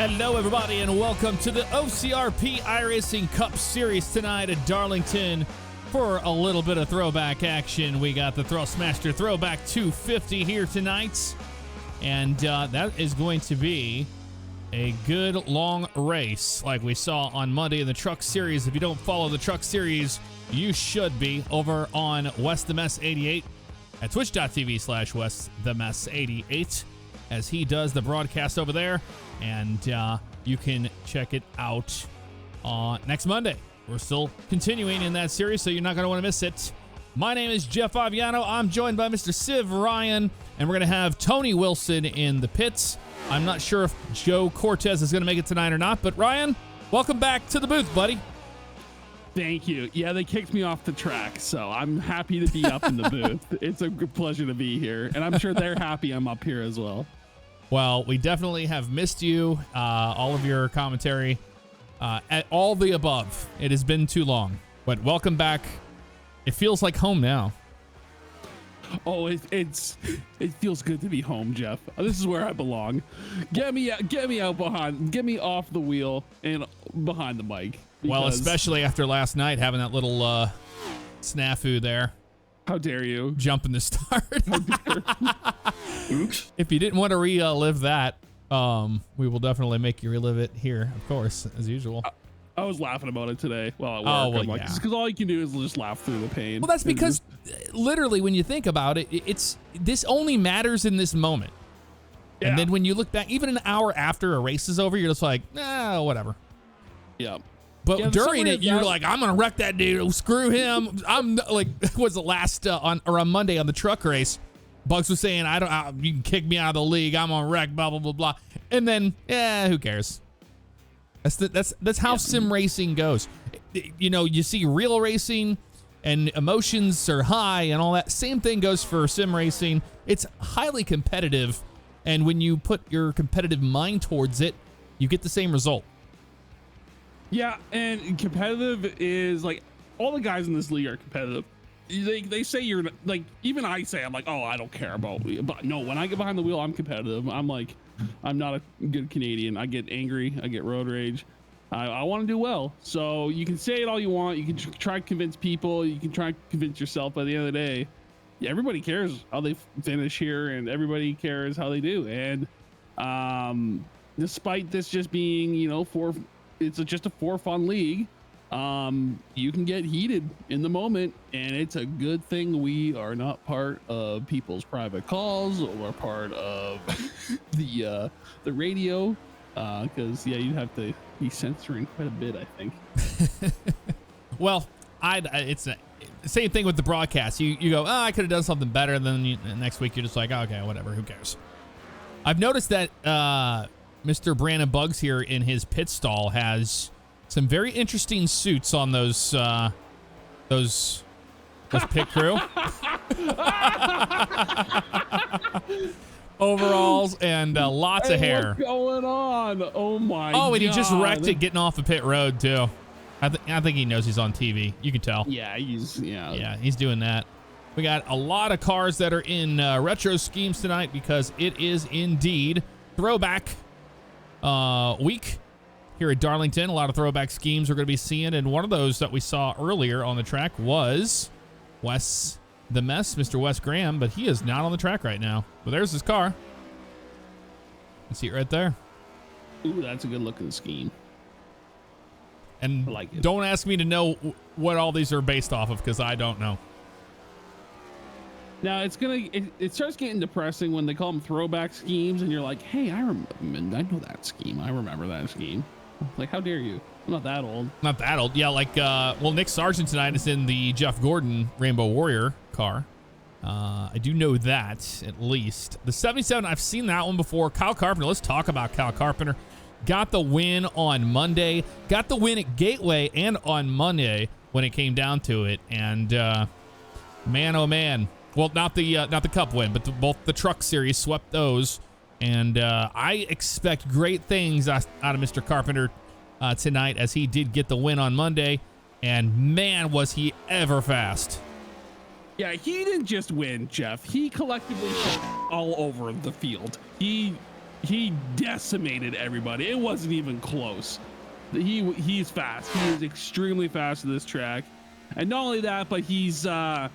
Hello, everybody, and welcome to the OCRP iRacing Cup Series tonight at Darlington. For a little bit of throwback action, we got the Thrustmaster Throwback 250 here tonight, and that is going to be a good long race like we saw on Monday in the Truck Series. If you don't follow the Truck Series, you should be over on West the Mess 88 at twitch.tv/West the Mess 88 as he does the broadcast over there. And you can check it out next Monday. We're still continuing in that series, so you're not going to want to miss it. My name is Jeff Favignano. I'm joined by Mr. Civ Ryan, and we're going to have Tony Wilson in the pits. I'm not sure if Joe Cortez is going to make it tonight or not, but Ryan, welcome back to the booth, buddy. Thank you. Yeah, they kicked me off the track, so I'm happy to be up in the booth. It's a good pleasure to be here, and I'm sure they're happy I'm up here as well. Well, we definitely have missed you, all of your commentary, at all the above. It has been too long, but welcome back. It feels like home now. Oh, it feels good to be home, Jeff. This is where I belong. Get me out behind, get me off the wheel and behind the mic. Well, especially after last night having that little snafu there. How dare you? Jumping the start. Oops. If you didn't want to relive that, we will definitely make you relive it here, of course, as usual. I was laughing about it today while at work. Oh, well, I'm like, yeah. just because all you can do is just laugh through the pain. Well, that's because literally when you think about it, this only matters in this moment. Yeah. And then when you look back, even an hour after a race is over, you're just like, whatever. Yeah. But during it, you're like, I'm going to wreck that dude. Screw him. I'm like, was the last on Monday on the truck race, Bugs was saying, you can kick me out of the league. I'm on wreck, blah, blah, blah, blah. And then, who cares? That's how sim racing goes. You know, you see real racing and emotions are high and all that. Same thing goes for sim racing. It's highly competitive. And when you put your competitive mind towards it, you get the same result. Yeah, and competitive is like all the guys in this league are competitive. They say you're like, even I say, I'm like, oh, I don't care about you. But no, when I get behind the wheel, I'm competitive. I'm like, I'm not a good Canadian. I get angry. I get road rage. I want to do well. So you can say it all you want. You can try to convince people. You can try to convince yourself. By the end of the day, yeah, everybody cares how they finish here, and everybody cares how they do. And despite this just being, it's just a for fun league. You can get heated in the moment, and it's a good thing we are not part of people's private calls or part of the radio, because you'd have to be censoring quite a bit, I think. Well, it's the same thing with the broadcast. You go, I could have done something better, and then next week you're just like, okay, whatever, who cares? I've noticed that Mr. Brandon Bugs here in his pit stall has some very interesting suits on those pit crew. Overalls and lots of hair. What's going on? Oh my God. Oh, and he just wrecked it getting off the pit road too. I think he knows he's on TV. You can tell. Yeah, he's doing that. We got a lot of cars that are in retro schemes tonight because it is indeed Throwback week here at Darlington. A lot of throwback schemes we're going to be seeing, and one of those that we saw earlier on the track was Wes the Mess, Mr. Wes Graham, but he is not on the track right now. But there's his car. You can see it right there. Ooh, that's a good looking scheme. And like don't ask me to know what all these are based off of, because I don't know. Now it starts getting depressing when they call them throwback schemes, and you're like, hey, I know that scheme. I remember that scheme. Like, how dare you? I'm not that old. Not that old. Yeah, like, Nick Sargent tonight is in the Jeff Gordon Rainbow Warrior car. I do know that, at least. The 77, I've seen that one before. Kyle Carpenter, let's talk about Kyle Carpenter. Got the win on Monday. Got the win at Gateway and on Monday when it came down to it. And, man, oh, man. Well, not the Cup win, but both the Truck Series swept those. And I expect great things out of Mr. Carpenter tonight, as he did get the win on Monday. And, man, was he ever fast. Yeah, he didn't just win, Jeff. He collectively shot all over the field. He he decimated everybody. It wasn't even close. He's fast. He is extremely fast at this track, and not only that, but he's very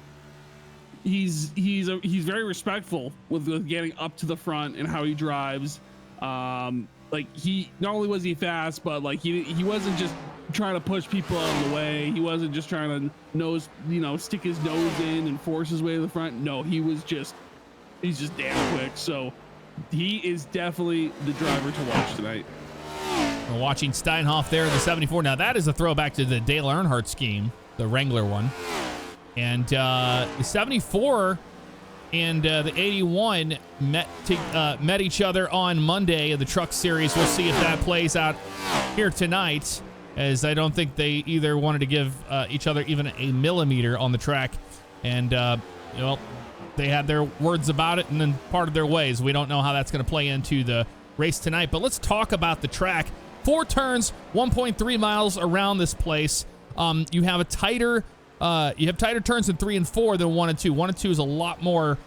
respectful with getting up to the front and how he drives. Like he not only was he fast, but like he wasn't just trying to push people out of the way. He wasn't just trying to stick his nose in and force his way to the front. No, he's just damn quick. So he is definitely the driver to watch tonight. We're watching Steinhoff there in the 74. Now that is a throwback to the Dale Earnhardt scheme, the Wrangler one. And the 74 and the 81 met each other on Monday in the Truck Series. We'll see if that plays out here tonight, as I don't think they either wanted to give each other even a millimeter on the track. And, they had their words about it and then parted their ways. We don't know how that's going to play into the race tonight. But let's talk about the track. 4 turns, 1.3 miles around this place. You have tighter turns in 3 and 4 than 1 and 2. 1 and 2 is a lot more.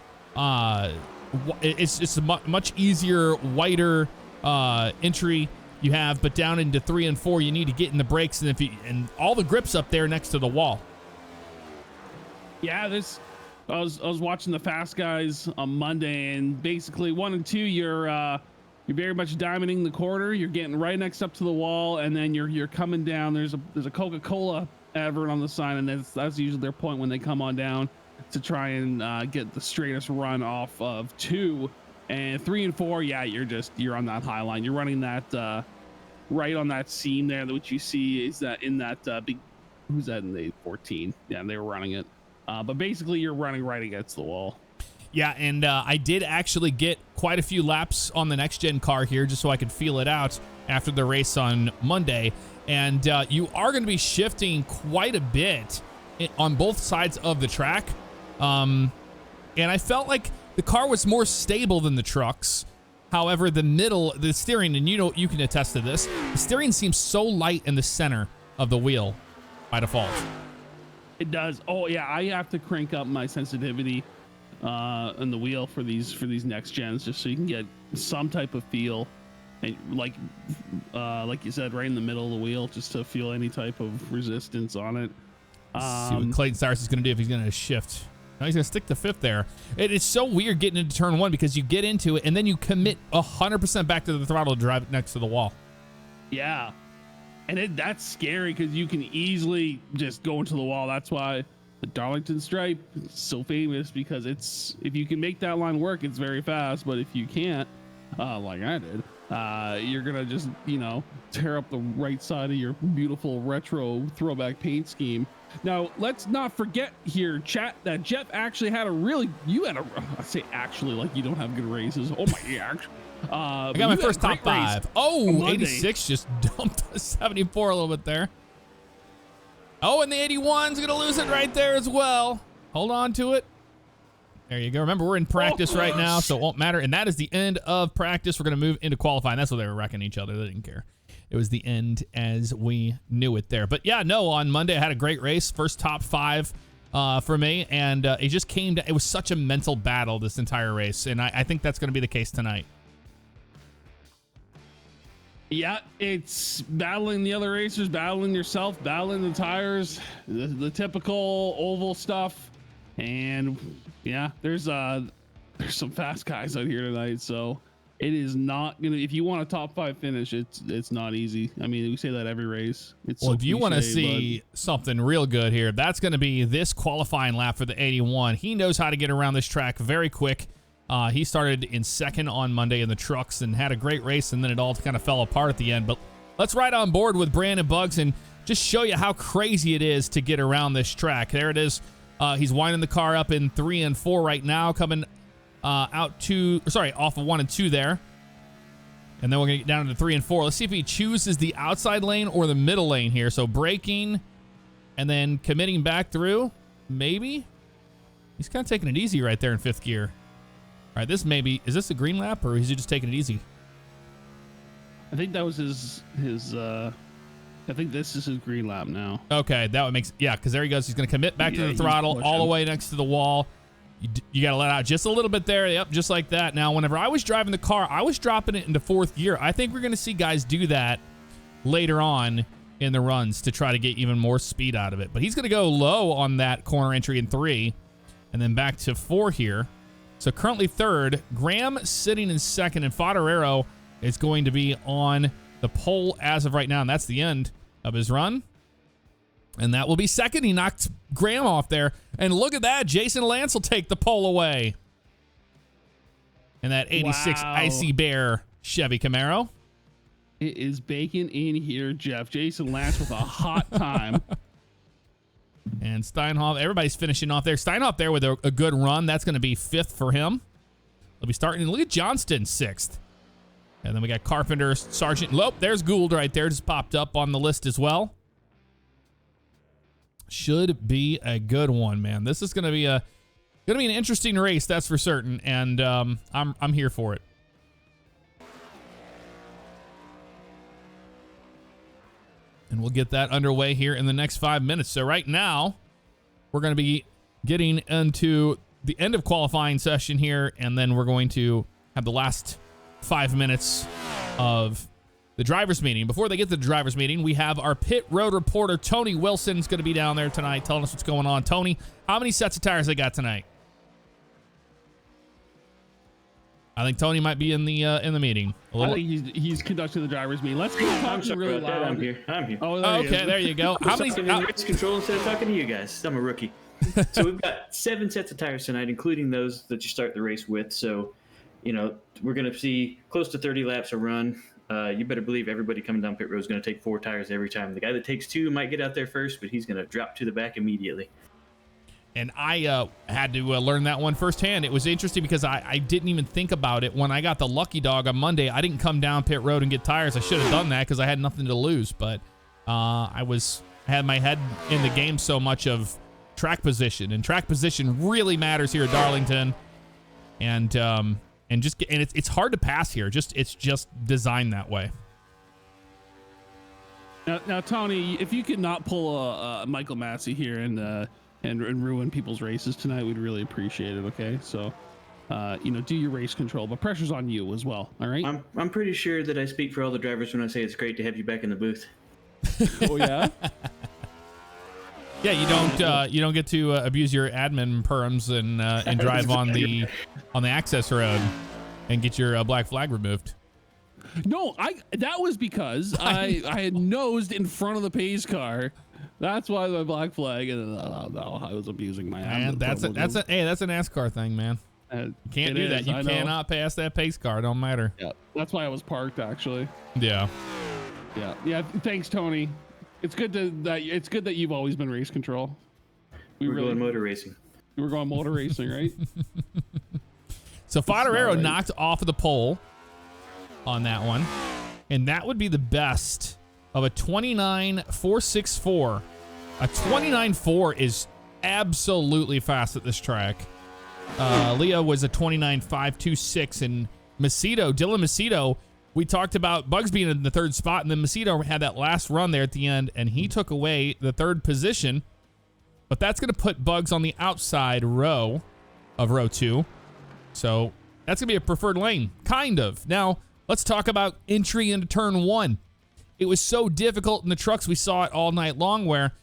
It's a much easier, wider entry you have, but down into 3 and 4, you need to get in the brakes and all the grips up there next to the wall. Yeah, I was watching the fast guys on Monday, and basically 1 and 2, you're very much diamonding the corner. You're getting right next up to the wall, and then you're coming down. There's a Coca-Cola advert on the sign, and that's usually their point when they come on down to try and get the straightest run off of 2. And 3 and 4, yeah, you're on that high line. You're running that right on that seam there, which you see is that in that big. Who's that in the 14? Yeah, they were running it. But basically, you're running right against the wall. Yeah, and I did actually get quite a few laps on the next-gen car here just so I could feel it out after the race on Monday. And you are going to be shifting quite a bit on both sides of the track. And I felt like the car was more stable than the trucks. However, the steering, and you can attest to this, the steering seems so light in the center of the wheel by default. It does. Oh yeah, I have to crank up my sensitivity on the wheel for these next gens, just so you can get some type of feel, and like you said, right in the middle of the wheel, just to feel any type of resistance on it. See what Clayton Stars is going to do if he's going to shift. No, he's going to stick to 5th there. It's so weird getting into turn 1 because you get into it and then you commit 100% back to the throttle to drive next to the wall. Yeah. And that's scary because you can easily just go into the wall. That's why the Darlington stripe is so famous, because if you can make that line work, it's very fast. But if you can't, like I did, you're going to just, tear up the right side of your beautiful retro throwback paint scheme. Now, let's not forget here, chat, that Jeff actually had I say actually like you don't have good races. Oh my gosh. I got my first top 5. Oh, 86 just dumped the 74 a little bit there. Oh, and the 81's going to lose it right there as well. Hold on to it. There you go. Remember, we're in practice right now, so it won't matter. And that is the end of practice. We're going to move into qualifying. That's what they were wrecking each other. They didn't care. It was the end as we knew it there. But yeah, no, on Monday I had a great race. First top 5 for me. And it just came to, it was such a mental battle this entire race. And I think that's going to be the case tonight. Yeah, it's battling the other racers, battling yourself, battling the tires, the typical oval stuff. And yeah, there's some fast guys out here tonight, so it is not gonna. If you want a top 5 finish, it's not easy. I mean, we say that every race. Well, if you want to see something real good here, that's going to be this qualifying lap for the 81. He knows how to get around this track very quick. He started in 2nd on Monday in the trucks and had a great race, and then it all kind of fell apart at the end. But let's ride on board with Brandon Buggs and just show you how crazy it is to get around this track. There it is. He's winding the car up in 3 and 4 right now, coming off of 1 and 2 there. And then we're going to get down to 3 and 4. Let's see if he chooses the outside lane or the middle lane here. So braking and then committing back through. Maybe. He's kind of taking it easy right there in 5th gear. All right, is this a green lap, or is he just taking it easy? I think that was his I think this is his green lap now. Okay, that would make, yeah, because there he goes. He's going to commit back to the throttle all the way next to the wall. You got to let out just a little bit there. Yep, just like that. Now, whenever I was driving the car, I was dropping it into fourth gear. I think we're going to see guys do that later on in the runs to try to get even more speed out of it. But he's going to go low on that corner entry in 3 and then back to 4 here. So currently third. Graham sitting in second, and Favignano is going to be on the pole as of right now, and that's the end of his run. And that will be second. He knocked Graham off there. And look at that. Jason Lance will take the pole away. And that 86 Icy Bear Chevy Camaro. It is baking in here, Jeff. Jason Lance with a hot time. And Steinhoff, everybody's finishing off there. Steinhoff there with a good run. That's going to be 5th for him. He'll be starting. Look at Johnston, 6th. And then we got Carpenter, Sargent. Look, there's Gould right there. Just popped up on the list as well. Should be a good one, man. This is going to be an interesting race, that's for certain, and I'm here for it. And we'll get that underway here in the next 5 minutes. So right now, we're going to be getting into the end of qualifying session here, and then we're going to have the last 5 minutes of the driver's meeting. Before they get to the driver's meeting, we have our pit road reporter, Tony Wilson's going to be down there tonight telling us what's going on. Tony, how many sets of tires they got tonight? I think Tony might be in the meeting. I think he's conducting the driver's meeting. Let's go talk really loud. I'm here. Oh, okay, there you go. How many race control instead of talking to you guys? I'm a rookie. So we've got 7 sets of tires tonight, including those that you start the race with. So, we're going to see close to 30 laps of run. You better believe everybody coming down pit road is going to take 4 tires every time. The guy that takes 2 might get out there first, but he's going to drop to the back immediately. And I had to learn that one firsthand. It was interesting because I didn't even think about it. When I got the lucky dog on Monday, I didn't come down pit road and get tires. I should have done that because I had nothing to lose. But I had my head in the game so much of track position. And track position really matters here at Darlington. And it's hard to pass here. It's just designed that way. Now, Tony, if you could not pull a Michael Massey here and ruin people's races tonight, we'd really appreciate it. Okay, so do your race control, but pressure's on you as well. All right. I'm pretty sure that I speak for all the drivers when I say it's great to have you back in the booth. Oh yeah. Yeah, you don't get to abuse your admin perms and drive on the access road and get your black flag removed. No, that was because I had nosed in front of the pace car. That's why my black flag, and no, I was abusing my admin. That's a NASCAR thing, man. You can't do that. You cannot pass that pace car. Don't matter. Yeah, that's why I was parked actually. Yeah. Thanks, Tony. It's good that you've always been race control. We're going motor racing. We're going motor racing, right? So Favignano knocked off of the pole on that one, and that would be the best of a 29.464. A 29.4 is absolutely fast at this track. Leah was a 29.526, and Dylan Macedo, we talked about Bugs being in the 3rd spot, and then Macedo had that last run there at the end, and he took away the 3rd position. But that's going to put Bugs on the outside row of row 2. So that's going to be a preferred lane, kind of. Now, let's talk about entry into turn 1. It was so difficult in the trucks. We saw it all night long where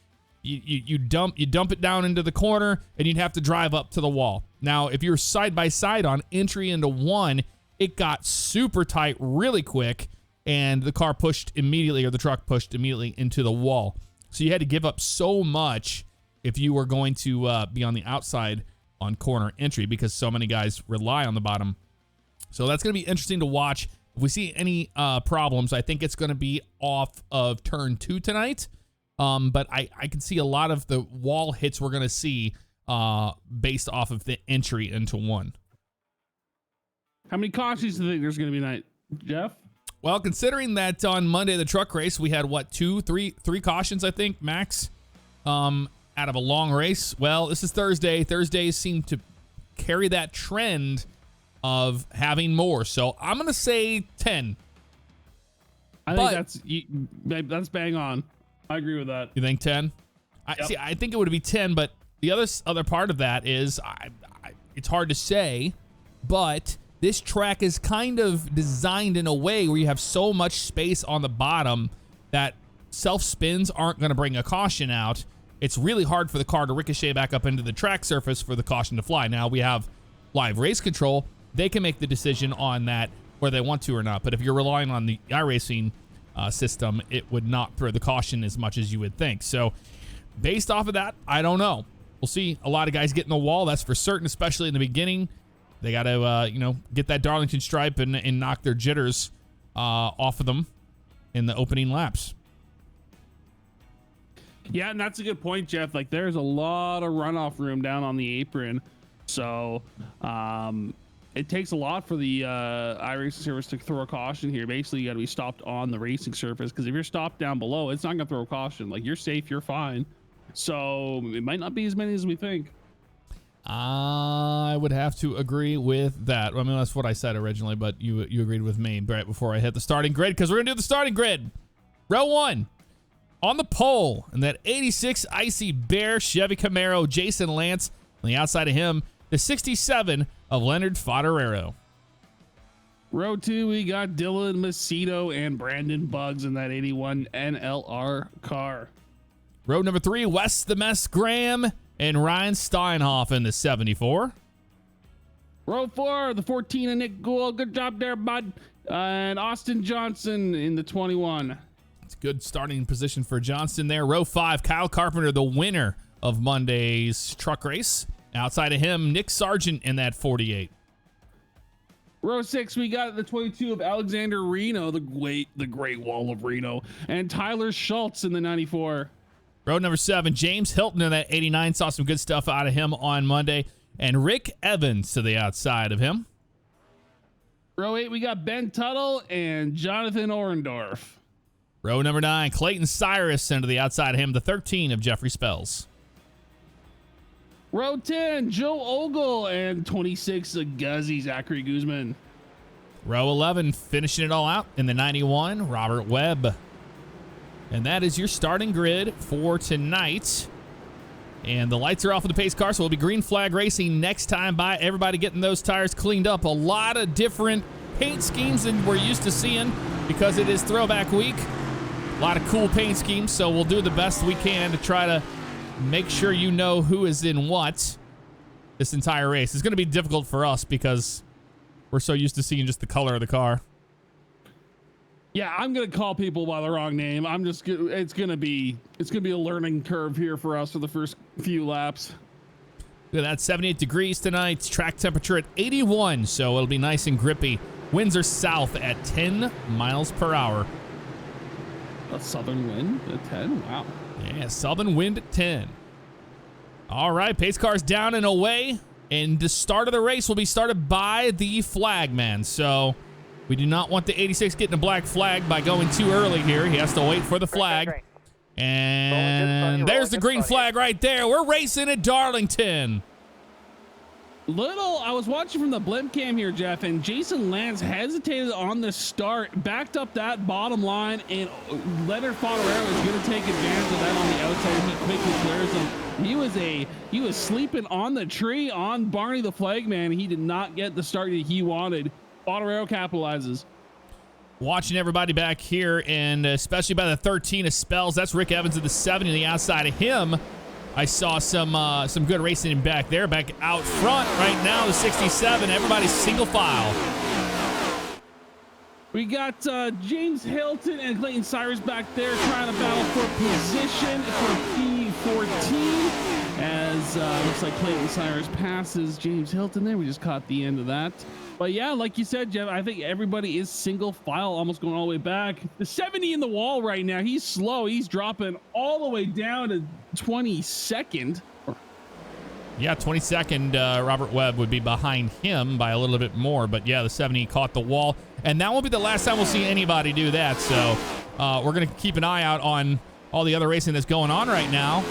you dump it down into the corner, and you'd have to drive up to the wall. Now, if you're side by side on entry into 1, it got super tight really quick, and the car pushed immediately, or the truck pushed immediately into the wall. So you had to give up so much if you were going to be on the outside on corner entry, because so many guys rely on the bottom. So that's going to be interesting to watch. If we see any problems, I think it's going to be off of turn 2 tonight. But I can see a lot of the wall hits we're going to see based off of the entry into 1. How many cautions do you think there's going to be tonight, Jeff? Well, considering that on Monday, the truck race, we had, three cautions, I think, max, out of a long race. Well, this is Thursday. Thursdays seem to carry that trend of having more. So I'm going to say 10. I think that's bang on. I agree with that. You think 10? Yep. I think it would be 10, but the other part of that is it's hard to say, but this track is kind of designed in a way where you have so much space on the bottom that self-spins aren't going to bring a caution out. It's really hard for the car to ricochet back up into the track surface for the caution to fly. Now, we have live race control. They can make the decision on that whether they want to or not. But if you're relying on the iRacing system, it would not throw the caution as much as you would think. So based off of that, I don't know. We'll see. A lot of guys get in the wall, that's for certain, especially in the beginning. They got to, get that Darlington stripe and knock their jitters off of them in the opening laps. Yeah, and that's a good point, Jeff. Like, there's a lot of runoff room down on the apron. So it takes a lot for the iRacing surface to throw a caution here. Basically, you got to be stopped on the racing surface, because if you're stopped down below, it's not going to throw a caution. Like, you're safe, you're fine. So it might not be as many as we think. I would have to agree with that. I mean, that's what I said originally, but you agreed with me right before I hit the starting grid, because we're going to do the starting grid. Row 1. On the pole, in that 86 Icy Bear Chevy Camaro, Jason Lance. On the outside of him, the 67 of Leonard Fodorero. Row 2, we got Dylan Macedo and Brandon Buggs in that 81 NLR car. Row number 3, Wes the Mess Graham and Ryan Steinhoff in the 74. Row 4, the 14 of Nick Gould. Good job there, bud. And Austin Johnson in the 21. It's a good starting position for Johnston there. Row 5, Kyle Carpenter, the winner of Monday's truck race. Outside of him, Nick Sargent in that 48. Row 6, we got the 22 of Alexander Reno, the Great Wall of Reno, and Tyler Schultz in the 94. Row number 7, James Hilton in that 89. Saw some good stuff out of him on Monday. And Rick Evans to the outside of him. Row 8, we got Ben Tuttle and Jonathan Orendorf. Row number 9, Clayton Cyrus into the outside of him, the 13 of Jeffrey Spells. Row 10, Joe Ogle and 26 of Guzzi Zachary Guzman. Row 11, finishing it all out in the 91, Robert Webb. And that is your starting grid for tonight. And the lights are off of the pace car, so it'll be green flag racing next time by. Everybody getting those tires cleaned up. A lot of different paint schemes than we're used to seeing because it is throwback week. A lot of cool paint schemes, so we'll do the best we can to try to make sure you know who is in what this entire race. It's going to be difficult for us because we're so used to seeing just the color of the car. Yeah, I'm gonna call people by the wrong name. It's gonna be a learning curve here for us for the first few laps. Look at that, 78 degrees tonight. Track temperature at 81, so it'll be nice and grippy. Winds are south at 10 miles per hour. A southern wind at 10. Wow. Yeah, southern wind at 10. All right, pace cars down and away, and the start of the race will be started by the flagman. So we do not want the 86 getting a black flag by going too early here. He has to wait for the flag. And there's the green flag right there. We're racing at Darlington. I was watching from the blimp cam here, Jeff, and Jason Lance hesitated on the start, backed up that bottom line, and Leonard Fodorero is going to take advantage of that on the outside. He quickly clears him. He was sleeping on the tree on Barney the flagman. He did not get the start that he wanted. Fodorero capitalizes. Watching everybody back here, and especially by the 13 of Spells. That's Rick Evans at the 70 on the outside of him. I saw some good racing back there. Back out front right now, the 67. Everybody's single file. We got James Hilton and Clayton Cyrus back there trying to battle for position for P14. As looks like Clayton Cyrus passes James Hilton there. We just caught the end of that. But yeah, like you said, Jeff, I think everybody is single file, almost going all the way back. The 70 in the wall right now, he's slow. He's dropping all the way down to 22nd. Yeah, 22nd, Robert Webb would be behind him by a little bit more. But yeah, the 70 caught the wall. And that won't be the last time we'll see anybody do that. So we're going to keep an eye out on all the other racing that's going on right now.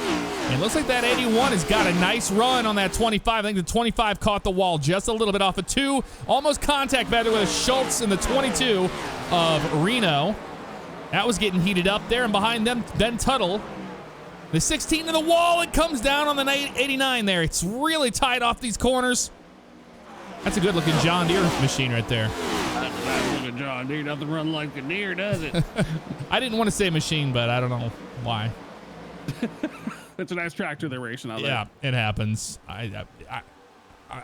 And it looks like that 81 has got a nice run on that 25. I think the 25 caught the wall just a little bit off of 2. Almost contact better with Schultz in the 22 of Reno. That was getting heated up there. And behind them, Ben Tuttle. The 16 to the wall. It comes down on the 89 there. It's really tight off these corners. That's a good looking John Deere machine right there. That's a bad looking John Deere. Doesn't run like a deer, does it? I didn't want to say machine, but I don't know why. It's a nice tractor they're racing out there. Yeah, it happens. I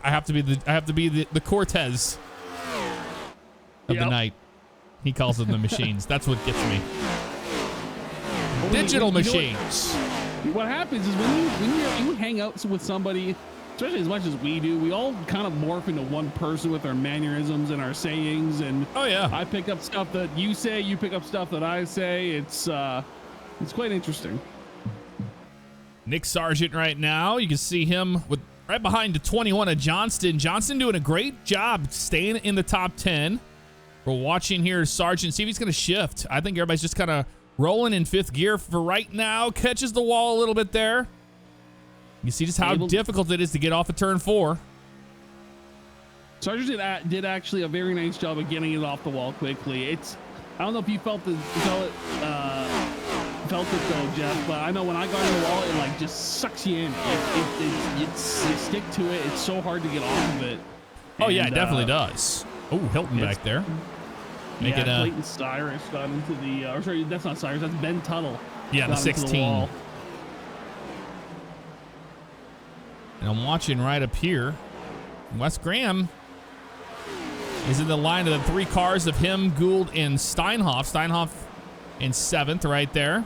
have to be the Cortez of the night. He calls them the machines. That's what gets me. Digital machines. What happens is when you hang out with somebody, especially as much as we do, we all kind of morph into one person with our mannerisms and our sayings. And oh yeah, I pick up stuff that you say, you pick up stuff that I say. It's quite interesting. Nick Sargent right now. You can see him with right behind the 21 of Johnston. Johnston doing a great job staying in the top 10. We're watching here Sargent, see if he's going to shift. I think everybody's just kind of rolling in 5th gear for right now. Catches the wall a little bit there. You see just how difficult it is to get off of turn 4. Sargent did actually a very nice job of getting it off the wall quickly. I don't know if you felt it though, Jeff, but I know when I got in the wall, it like just sucks you in. You stick to it. It's so hard to get off of it. Oh yeah, it definitely does. Oh, Hilton back there. Clayton Cyrus got into the. Or sorry, that's not Cyrus. That's Ben Tuttle. Yeah, the 16. And I'm watching right up here. Wes Graham is in the line of the 3 cars of him, Gould, and Steinhoff. Steinhoff in 7th right there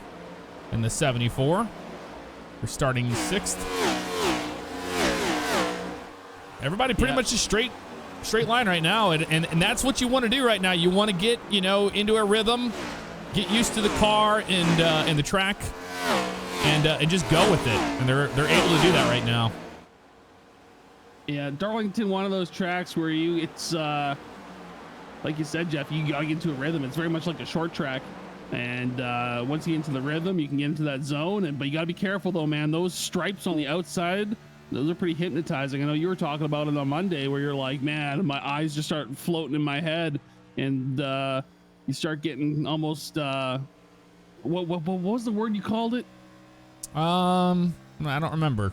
in the 74. We're starting 6th. Everybody pretty much a straight line right now, and that's what you want to do right now. You want to get into a rhythm, get used to the car and the track, and just go with it. And they're able to do that right now. Yeah, Darlington, one of those tracks where it's like you said, Jeff, you gotta get into a rhythm. It's very much like a short track, and once you get into the rhythm, you can get into that zone. But you gotta be careful though, man. Those stripes on the outside, those are pretty hypnotizing. I know you were talking about it on Monday, where you're like, man, my eyes just start floating in my head, and you start getting almost what was the word you called it? I don't remember.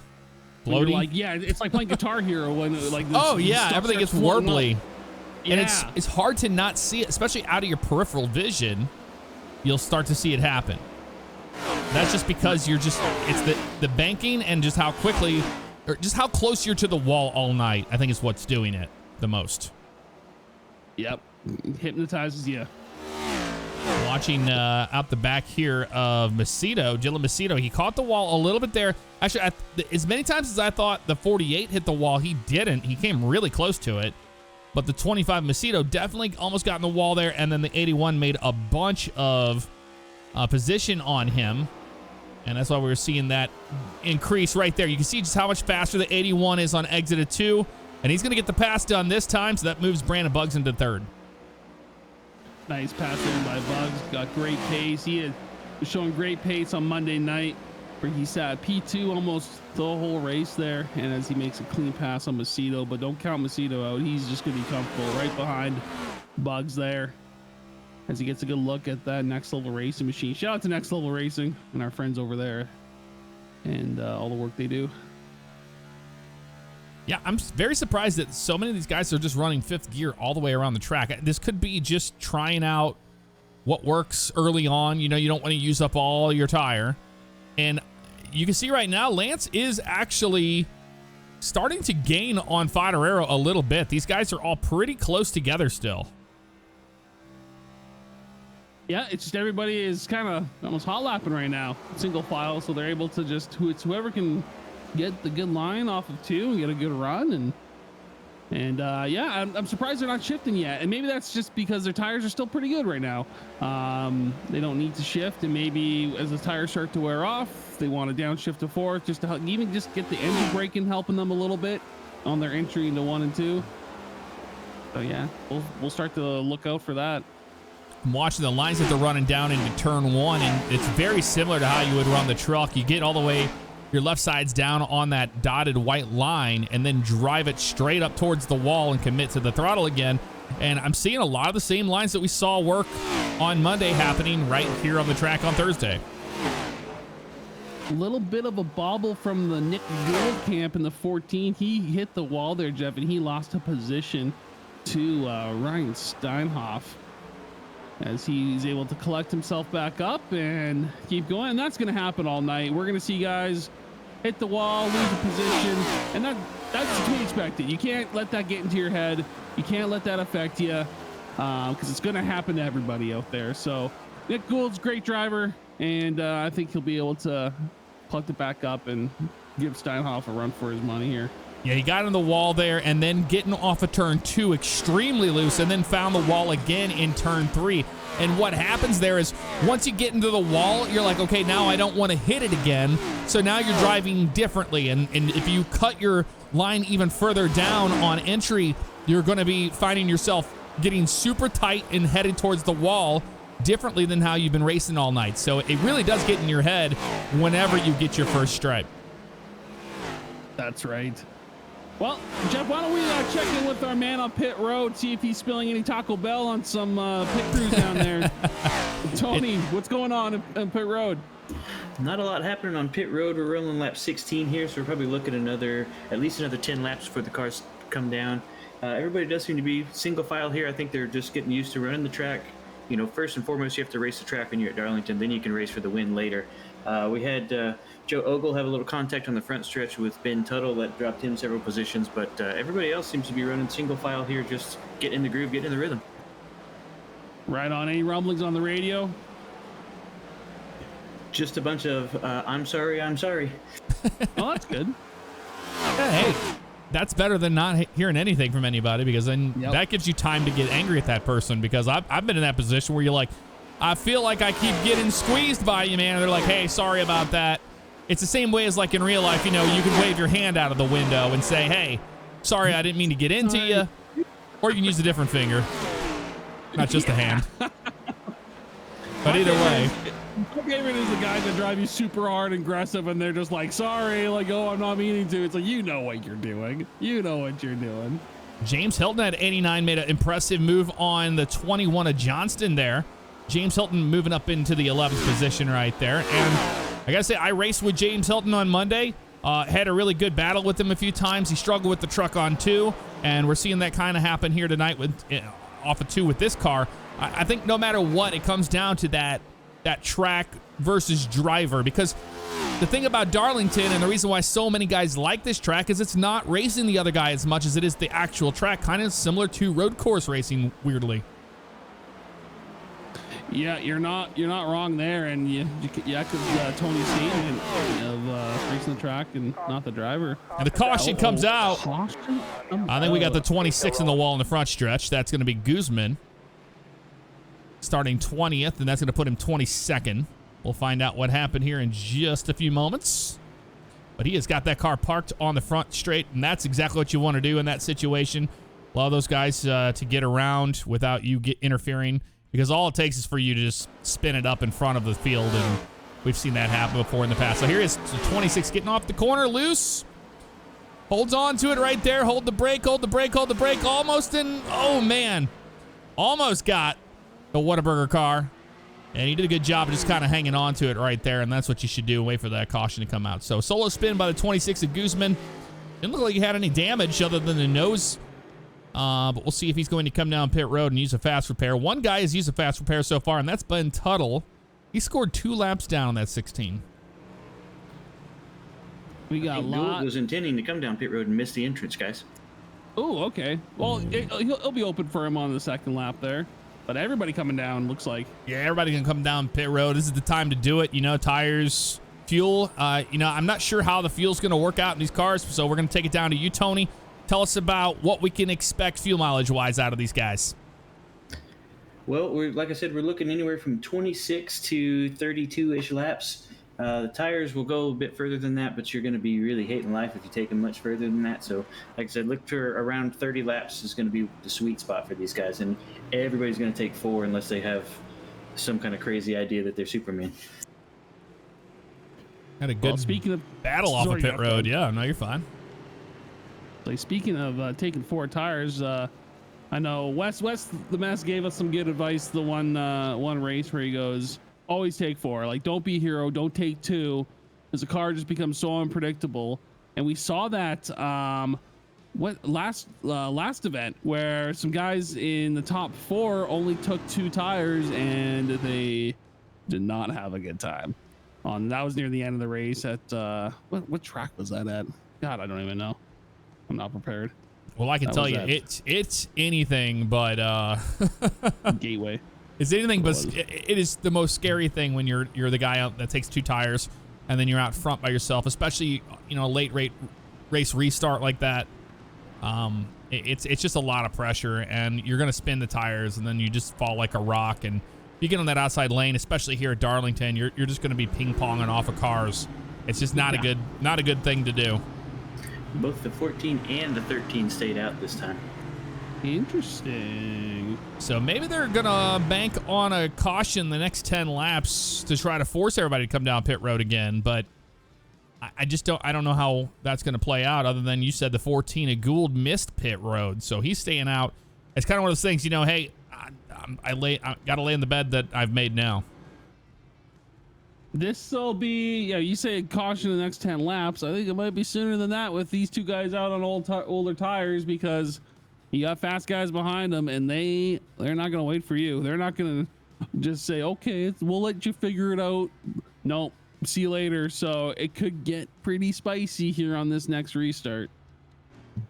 Floaty? Like, yeah, it's like playing Guitar Hero when like this, oh yeah, everything gets warbly. Yeah. And it's hard to not see it, especially out of your peripheral vision. You'll start to see it happen. That's just because it's the banking and just how quickly, or just how close you're to the wall all night, I think is what's doing it the most. Yep. Hypnotizes you. Watching out the back here of Macedo, Dylan Macedo, he caught the wall a little bit there. Actually, as many times as I thought the 48 hit the wall, he didn't. He came really close to it. But the 25 Macedo definitely almost got in the wall there, and then the 81 made a bunch of position on him. And that's why we were seeing that increase right there. You can see just how much faster the 81 is on exit of 2. And he's going to get the pass done this time, so that moves Brandon Buggs into 3rd. Nice pass there by Buggs. Got great pace. He was showing great pace on Monday night, where he sat P2 almost the whole race there. And as he makes a clean pass on Macedo, but don't count Macedo out. He's just going to be comfortable right behind Buggs there, as he gets a good look at that Next Level Racing machine. Shout out to Next Level Racing and our friends over there, and all the work they do. Yeah, I'm very surprised that so many of these guys are just running 5th gear all the way around the track. This could be just trying out what works early on. You don't want to use up all your tire. And you can see right now, Lance is actually starting to gain on Fodorero a little bit. These guys are all pretty close together still. Yeah, it's just everybody is kind of almost hot lapping right now, single file, so they're able to just whoever can get the good line off of 2 and get a good run. And yeah, I'm surprised they're not shifting yet, and maybe that's just because their tires are still pretty good right now. They don't need to shift, and maybe as the tires start to wear off, they want to downshift to 4th just to help, even just get the engine braking, helping them a little bit on their entry into 1 and 2. So yeah, we'll start to look out for that. I'm watching the lines that they're running down into turn 1, and it's very similar to how you would run the truck. You get all the way, your left side's down on that dotted white line, and then drive it straight up towards the wall and commit to the throttle again. And I'm seeing a lot of the same lines that we saw work on Monday happening right here on the track on Thursday. A little bit of a bobble from the Nick Gould camp in the 14. He hit the wall there, Jeff, and he lost a position to Ryan Steinhoff as he's able to collect himself back up and keep going. And that's going to happen all night. We're going to see guys hit the wall, lose a position, and that's to be expected. You can't let that get into your head. You can't let that affect you because it's going to happen to everybody out there. So Nick Gould's a great driver, and I think he'll be able to pluck it back up and give Steinhoff a run for his money here. Yeah, he got in the wall there and then getting off of turn 2 extremely loose and then found the wall again in turn 3. And what happens there is once you get into the wall, you're like, okay, now I don't want to hit it again. So now you're driving differently. And if you cut your line even further down on entry, you're going to be finding yourself getting super tight and headed towards the wall differently than how you've been racing all night. So it really does get in your head whenever you get your first stripe. That's right. Well, Jeff, why don't we check in with our man on pit road, see if he's spilling any Taco Bell on some pit crews down there. Tony, what's going on pit road? Not a lot happening on pit road. We're rolling lap 16 here, so we're probably looking at least another 10 laps before the cars come down. Everybody does seem to be single file here. I think they're just getting used to running the track. You know, first and foremost, you have to race the track when you're at Darlington. Then you can race for the win later. We had Joe Ogle have a little contact on the front stretch with Ben Tuttle that dropped him several positions, but everybody else seems to be running single file here, just get in the groove, get in the rhythm. Right on. Any rumblings on the radio? Just a bunch of I'm sorry. Oh, that's good. Yeah, hey, that's better than not hearing anything from anybody, because then that gives you time to get angry at that person, because I've been in that position where you're like, I feel like I keep getting squeezed by you, man. And they're like, hey, sorry about that. It's the same way as like in real life, you know, you can wave your hand out of the window and say, hey, sorry, I didn't mean to get into you. Or you can use a different finger, not just a hand. But either way. My favorite is the guys that drive you super hard and aggressive and they're just like, sorry, like, oh, I'm not meaning to. It's like, you know what you're doing. You know what you're doing. James Hilton at 89 made an impressive move on the 21 of Johnston there. James Hilton moving up into the 11th position right there. And I gotta say, I raced with James Hilton on Monday. Had a really good battle with him a few times. He struggled with the truck on 2, and we're seeing that kind of happen here tonight with off of 2 with this car. I think no matter what, it comes down to that track versus driver, because the thing about Darlington and the reason why so many guys like this track is it's not racing the other guy as much as it is the actual track, kind of similar to road course racing, weirdly. Yeah, you're not wrong there, and because Tony's statement of racing the track and not the driver. And the caution comes out. Caution? I think we got the 26 in the wall in the front stretch. That's going to be Guzman starting 20th, and that's going to put him 22nd. We'll find out what happened here in just a few moments. But he has got that car parked on the front straight, and that's exactly what you want to do in that situation. Allow those guys to get around without you interfering, because all it takes is for you to just spin it up in front of the field, and we've seen that happen before in the past. So here is 26 getting off the corner, loose. Holds on to it right there. Hold the brake, hold the brake, hold the brake. Almost in. Oh, man. Almost got the Whataburger car. And he did a good job of just kind of hanging on to it right there, and that's what you should do. Wait for that caution to come out. So solo spin by the 26 of Guzman. Didn't look like he had any damage other than the nose. But we'll see if he's going to come down pit road and use a fast repair. One guy has used a fast repair so far, and that's Ben Tuttle. He scored 2 laps down on that 16. We got a lot. Gould was intending to come down pit road and miss the entrance, guys. Oh, okay. Well, he'll be open for him on the second lap there. But everybody coming down looks like. Yeah, everybody can come down pit road. This is the time to do it. You know, tires, fuel. I'm not sure how the fuel's going to work out in these cars, so we're going to take it down to you, Tony. Tell us about what we can expect fuel mileage-wise out of these guys. Well, like I said, we're looking anywhere from 26 to 32-ish laps. The tires will go a bit further than that, but you're going to be really hating life if you take them much further than that. So, like I said, look for around 30 laps is going to be the sweet spot for these guys. And everybody's going to take 4 unless they have some kind of crazy idea that they're Superman. Had a good speaking of battle off of pit road. Yeah, no, you're fine. Like, speaking of taking 4 tires, I know Wes the Mess gave us some good advice the one race where he goes, always take 4. Like, don't be a hero, don't take 2. as the car just becomes so unpredictable. And we saw that last event where some guys in the top 4 only took 2 tires and they did not have a good time. That was near the end of the race at what track was that at? God, I don't even know. I'm not prepared. Well, I can tell you, it's anything but Gateway. It's anything but it is the most scary thing when you're the guy out that takes 2 tires and then you're out front by yourself, especially a late race restart like that. It's just a lot of pressure, and you're gonna spin the tires, and then you just fall like a rock. And if you get on that outside lane, especially here at Darlington, you're just gonna be ping ponging off of cars. It's just not a good thing to do. Both the 14 and the 13 stayed out this time. Interesting. So maybe they're gonna bank on a caution the next 10 laps to try to force everybody to come down pit road again. But I don't know how that's gonna play out. Other than you said the 14 at Gould missed pit road, so he's staying out. It's kind of one of those things, hey, I gotta lay in the bed that I've made now. This will be, you say caution the next 10 laps. I think it might be sooner than that with these 2 guys out on older tires, because you got fast guys behind them, and they're not going to wait for you. They're not going to just say, okay, we'll let you figure it out. Nope, see you later. So it could get pretty spicy here on this next restart.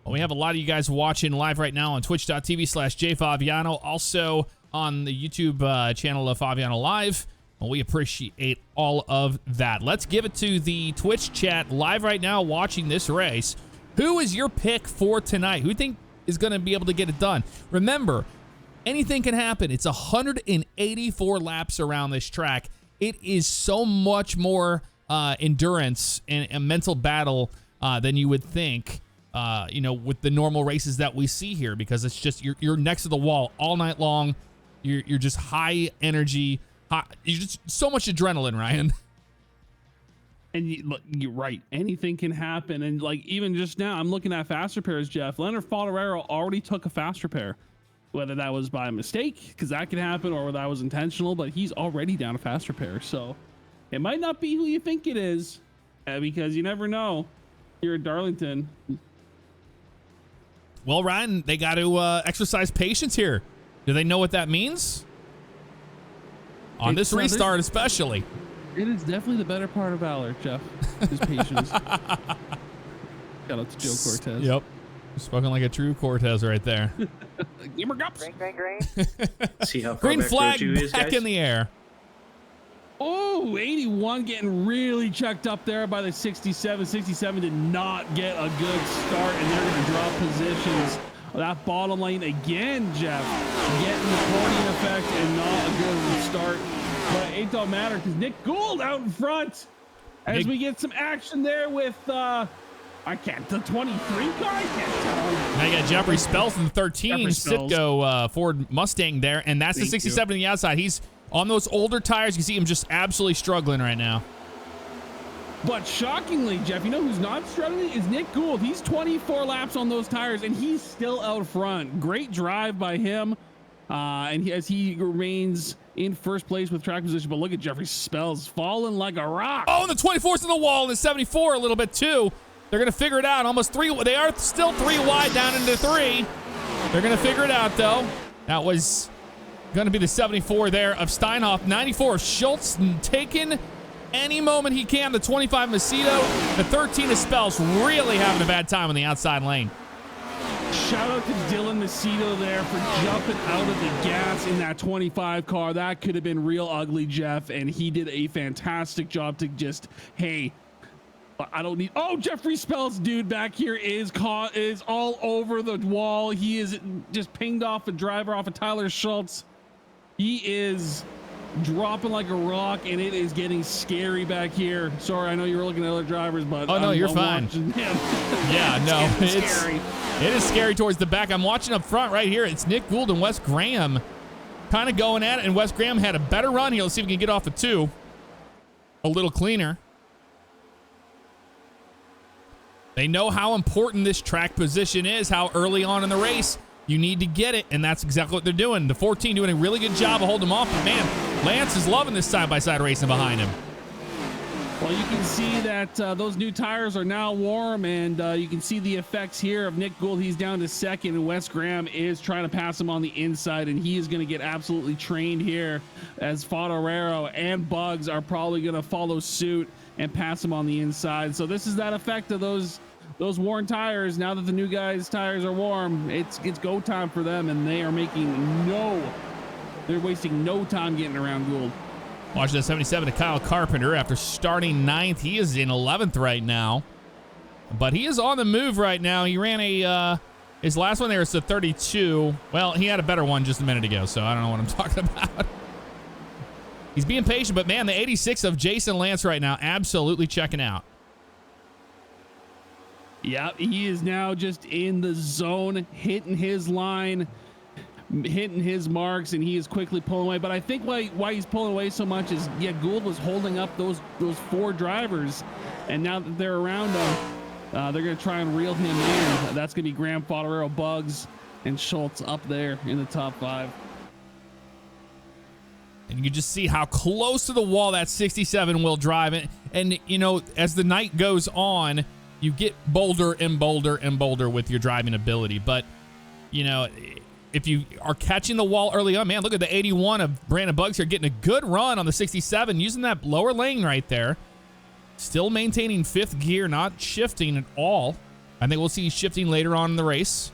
Well, we have a lot of you guys watching live right now on twitch.tv/jfavignano, also on the YouTube channel of Favignano Live. Well, we appreciate all of that. Let's give it to the Twitch chat live right now watching this race. Who is your pick for tonight? Who do you think is going to be able to get it done? Remember, anything can happen. It's 184 laps around this track. It is so much more endurance and a mental battle than you would think, with the normal races that we see here, because it's just you're next to the wall all night long. You're just high energy. You're just so much adrenaline, Ryan. And you're right. Anything can happen. And even just now, I'm looking at fast repairs, Jeff. Leonard Fodorero already took a fast repair, whether that was by mistake, because that can happen, or that was intentional, but he's already down a fast repair. So it might not be who you think it is, because you never know here at Darlington. Well, Ryan, they got to exercise patience here. Do they know what that means? On this restart, especially. It is definitely the better part of Valor, Jeff. His patience. Shout out to Joe Cortez. Yep. Spoken like a true Cortez right there. Gamer Gups. Green. See how far Green back flag Road 2 is, back guys? in the air. Oh, 81 getting really checked up there by the 67. 67 did not get a good start, and they're going to drop positions. That bottom lane again, Jeff, getting the podium effect and not a good start. But it don't matter, because Nick Gould out in front as we get some action there with the 23 car. I can't tell. Now you got Jeffrey Spells in 13, Sitco Ford Mustang there, and that's the 67 on the outside. He's on those older tires. You can see him just absolutely struggling right now. But shockingly, Jeff, you know who's not struggling is Nick Gould. He's 24 laps on those tires, and he's still out front. Great drive by him, and as he remains in first place with track position. But look at Jeffrey Spells falling like a rock. Oh, and the 24's in the wall, and the 74 a little bit too. They're going to figure it out. Almost 3. They are still 3 wide down into 3. They're going to figure it out, though. That was going to be the 74 there of Steinhoff. 94 of Schultz taken any moment he can. The 25 Macedo. The 13 of Spells really having a bad time on the outside lane. Shout out to Dylan Macedo there for jumping out of the gas in that 25 car. That could have been real ugly, Jeff, and he did a fantastic job to just, hey, I don't need. Oh, Jeffrey Spells, dude, back here is all over the wall. He is just pinged off a driver off of Tyler Schultz. He is dropping like a rock, and it is getting scary back here. Sorry, I know you were looking at other drivers, but oh no, you're fine. Yeah, no, it's scary. It is scary towards the back. I'm watching up front right here. It's Nick Gould and Wes Graham kind of going at it, and Wes Graham had a better run here. Let's see if we can get off the 2 a little cleaner. They know how important this track position is, how early on in the race you need to get it, and that's exactly what they're doing. The 14 doing a really good job of holding him off, but man, Lance is loving this side-by-side racing behind him. Well, you can see that those new tires are now warm, and you can see the effects here of Nick Gould. He's down to second, and Wes Graham is trying to pass him on the inside, and he is going to get absolutely trained here as Favignano and Bugs are probably going to follow suit and pass him on the inside. So this is that effect of those worn tires. Now that the new guys' tires are warm, it's go time for them, and they are they're wasting no time getting around Gould. Watching the 77 to Kyle Carpenter after starting 9th. He is in 11th right now, but he is on the move right now. He ran his last one there is the 32. Well, he had a better one just a minute ago, so I don't know what I'm talking about. He's being patient, but man, the 86 of Jason Lance right now, absolutely checking out. Yeah, he is now just in the zone, hitting his line, hitting his marks, and he is quickly pulling away. But I think why he's pulling away so much is, yeah, Gould was holding up those 4 drivers, and now that they're around him, they're going to try and reel him in. That's going to be Graham, Favignano, Bugs, and Schultz up there in the top 5. And you can just see how close to the wall that 67 will drive. And you know, as the night goes on, you get bolder and bolder and bolder with your driving ability. But, you know, if you are catching the wall early on, man, look at the 81 of Brandon Bugs here getting a good run on the 67, using that lower lane right there. Still maintaining 5th gear, not shifting at all. I think we'll see shifting later on in the race.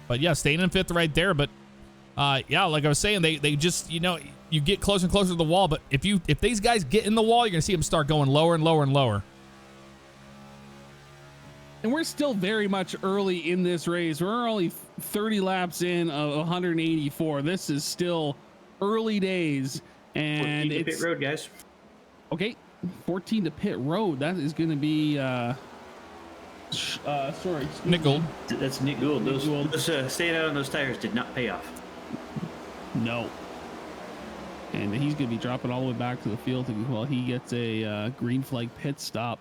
But yeah, staying in 5th right there. But yeah, like I was saying, they just, you know, you get closer and closer to the wall. But if these guys get in the wall, you're going to see them start going lower and lower and lower. And we're still very much early in this race. We're only 30 laps in of 184. This is still early days. And 14 to pit road, guys. Okay, 14 to pit road. That is going to be sorry, Nick Gould. That's Nick Gould. Those staying out on those tires did not pay off. No. And he's going to be dropping all the way back to the field while he gets a green flag pit stop.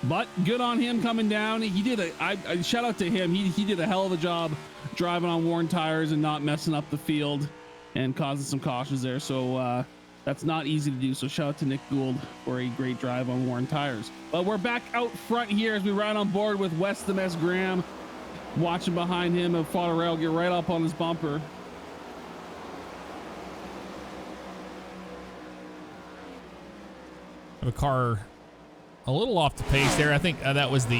But good on him coming down. He did I shout out to him. He did a hell of a job driving on worn tires and not messing up the field and causing some cautions there. So that's not easy to do. So shout out to Nick Gould for a great drive on worn tires. But we're back out front here as we ride on board with Wes the Mess Graham. Watching behind him and Favignano get right up on his bumper. A car a little off the pace there. I think that was the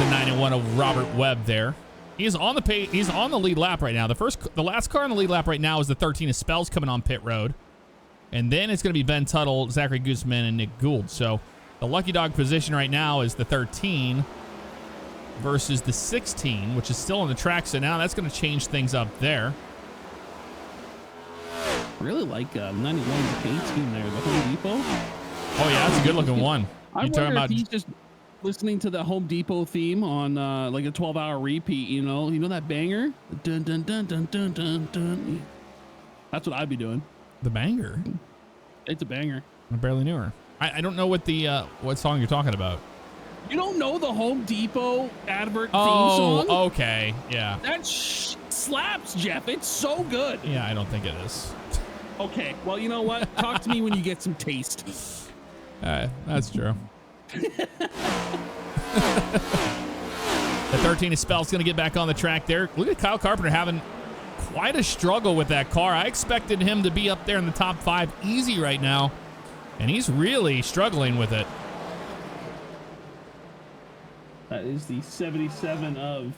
91 of Robert Webb there. He's on the pace. He's on the lead lap right now. The last car on the lead lap right now is the 13 of Spells coming on pit road, and then it's going to be Ben Tuttle, Zachary Guzman, and Nick Gould. So the lucky dog position right now is the 13 versus the 16, which is still on the track. So now that's going to change things up there. Really like 91's paint scheme there, the Home Depot. Oh yeah, that's a good looking one. I wonder if he's just listening to the Home Depot theme on like a 12-hour repeat. You know that banger. Dun dun dun dun dun dun dun. That's what I'd be doing. The banger. It's a banger. I barely knew her. I don't know what the what song you're talking about. You don't know the Home Depot advert theme song? Oh, okay, yeah. That slaps, Jeff. It's so good. Yeah, I don't think it is. Okay, well, you know what? Talk to me when you get some taste. That's true. The 13 of Spell's going to get back on the track there. Look at Kyle Carpenter having quite a struggle with that car. I expected him to be up there in the top 5 easy right now, and he's really struggling with it. That is the 77 of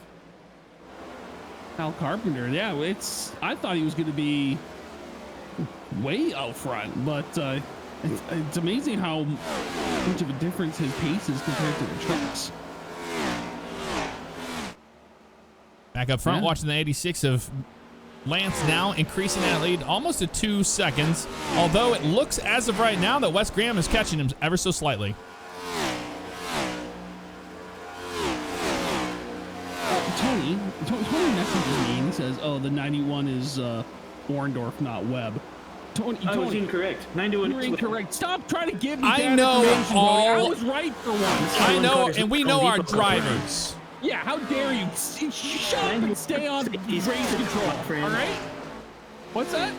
Kyle Carpenter. Yeah, I thought he was going to be way out front, but it's amazing how much of a difference his pace is compared to the trucks. Back up front, watching the 86 of Lance now increasing that lead almost to 2 seconds, although it looks as of right now that Wes Graham is catching him ever so slightly. Tony messages me and he says, "Oh, the 91 is Orndorff, not Webb." Tony, I was incorrect. 91 You're is incorrect. Stop trying to give me I that know information, all- Tony. I was right for once. I know, and we know our drivers. Yeah, how dare you? Shut up and stay on race control. All right? What's that?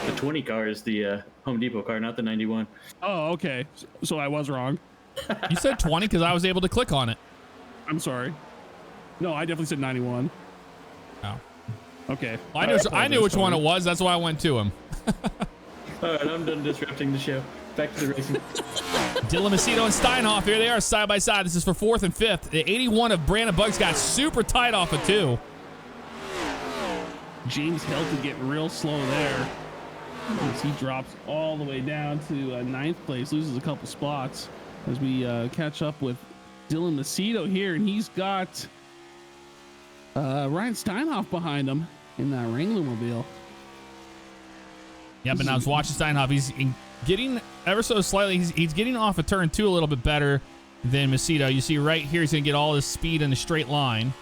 The 20 car is the Home Depot car, not the 91. Oh, okay. So I was wrong. You said 20 because I was able to click on it. I'm sorry. No, I definitely said 91. Oh. Okay. Well, I knew which one it was. That's why I went to him. All right, I'm done disrupting the show. Back to the racing. Dylan Macedo and Steinhoff, here they are side by side. This is for 4th and 5th. The 81 of Brandon Buggs got super tight off of 2. James Hill could get real slow there as he drops all the way down to 9th place, loses a couple spots as we catch up with Dylan Macedo here, and he's got Ryan Steinhoff behind him in that Wrangler mobile. Yeah, but now I was watching Steinhoff. He's getting ever so slightly. He's getting off of turn 2 a little bit better than Macedo. You see right here, he's going to get all his speed in a straight line.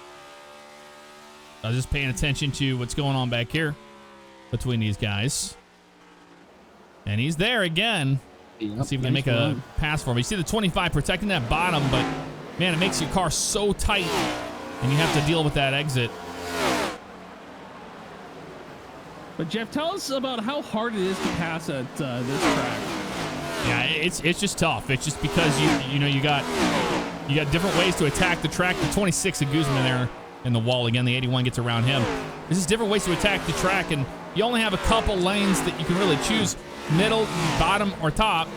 I was just paying attention to what's going on back here between these guys. And he's there again. Yep, Let's see if we can make a pass for him. You see the 25 protecting that bottom, but man, it makes your car so tight, and you have to deal with that exit. But Jeff, tell us about how hard it is to pass at this track. Yeah, it's just tough. It's just because you got different ways to attack the track. The 26 of Guzman there in the wall again. The 81 gets around him. There's just different ways to attack the track, and you only have a couple lanes that you can really choose: middle, bottom, or top.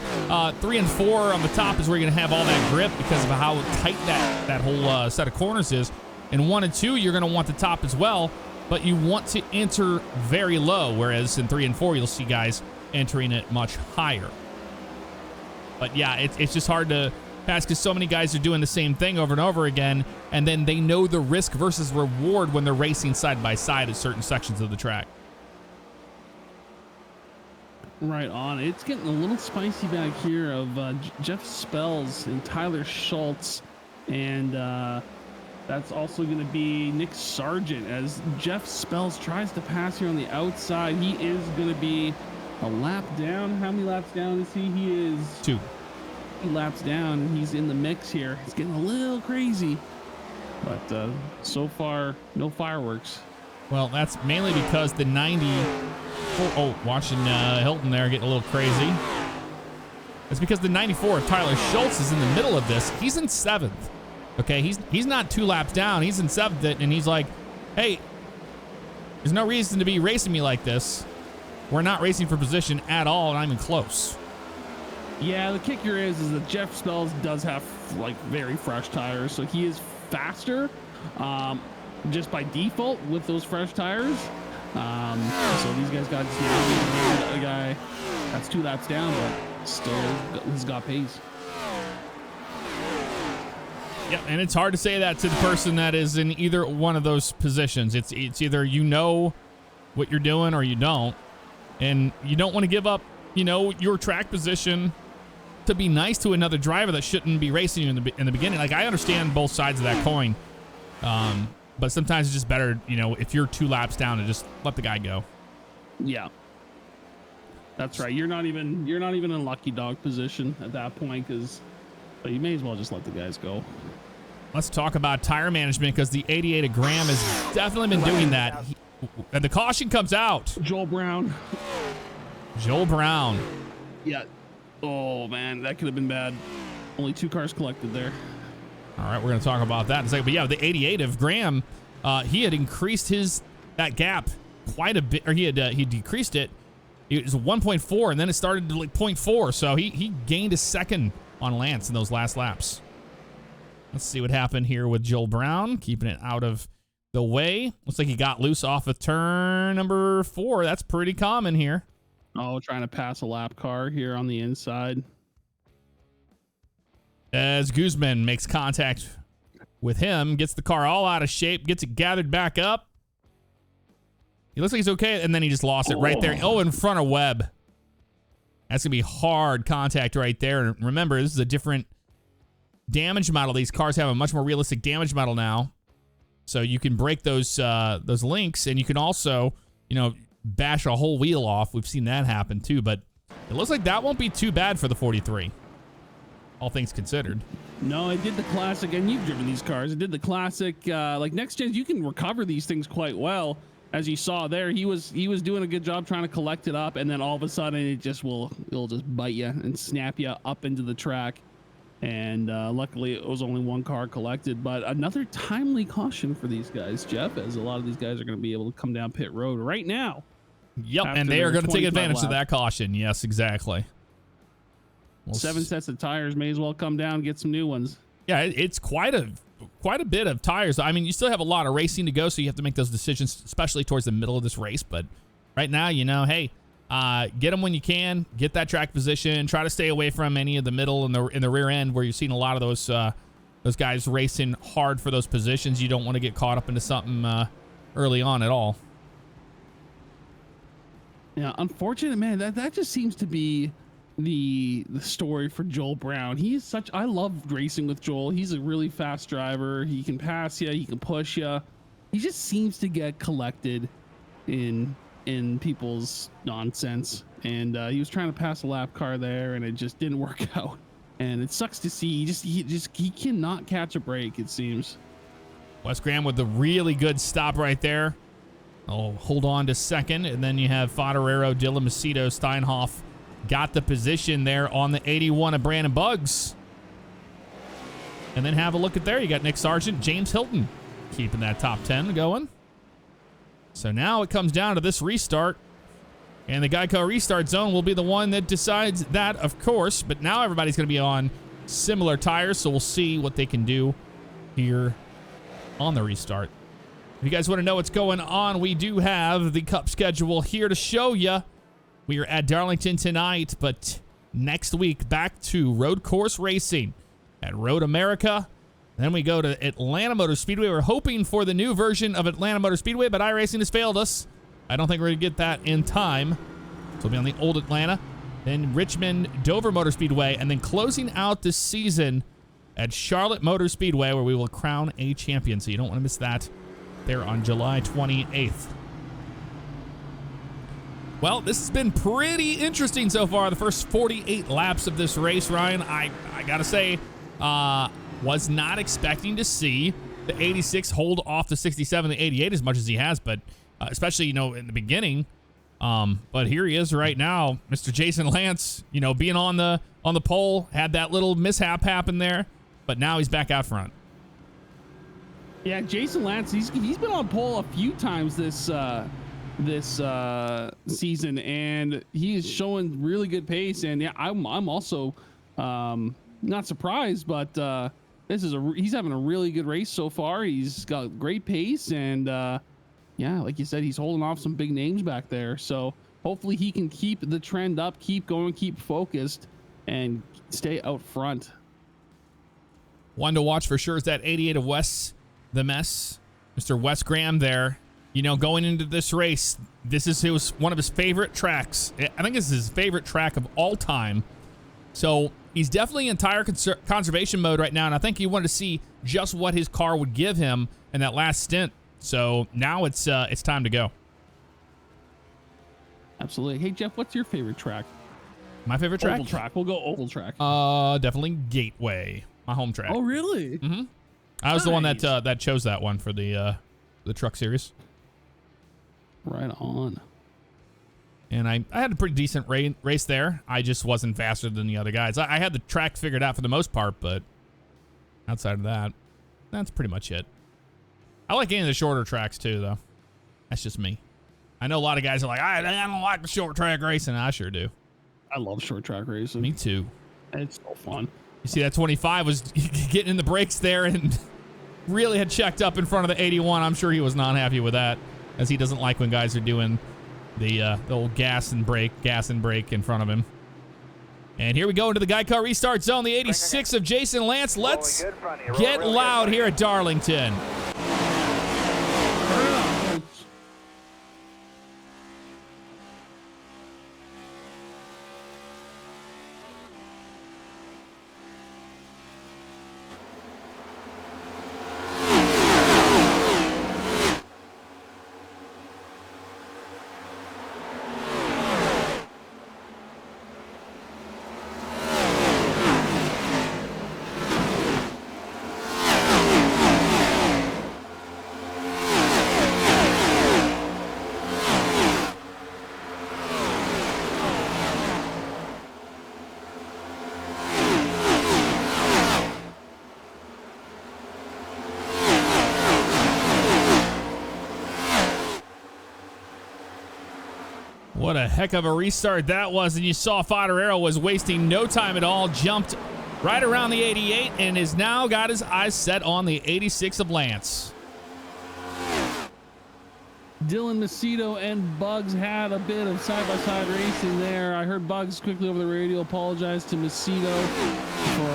3 and 4 on the top is where you're gonna have all that grip because of how tight that whole set of corners is. And 1 and 2, you're gonna want the top as well, but you want to enter very low, whereas in 3 and 4, you'll see guys entering it much higher. But yeah, it's just hard to pass because so many guys are doing the same thing over and over again, and then they know the risk versus reward when they're racing side by side at certain sections of the track. Right on. It's getting a little spicy back here of Jeff Spells and Tyler Schultz, and that's also going to be Nick Sargent as Jeff Spells tries to pass here on the outside. He is going to be a lap down. How many laps down is he? He is 2. 2 laps down, and he's in the mix here. It's getting a little crazy, but so far, no fireworks. Well, that's mainly because the 94. Oh, watching Hilton there getting a little crazy. It's because the 94 of Tyler Schultz is in the middle of this. He's in 7th. Okay, he's not 2 laps down. He's in 7th, and he's like, hey, there's no reason to be racing me like this. We're not racing for position at all, and I'm even close. Yeah, the kicker is that Jeff Spells does have like very fresh tires, so he is faster just by default with those fresh tires. So these guys got a guy that's 2 laps down, but still has got pace. Yeah, and it's hard to say that to the person that is in either one of those positions. It's either you know what you're doing or you don't, and you don't want to give up, your track position to be nice to another driver that shouldn't be racing you in the beginning. Like, I understand both sides of that coin, but sometimes it's just better, if you're 2 laps down, to just let the guy go. Yeah, that's right. You're not even in lucky dog position at that point, because you may as well just let the guys go. Let's talk about tire management, because the 88 of Graham has definitely been doing that. And the caution comes out. Joel Brown. Yeah. Oh, man, that could have been bad. Only 2 cars collected there. All right, we're going to talk about that in a second. But yeah, the 88 of Graham, he had increased that gap quite a bit, or he decreased it. It was 1.4, and then it started to like 0.4. So he gained a second on Lance in those last laps. Let's see what happened here with Joel Brown, keeping it out of the way. Looks like he got loose off of turn number 4. That's pretty common here. Oh, trying to pass a lap car here on the inside. As Guzman makes contact with him, gets the car all out of shape, gets it gathered back up. He looks like he's okay, and then he just lost it right there. Oh, in front of Webb. That's going to be hard contact right there. And remember, this is a different damage model. These cars have a much more realistic damage model now. So you can break those links, and you can also, bash a whole wheel off. We've seen that happen too, but it looks like that won't be too bad for the 43. All things considered. No, it did the classic, and you've driven these cars. It did the classic, like next gen, you can recover these things quite well. as you saw there, he was doing a good job trying to collect it up, and then all of a sudden it'll just bite you and snap you up into the track. And luckily it was only one car collected, but another timely caution for these guys, Jeff, as a lot of these guys are going to be able to come down pit road right now. Yep, and they are going to take advantage of that caution. Yes, exactly. Well, 7 sets of tires, may as well come down and get some new ones. Yeah, it's quite a bit of tires. I mean, you still have a lot of racing to go, so you have to make those decisions, especially towards the middle of this race. But right now, hey, get them when you can. Get that track position. Try to stay away from any of the middle and in the rear end where you've seen a lot of those guys racing hard for those positions. You don't want to get caught up into something early on at all. Yeah, unfortunate, man. That just seems to be the story for Joel Brown. I love racing with Joel. He's a really fast driver. He can pass you, he can push you. He just seems to get collected in people's nonsense. And he was trying to pass a lap car there, and it just didn't work out. And it sucks to see. He cannot catch a break, it seems. Wes Graham with the really good stop right there. Oh, hold on to second, and then you have Fodorero, Dylan Macedo, Steinhoff got the position there on the 81 of Brandon Buggs. And then have a look at there. You got Nick Sargent, James Hilton keeping that top 10 going. So now it comes down to this restart, and the Geico restart zone will be the one that decides that, of course. But now everybody's going to be on similar tires, so we'll see what they can do here on the restart. If you guys want to know what's going on, we do have the Cup schedule here to show you. We are at Darlington tonight, but next week back to road course racing at Road America. Then we go to Atlanta Motor Speedway. We're hoping for the new version of Atlanta Motor Speedway, but iRacing has failed us. I don't think we're going to get that in time. So we'll be on the old Atlanta. Then Richmond Dover Motor Speedway, and then closing out the season at Charlotte Motor Speedway, where we will crown a champion. So you don't want to miss that there on July 28th. Well, this has been pretty interesting so far. The first 48 laps of this race, Ryan, I got to say, was not expecting to see the 86 hold off the 67, the 88 as much as he has, but especially, in the beginning. But here he is right now, Mr. Jason Lance, being on the pole, had that little mishap happen there, but now he's back out front. Yeah, Jason Lance, he's been on pole a few times this season, and he is showing really good pace. And yeah, I'm also not surprised, but he's having a really good race so far. He's got great pace, and yeah, like you said, he's holding off some big names back there. So hopefully he can keep the trend up, keep going, keep focused, and stay out front. One to watch for sure is that 88 of Wes the Mess, Mr. Wes Graham there. Going into this race, it was one of his favorite tracks. I think this is his favorite track of all time. So he's definitely in tire conservation mode right now, and I think he wanted to see just what his car would give him in that last stint. So now it's time to go. Absolutely. Hey, Jeff, what's your favorite track? My favorite track? Oval track. We'll go oval track. Definitely Gateway, my home track. Oh, really? Mm-hmm. I was the one that chose that one for the truck series. Right on. And I had a pretty decent race there. I just wasn't faster than the other guys. I had the track figured out for the most part, but outside of that, that's pretty much it. I like any of the shorter tracks too, though. That's just me. I know a lot of guys are like, I don't like the short track racing. I sure do. I love short track racing. Me too. It's so fun. You see that 25 was getting in the brakes there and really had checked up in front of the 81. I'm sure he was not happy with that, as he doesn't like when guys are doing the old gas and brake in front of him. And here we go into the Geico restart zone, the 86 of Jason Lance. Let's get loud here at Darlington. What a heck of a restart that was. And you saw Favignano was wasting no time at all. Jumped right around the 88 and has now got his eyes set on the 86 of Lance. Dylan Macedo and Bugs had a bit of side-by-side racing there. I heard Bugs quickly over the radio apologize to Macedo for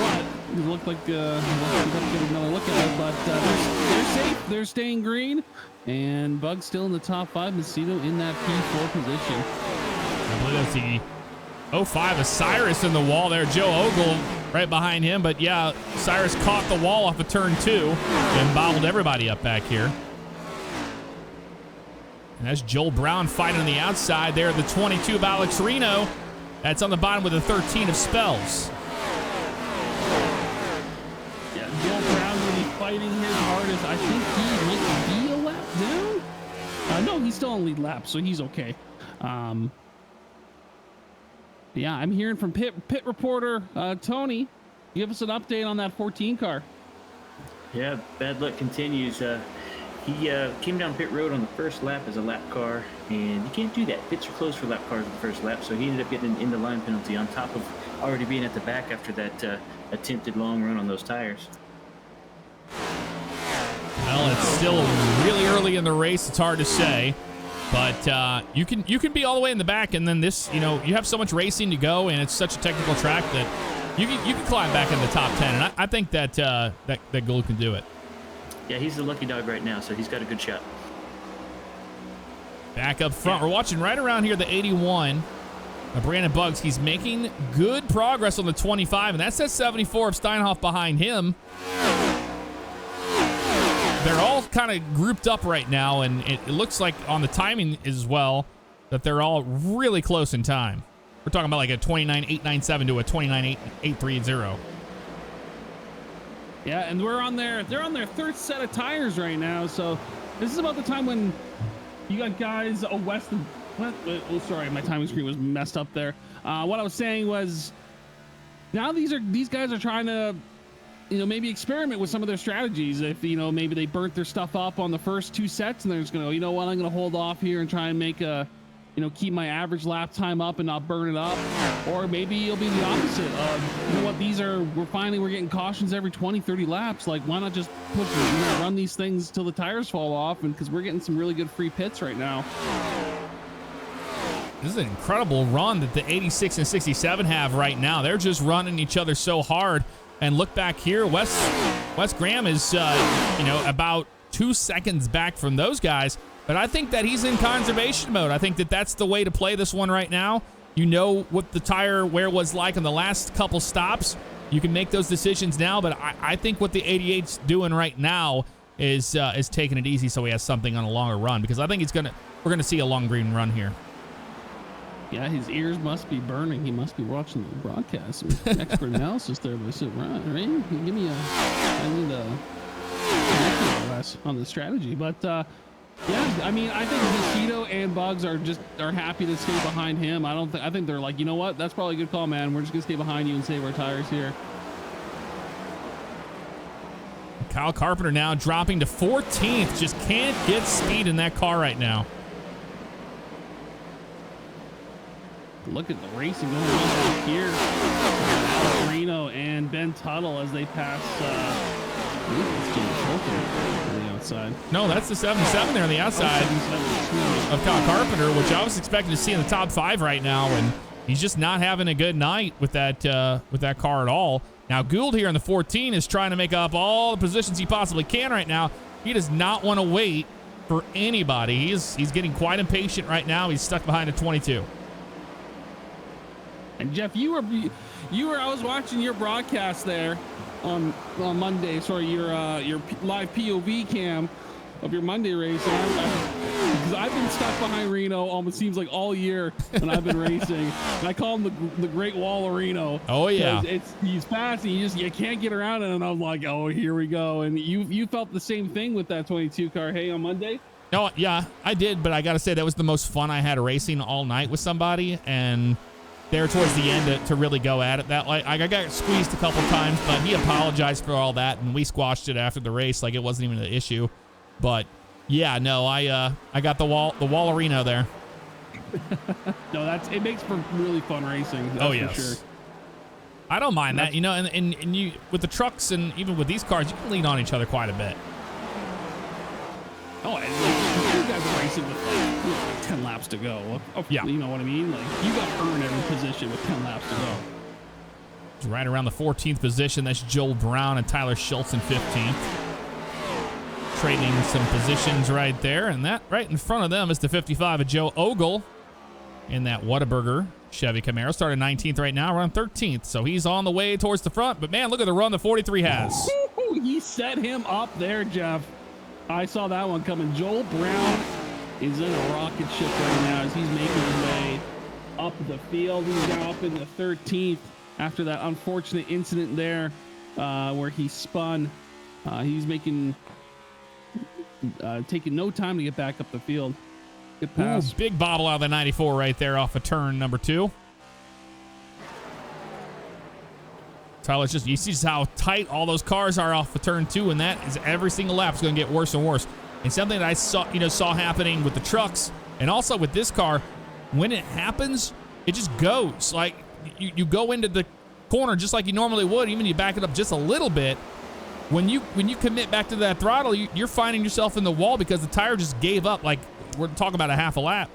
what? It looked like we'll have to get another look at it, but they're safe. They're staying green, and Bugs still in the top 5. Macedo in that P4 position. I believe that's the 05 of Cyrus in the wall there. Joe Ogle right behind him, but yeah, Cyrus caught the wall off of turn 2 and bobbled everybody up back here. And that's Joel Brown fighting on the outside there. The 22 of Alex Reno. That's on the bottom with the 13 of Spells. Yeah, Joel Brown really fighting his hardest. I think he might be a lap down. No, he's still on lead lap, so he's okay. Yeah, I'm hearing from pit reporter Tony. Give us an update on that 14 car. Yeah, bad luck continues. He came down pit road on the first lap as a lap car, and you can't do that. Pits are closed for lap cars in the first lap, so he ended up getting an end-of-line penalty on top of already being at the back after that attempted long run on those tires. Well, it's still really early in the race. It's hard to say, but you can be all the way in the back, and then this, you have so much racing to go, and it's such a technical track that you can climb back in the top 10, and I think that that Gould can do it. Yeah, he's the lucky dog right now, so he's got a good shot. Back up front, we're watching right around here the 81 of Brandon Bugs. He's making good progress on the 25, and that's that 74 of Steinhoff behind him. They're all kind of grouped up right now, and it looks like on the timing as well that they're all really close in time. We're talking about like a 29.897 to a 29.830. Yeah, and they're on their third set of tires right now. So this is about the time when you got guys west of oh, sorry, my timing screen was messed up there. What I was saying was now these guys are trying to maybe experiment with some of their strategies. If maybe they burnt their stuff up on the first 2 sets and they're just gonna I'm gonna hold off here and try and make keep my average lap time up and not burn it up. Or maybe it'll be the opposite of, we're getting cautions every 20-30 laps. Like, why not just run these things till the tires fall off? And because we're getting some really good free pits right now. This is an incredible run that the 86 and 67 have right now. They're just running each other so hard. And look back here, Wes Graham is about 2 seconds back from those guys. But I think that he's in conservation mode. I think that that's the way to play this one right now. You know what the tire wear was like in the last couple stops. You can make those decisions now, but I think what the 88's doing right now is taking it easy so he has something on a longer run, because I think we're gonna see a long green run here. Yeah, his ears must be burning. He must be watching the broadcast. Expert analysis there, but right? Give me I need on the strategy, but yeah, I mean, I think Macedo and Bugs are happy to stay behind him. I think they're like, you know what? That's probably a good call, man. We're just gonna stay behind you and save our tires here. Kyle Carpenter now dropping to 14th. Just can't get speed in that car right now. Look at the racing going on back here. Alex Reno and Ben Tuttle as they pass. On the outside. No, that's the 77 there on the outside of Kyle Carpenter, which I was expecting to see in the top 5 right now, and he's just not having a good night with that car at all. Now Gould here in the 14 is trying to make up all the positions he possibly can right now. He does not want to wait for anybody. He's getting quite impatient right now. He's stuck behind a 22. And Jeff, you were I was watching your broadcast there on Monday. Sorry, your live POV cam of your Monday race. Because I've been stuck behind Reno almost seems like all year when I've been racing. And I call him the Great Wall of Reno. Oh yeah, he's fast. And you can't get around it. And I'm like, oh, here we go. And you felt the same thing with that 22 car, hey, on Monday. No, yeah, I did. But I got to say that was the most fun I had racing all night with somebody. And there towards the end to really go at it. I got squeezed a couple times, but he apologized for all that, and we squashed it after the race like it wasn't even an issue. But yeah, no, I got the wall of Reno there. No, it makes for really fun racing. That's yes. for sure. I don't mind that, and you with the trucks and even with these cars, you can lean on each other quite a bit. Oh, and you guys are racing with 10 laps to go. Yeah. You know what I mean? Like, you got to earn every position with 10 laps to go. It's right around the 14th position. That's Joel Brown and Tyler Schultz in 15th. Trading some positions right there. And that right in front of them is the 55 of Joe Ogle in that Whataburger Chevy Camaro. Started 19th right now. We're on 13th. So he's on the way towards the front. But, man, look at the run the 43 has. He set him up there, Jeff. I saw that one coming. Joel Brown is in a rocket ship right now as he's making his way up the field. He's now up in the 13th after that unfortunate incident there where he spun. He's taking no time to get back up the field. Good pass. Ooh, big bobble out of the 94 right there off of turn number 2. Tyler, you see just how tight all those cars are off of turn 2, and that is every single lap is going to get worse and worse. And something that I saw happening with the trucks and also with this car, when it happens, it just goes. Like you go into the corner just like you normally would, even if you back it up just a little bit. When you commit back to that throttle, you're finding yourself in the wall because the tire just gave up. Like we're talking about a half a lap.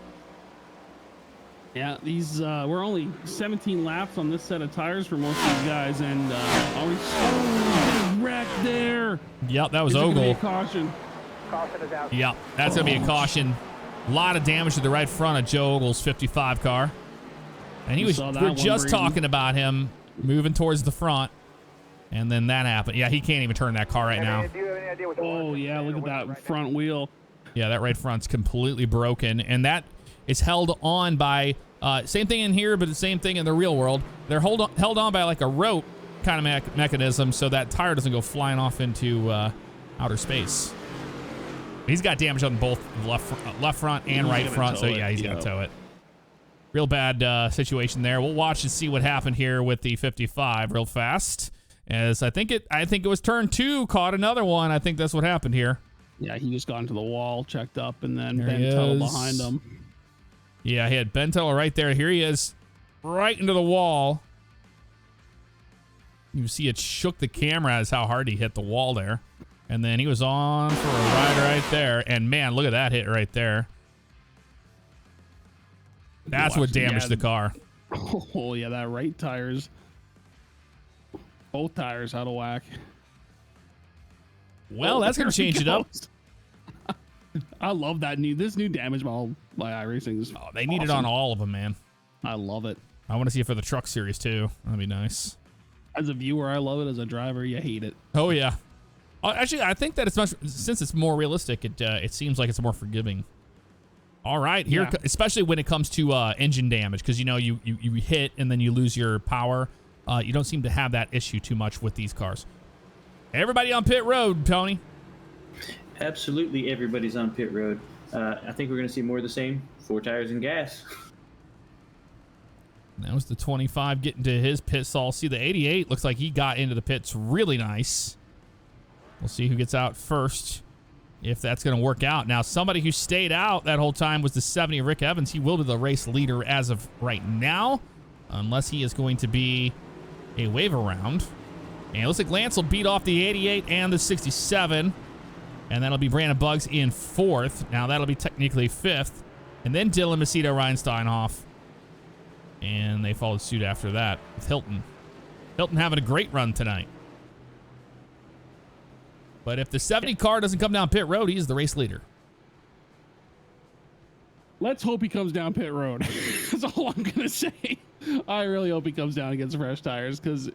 Yeah, we're only 17 laps on this set of tires for most of these guys, and already big wreck there. Yep, that was Ogle. Ogle. Caution. Caution is out. Yep, that's gonna be a caution. A lot of damage to the right front of Joe Ogle's 55 car, and we're just talking about him moving towards the front, and then that happened. Yeah, he can't even turn that car right now. Oh yeah, look at that front wheel. Yeah, that right front's completely broken, and that is held on by same thing in here, but the same thing in the real world. They're held on by like a rope kind of mechanism, so that tire doesn't go flying off into outer space. He's got damage on both left front and right front, so yeah, he's gonna tow it. Real bad situation there. We'll watch and see what happened here with the 55 real fast. As I think it was turn 2 caught another one. I think that's what happened here. Yeah, he just got into the wall, checked up, and then Ben Tuttle behind him. Yeah, he had Ben Tuttle right there. Here he is, right into the wall. You see it shook the camera as how hard he hit the wall there. And then he was on for a ride right there. And man, look at that hit right there. That's what damaged the car. Oh, yeah, that right tire's both tires out of whack. Well, that's going to change it up. I love that this new damage model by iRacing is they need it on all of them, man. I love it. I want to see it for the truck series too. That'd be nice. As a viewer, I love it. As a driver, you hate it. Oh yeah. Actually, I think that since it's more realistic, it seems like it's more forgiving. All right, here, especially when it comes to engine damage, because you hit and then you lose your power. You don't seem to have that issue too much with these cars. Everybody on pit road, Tony. Absolutely, everybody's on pit road. I think we're going to see more of the same. 4 tires and gas. That was the 25 getting to his pit stall. See, the 88 looks like he got into the pits really nice. We'll see who gets out first, if that's going to work out. Now, somebody who stayed out that whole time was the 70 Rick Evans. He will be the race leader as of right now, unless he is going to be a wave around. And it looks like Lance will beat off the 88 and the 67. And that'll be Brandon Buggs in 4th. Now, that'll be technically 5th. And then Dylan Macedo, Ryan Steinhoff. And they followed suit after that with Hilton. Hilton having a great run tonight. But if the 70 car doesn't come down pit road, he is the race leader. Let's hope he comes down pit road. That's all I'm going to say. I really hope he comes down and gets fresh tires, because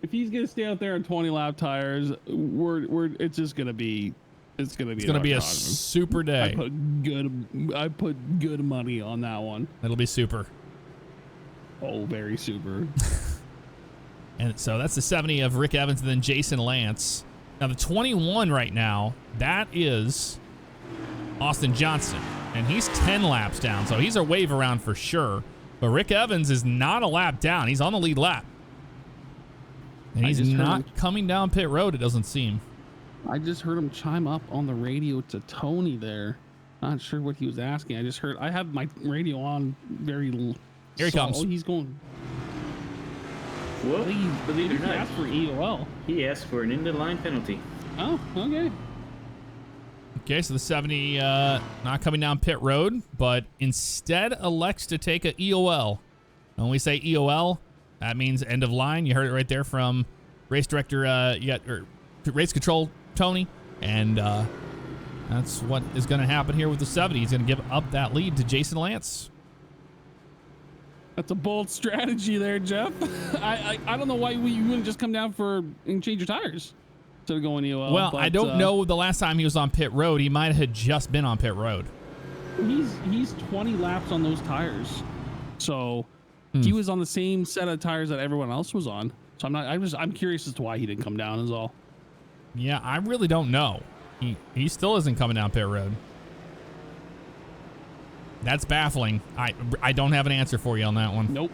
if he's going to stay out there on 20-lap tires, it's just going to be... It's going to be a super day. I put good money on that one. It'll be super. Oh, very super. And so that's the 70 of Rick Evans and then Jason Lance. Now the 21 right now, that is Austin Johnson. And he's 10 laps down, so he's a wave around for sure. But Rick Evans is not a lap down. He's on the lead lap. And he's not coming down pit road, it doesn't seem. I just heard him chime up on the radio to Tony there. Not sure what he was asking. I just heard. I have my radio on very. Here he comes. Oh, he's going. Well, believe it or He not, asked for EOL. he asked for an end-of-line penalty. Oh, okay. Okay, so the 70 not coming down pit road, but instead elects to take a EOL. When we say EOL, that means end of line. You heard it right there from race director, race control Tony, and that's what is going to happen here with the 70. He's going to give up that lead to Jason Lance. That's a bold strategy there, Jeff. I don't know why you wouldn't just come down and change your tires instead of going EOL. Well, but, I don't know the last time he was on pit road. He might have just been on pit road. He's 20 laps on those tires, so he was on the same set of tires that everyone else was on. So I'm curious as to why he didn't come down is all. Yeah, I really don't know. He still isn't coming down pit road. That's baffling. I don't have an answer for you on that one. Nope.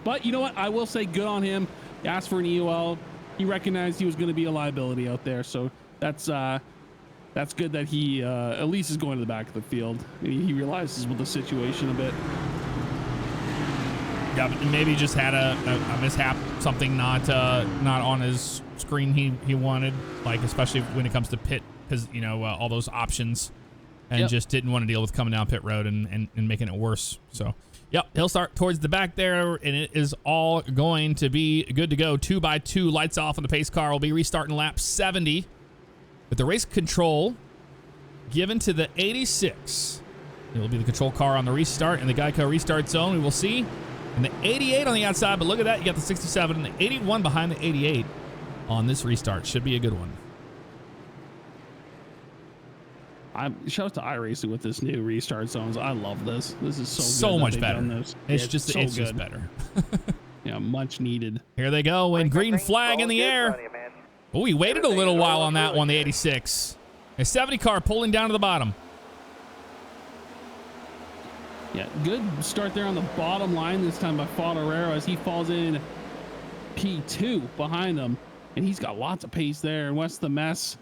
But you know what? I will say good on him. He asked for an EOL. He recognized he was going to be a liability out there. So that's good that he at least is going to the back of the field. He realizes with the situation a bit. Yeah, but maybe just had a mishap, something not on his screen he wanted, like especially when it comes to pit, because all those options. And just didn't want to deal with coming down pit road and making it worse. So, yep, he'll start towards the back there, and it is all going to be good to go. 2x2, lights off on the pace car. Will be restarting lap 70. With the race control given to the 86. It will be the control car on the restart in the Geico restart zone. We will see. And the 88 on the outside, but look at that. You got the 67 and the 81 behind the 88 on this restart. Should be a good one. Shout out to iRacing with this new restart zones. I love this. This is so much better. It's just better. Yeah, much needed. Here they go, and green flag in the air. Oh, he waited a little while on that one, the 86. A 70 car pulling down to the bottom. Yeah, good start there on the bottom line this time by Favignano as he falls in P2 behind him. And he's got lots of pace there. And West the Mess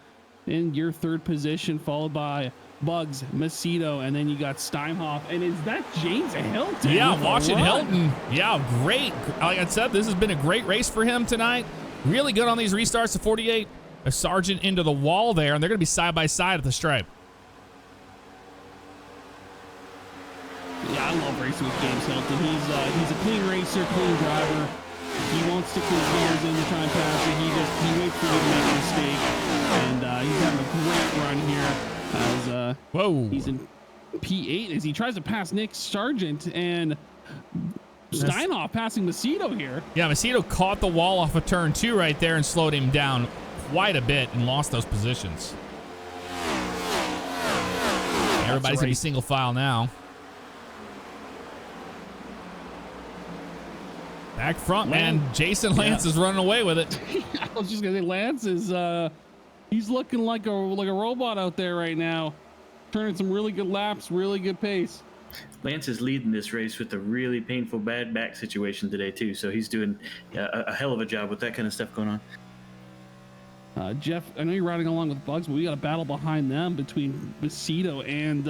in your third position, followed by Bugs, Macedo, and then you got Steinhoff. And is that James Hilton? Yeah, watching Hilton. Yeah, great. Like I said, this has been a great race for him tonight. Really good on these restarts. The 48, a Sargent into the wall there, and they're going to be side by side at the stripe. Yeah, I love racing with James Hilton. He's a clean racer, clean driver. He won't stick his fingers in to try and pass it. He waits for you to make a mistake. And he's having a great run here as he's in P8 as he tries to pass Nick Sargent and Steinhoff passing Macedo here. Yeah, Macedo caught the wall off of turn 2 right there and slowed him down quite a bit and lost those positions. Everybody's going to be single file now. Back front, man. Jason Lance is running away with it. I was just gonna say, Lance is he's looking like a robot out there right now, turning some really good laps, really good pace. Lance is leading this race with a really painful bad back situation today too, so he's doing a hell of a job with that kind of stuff going on. Jeff, I know you're riding along with Bugs, but we got a battle behind them between Macedo and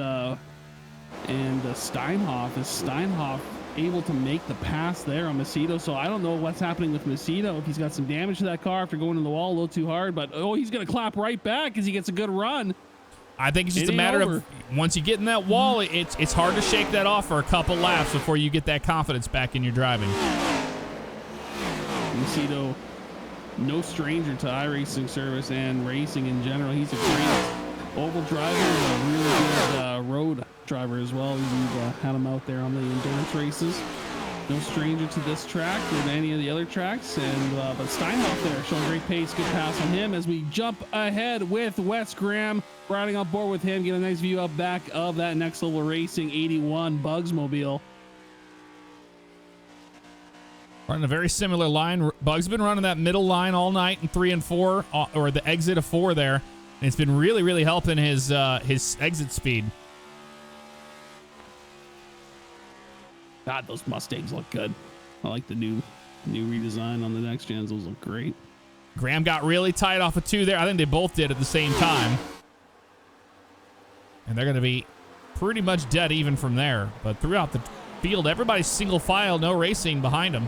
Steinhoff. Is Steinhoff able to make the pass there on Macedo? So I don't know what's happening with Macedo, if he's got some damage to that car after going to the wall a little too hard, but he's going to clap right back as he gets a good run. I think it's just a matter of once you get in that wall, it's hard to shake that off for a couple laps before you get that confidence back in your driving. Macedo, no stranger to iRacing service and racing in general. He's a great oval driver and a really good road driver as well. We've had him out there on the endurance races. No stranger to this track or to any of the other tracks. And but Steinhoff there showing great pace, good pass on him as we jump ahead with Wes Graham riding on board with him. Get a nice view up back of that Next Level Racing 81 Bugs mobile. Running a very similar line. Bugs been running that middle line all night in 3 and 4, or the exit of 4 there. And it's been really, really helping his exit speed. God, those Mustangs look good. I like the new redesign on the next gens. Those look great. Graham got really tight off of 2 there. I think they both did at the same time. and they're going to be pretty much dead even from there. But throughout the field, everybody's single file, no racing behind them.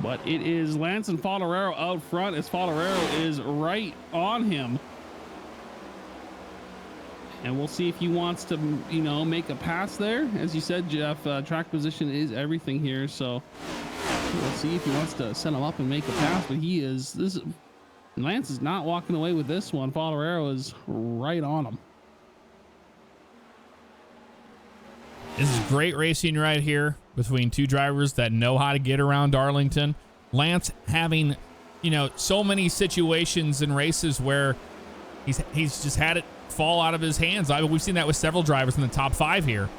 But it is Lance and Favignano out front as Favignano is right on him. And we'll see if he wants to, make a pass there. As you said, Jeff, track position is everything here. So we'll see if he wants to set him up and make a pass. But Lance is not walking away with this one. Favignano is right on him. This is great racing right here between two drivers that know how to get around Darlington. Lance having, so many situations in races where he's just had it fall out of his hands. We've seen that with several drivers in the top 5 here.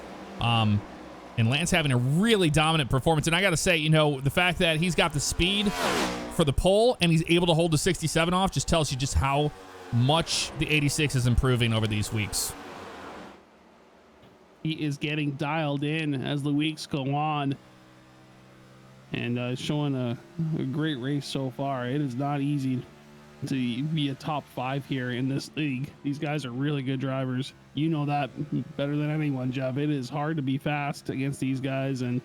And Lance having a really dominant performance. And I got to say, the fact that he's got the speed for the pole and he's able to hold the 67 off just tells you just how much the 86 is improving over these weeks. He is getting dialed in as the weeks go on and showing a great race so far. It is not easy to be a top 5 here in this league. These guys are really good drivers. You know that better than anyone, Jeff. It is hard to be fast against these guys, and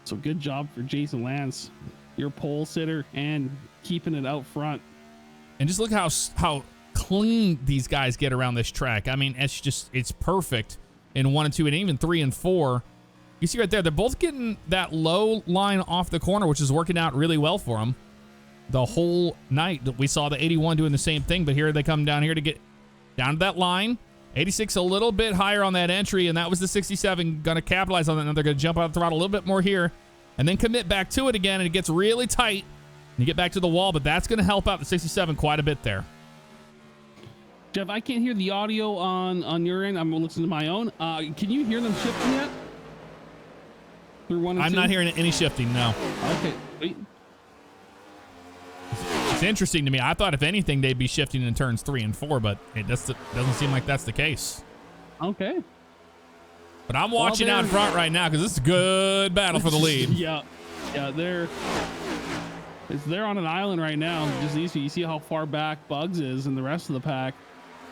so good job for Jason Lance, your pole sitter, and keeping it out front. And just look how clean these guys get around this track. I mean, it's perfect in 1 and 2 and even 3 and 4. You see right there, they're both getting that low line off the corner, which is working out really well for them. The whole night we saw the 81 doing the same thing, but here they come down here to get down to that line. 86 a little bit higher on that entry, and that was the 67 going to capitalize on that. Now they're going to jump out the throttle a little bit more here and then commit back to it again, and it gets really tight. You get back to the wall, but that's going to help out the 67 quite a bit there. Jeff, I can't hear the audio on your end. I'm listening to my own. Can you hear them shifting yet? Through 1 and 2? I'm not hearing any shifting, no. Okay, wait. It's interesting to me. I thought, if anything, they'd be shifting in turns 3 and 4, but it doesn't seem like that's the case. Okay. But I'm watching out in front right now because this is a good battle for the lead. Yeah, they're on an island right now. Just easy. You see how far back Bugs is and the rest of the pack.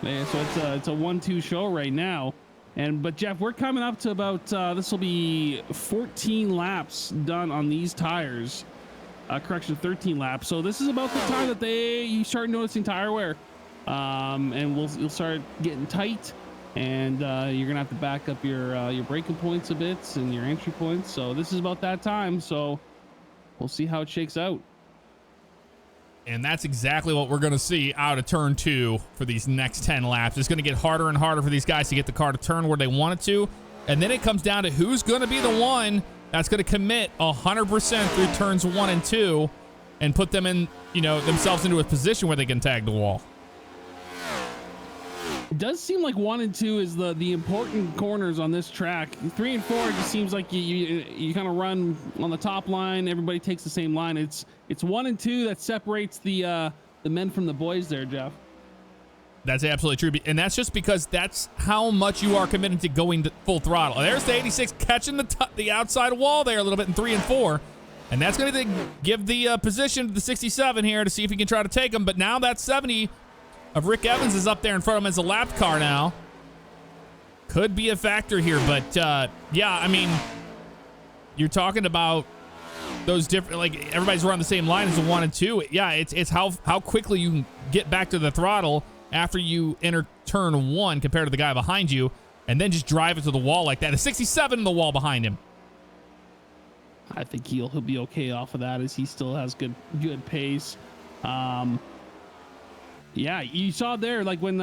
Yeah, so it's a 1-2 show right now. But Jeff, we're coming up to about this will be 14 laps done on these tires. 13 laps. So this is about the time that you start noticing tire wear, and you'll start getting tight, and you're gonna have to back up your braking points a bit and your entry points. So this is about that time. So we'll see how it shakes out. And that's exactly what we're going to see out of turn 2 for these next 10 laps. It's going to get harder and harder for these guys to get the car to turn where they want it to. And then it comes down to who's going to be the one that's going to commit 100% through turns 1 and 2 and put them in, themselves into a position where they can tag the wall. It does seem like 1 and 2 is the important corners on this track. 3 and 4, it just seems like you kind of run on the top line. Everybody takes the same line. It's 1 and 2 that separates the men from the boys there, Jeff. That's absolutely true. And that's just because that's how much you are committed to going to full throttle. There's the 86 catching the outside wall there a little bit in 3 and 4. And that's going to give the position to the 67 here to see if he can try to take him. But now that 70 of Rick Evans is up there in front of him as a lap car now. Could be a factor here. But, yeah, I mean, you're talking about those different, like, everybody's around the same line as the 1 and 2. Yeah, it's how quickly you can get back to the throttle after you enter turn 1 compared to the guy behind you, and then just drive it to the wall like that. A 67 in the wall behind him. I think he'll be okay off of that as he still has good pace. Yeah, you saw there, like when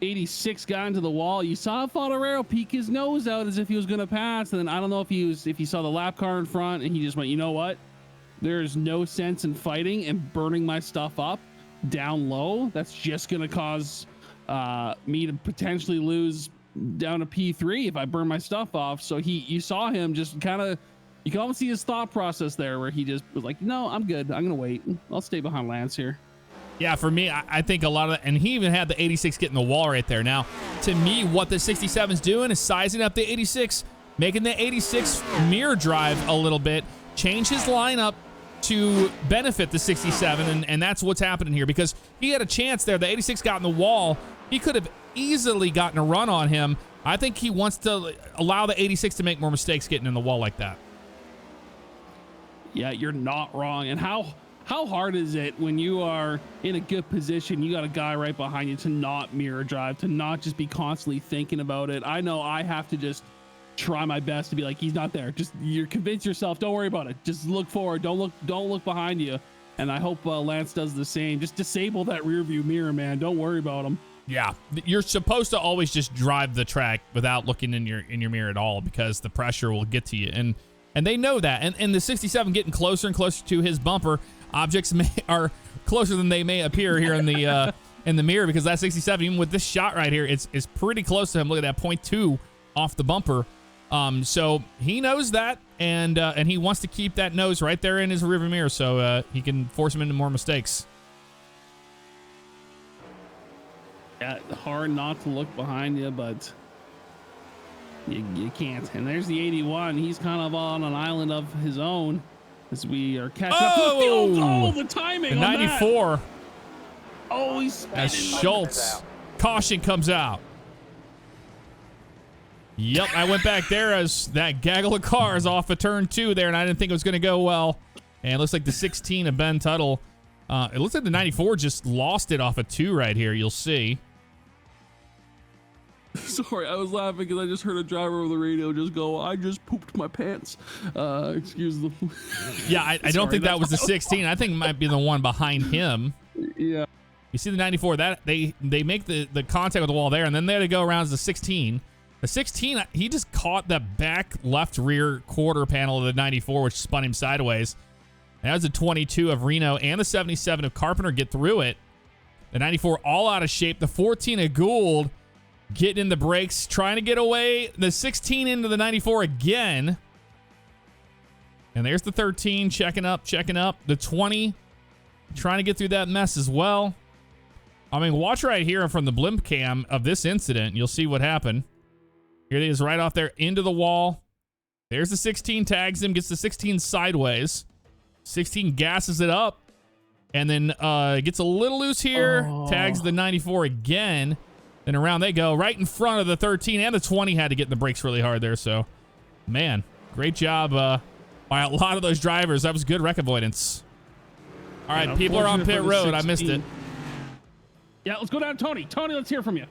86 got into the wall, you saw Favignano peek his nose out as if he was going to pass. And then I don't know if he saw the lap car in front and he just went, you know what? There's no sense in fighting and burning my stuff up down low. That's just going to cause me to potentially lose down to P3 if I burn my stuff off. So you saw him just kind of, you can almost see his thought process there where he just was like, no, I'm good. I'm going to wait. I'll stay behind Lance here. Yeah, for me, I think a lot of that, and he even had the 86 getting the wall right there. Now, to me, what the 67's doing is sizing up the 86, making the 86 mirror drive a little bit, change his lineup to benefit the 67, and that's what's happening here, because he had a chance there. The 86 got in the wall. He could have easily gotten a run on him. I think he wants to allow the 86 to make more mistakes getting in the wall like that. Yeah, you're not wrong. And how hard is it when you are in a good position, you got a guy right behind you, to not mirror drive, to not just be constantly thinking about it? I know I have to just try my best to be like, he's not there. Just you convince yourself, don't worry about it. Just look forward. Don't look behind you. And I hope Lance does the same. Just disable that rear view mirror, man. Don't worry about him. Yeah, you're supposed to always just drive the track without looking in your mirror at all, because the pressure will get to you, and they know that. And the 67 getting closer and closer to his bumper. Objects are closer than they may appear here in the mirror, because that 67, even with this shot right here, is pretty close to him. Look at that 0.2 off the bumper. So he knows that, and he wants to keep that nose right there in his rearview mirror, so he can force him into more mistakes. Yeah, hard not to look behind you, but you can't. And there's the 81. He's kind of on an island of his own as we are catching up to the field. Oh, the timing the 94. On that. Oh, he's as Schultz. Caution comes out. Yep, I went back there as that gaggle of cars off of turn 2 there, and I didn't think it was going to go well. And it looks like the 16 of Ben Tuttle. It looks like the 94 just lost it off of 2 right here. You'll see. Sorry, I was laughing because I just heard a driver over the radio just go, I just pooped my pants. Excuse the... Yeah, I don't think that was the 16. I think it might be the one behind him. Yeah. You see the 94, that they make the contact with the wall there, and then they had to go around to the 16. The 16, he just caught the back left rear quarter panel of the 94, which spun him sideways. And that was the 22 of Reno and the 77 of Carpenter get through it. The 94 all out of shape. The 14 of Gould getting in the brakes, trying to get away. The 16 into the 94 again. And there's the 13 checking up. The 20 trying to get through that mess as well. I mean, watch right here from the blimp cam of this incident. You'll see what happened. Here it is right off there into the wall. There's the 16, tags him, gets the 16 sideways. 16 gasses it up. And then gets a little loose here. Tags the 94 again. Then around they go, right in front of the 13, and the 20 had to get in the brakes really hard there. So, man, great job by a lot of those drivers. That was good wreck avoidance. All right, people are on pit road. I missed it. Yeah, let's go down to Tony. Tony, let's hear from you.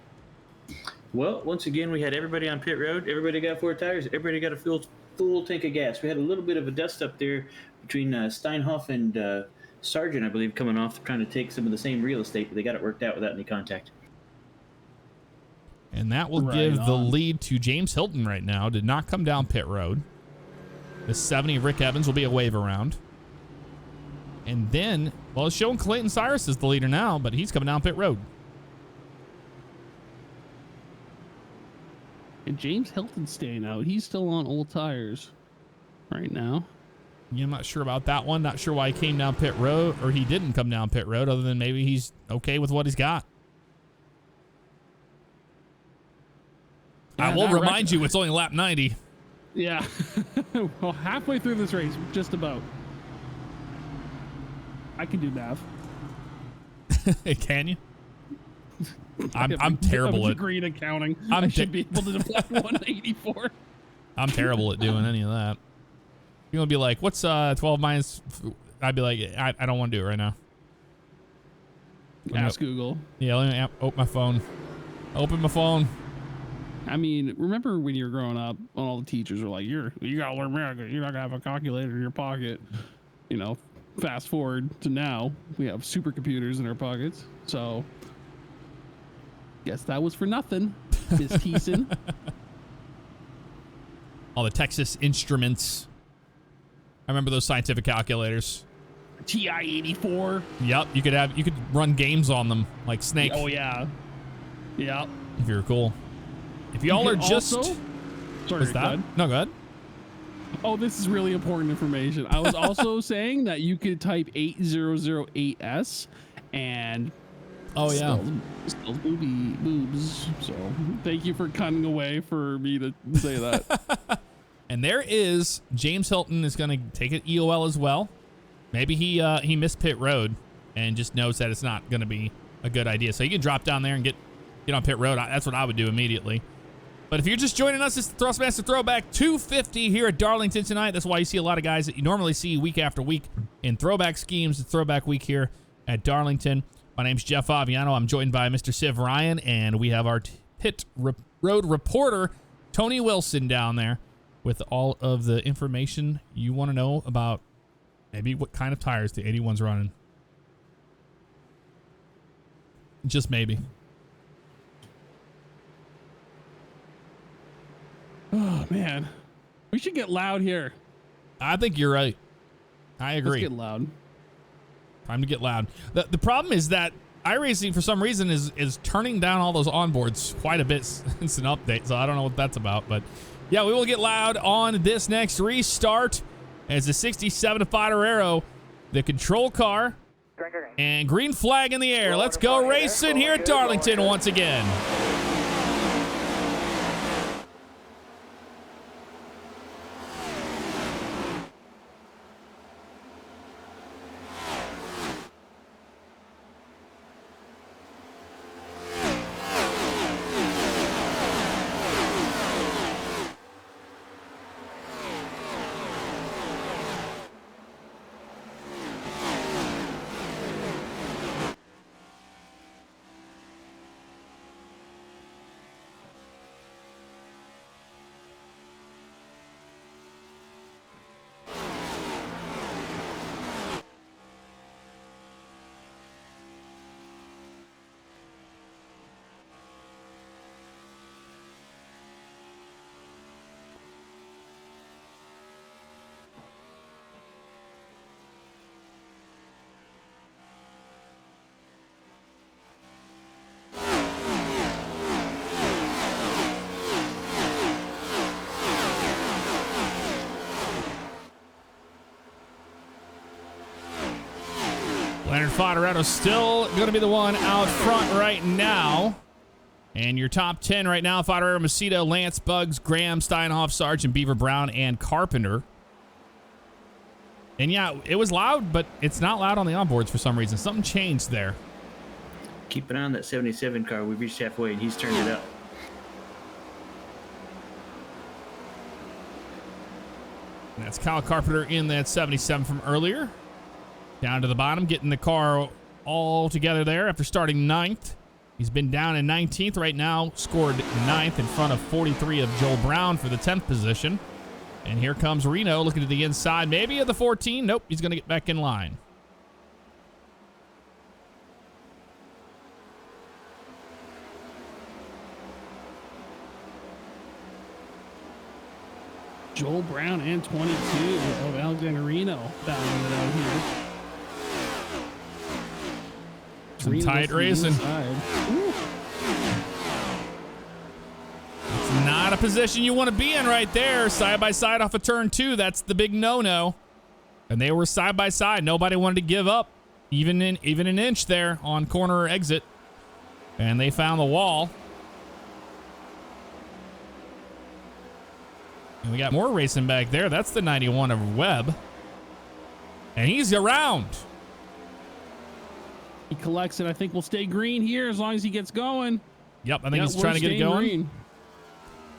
Well, once again, we had everybody on pit road. Everybody got 4 tires. Everybody got a full tank of gas. We had a little bit of a dust up there between Steinhoff and Sargent, I believe, coming off, trying to take some of the same real estate, but they got it worked out without any contact. And that will give the lead to James Hilton right now. Did not come down pit road. The 70 Rick Evans will be a wave around. And then, well, it's showing Clayton Cyrus is the leader now, but he's coming down pit road. And James Hilton's staying out. He's still on old tires right now. Yeah, I'm not sure about that one. Not sure why he came down pit road, or he didn't come down pit road, other than maybe he's okay with what he's got. I will remind you, it's only lap 90. Yeah. Well, halfway through this race, just about. I can do math. Can you? I'm terrible at green accounting. I should be able to deflect 184. I'm terrible at doing any of that. You're gonna be like, what's 12 minus? I'd be like, I don't want to do it right now. Ask Google. Yeah, let me open my phone. Open my phone. I mean, remember when you were growing up, when all the teachers were like, you gotta learn math. You're not gonna have a calculator in your pocket. You know, fast forward to now, we have supercomputers in our pockets. So, guess that was for nothing, Miss Thiessen. All the Texas Instruments. I remember those scientific calculators. TI-84. Yep, you could run games on them like Snake. Oh yeah. Yep. If you were cool. If y'all are just also, sorry, what's that? No, go ahead. Oh, this is really important information. I was also saying that you could type 8008S and spells boobs. So thank you for cutting away for me to say that. And there is James Hilton is going to take an EOL as well. Maybe he missed pit road and just knows that it's not going to be a good idea. So you can drop down there and get on pit road. That's what I would do immediately. But if you're just joining us, it's the Thrustmaster Throwback 250 here at Darlington tonight. That's why you see a lot of guys that you normally see week after week in throwback schemes. It's Throwback Week here at Darlington. My name's Jeff Favignano. I'm joined by Mr. Civ Ryan, and we have our pit road reporter, Tony Wilson, down there with all of the information you want to know about maybe what kind of tires the 81's running. Just maybe. Oh, man. We should get loud here. I think you're right. I agree. Let's get loud. Time to get loud. The problem is that iRacing, for some reason, is turning down all those onboards quite a bit since an update, so I don't know what that's about. But, yeah, we will get loud on this next restart as the 67 Fighter Aero, the control car, and green flag in the air. Let's go racing here at Darlington once again. Leonard Foderato still going to be the one out front right now. And your top 10 right now, Foderato, Macedo, Lance, Bugs, Graham, Steinhoff, Sargent, Beaver, Brown, and Carpenter. And yeah, it was loud, but it's not loud on the onboards for some reason. Something changed there. Keep an eye on that 77 car. We've reached halfway, and he's turned it up. And that's Kyle Carpenter in that 77 from earlier. Down to the bottom, getting the car all together there after starting 9th. He's been down in 19th right now, scored 9th in front of 43 of Joel Brown for the 10th position. And here comes Reno looking to the inside, maybe at the 14. Nope, he's going to get back in line. Joel Brown and 22 of Alexander Reno battling it out here. Some tight racing. It's not a position you want to be in right there. Side by side off of turn 2. That's the big no-no. And they were side by side. Nobody wanted to give up even an inch there on corner exit. And they found the wall. And we got more racing back there. That's the 91 of Webb. And he's around. He collects it. I think we'll stay green here as long as he gets going. Yep, I think he's trying to get it going. Green.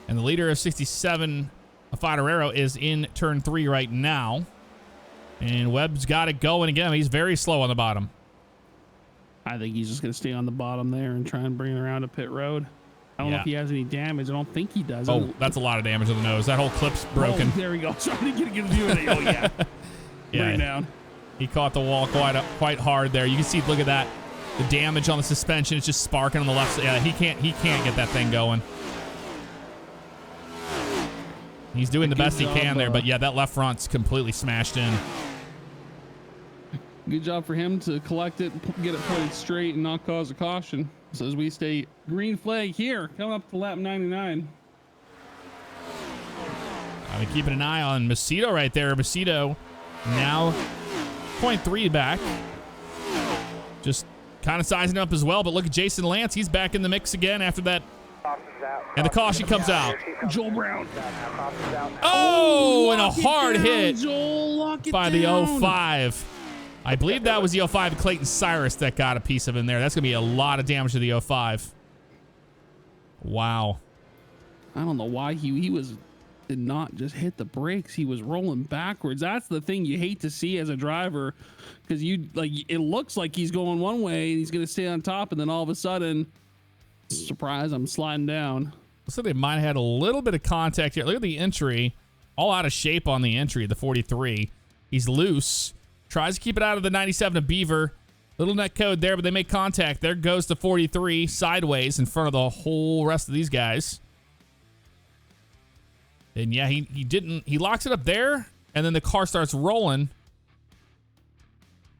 And the leader of 67, Foderato, is in turn 3 right now. And Webb's got it going again. He's very slow on the bottom. I think he's just going to stay on the bottom there and try and bring it around to pit road. I don't know if he has any damage. I don't think he does. Oh, that's a lot of damage on the nose. That whole clip's broken. Oh, there we go. Trying to get a view of it. Oh, yeah. Yeah. Bring it down. He caught the wall quite hard there. You can see, look at that. The damage on the suspension is just sparking on the left side. Yeah, he can't get that thing going. He's doing the best he can there, but yeah, that left front's completely smashed in. Good job for him to collect it, get it pointed straight, and not cause a caution. So as we stay green flag here, coming up to lap 99. I'm keeping an eye on Macedo right there. Macedo now 0.3 back. Just kind of sizing up as well, but look at Jason Lance. He's back in the mix again after that. And the caution comes out. Joel Brown. Oh, and a hard hit Joel, by the 05. I believe that was the 05 Clayton Cyrus that got a piece of in there. That's going to be a lot of damage to the 05. Wow. I don't know why he did not just hit the brakes. He was rolling backwards. That's the thing you hate to see as a driver, because it looks like he's going one way and he's going to stay on top, and then all of a sudden, surprise, I'm sliding down. Looks like they might have had a little bit of contact here. Look at the entry. All out of shape on the entry, the 43. He's loose. Tries to keep it out of the 97 of Beaver. Little net code there, but they make contact. There goes the 43 sideways in front of the whole rest of these guys. And yeah, he locks it up there, and then the car starts rolling.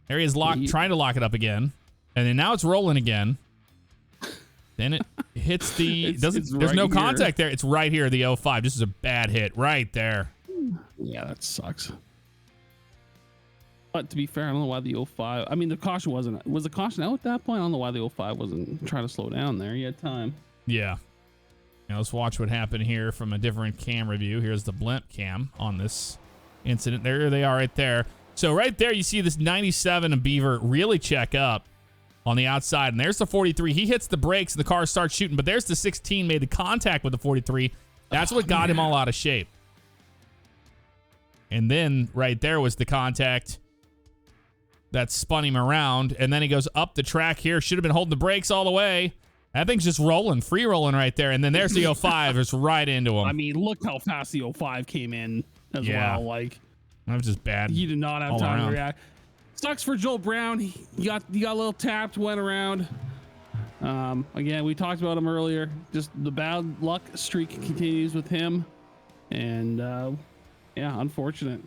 There he is trying to lock it up again. And then now it's rolling again. Then it hits the there's right no here. contact there. It's right here, the 05. This is a bad hit right there. Yeah, that sucks. But to be fair, I don't know why the 05. I mean, the caution was the caution out at that point? I don't know why the 05 wasn't trying to slow down there. He had time. Yeah. Now let's watch what happened here from a different camera view. Here's the blimp cam on this incident. There they are right there. So right there, you see this 97 of Beaver really check up on the outside. And there's the 43. He hits the brakes and the car starts shooting. But there's the 16 made the contact with the 43. That's what got him all out of shape. And then right there was the contact that spun him around. And then he goes up the track here. Should have been holding the brakes all the way. That thing's just rolling, free rolling right there. And then there's the 05, just right into him. I mean, look how fast the 05 came in as well. Like, that was just bad. He did not have time to react. Sucks for Joel Brown. He got a little tapped, went around. Again, we talked about him earlier. Just the bad luck streak continues with him. And yeah, unfortunate.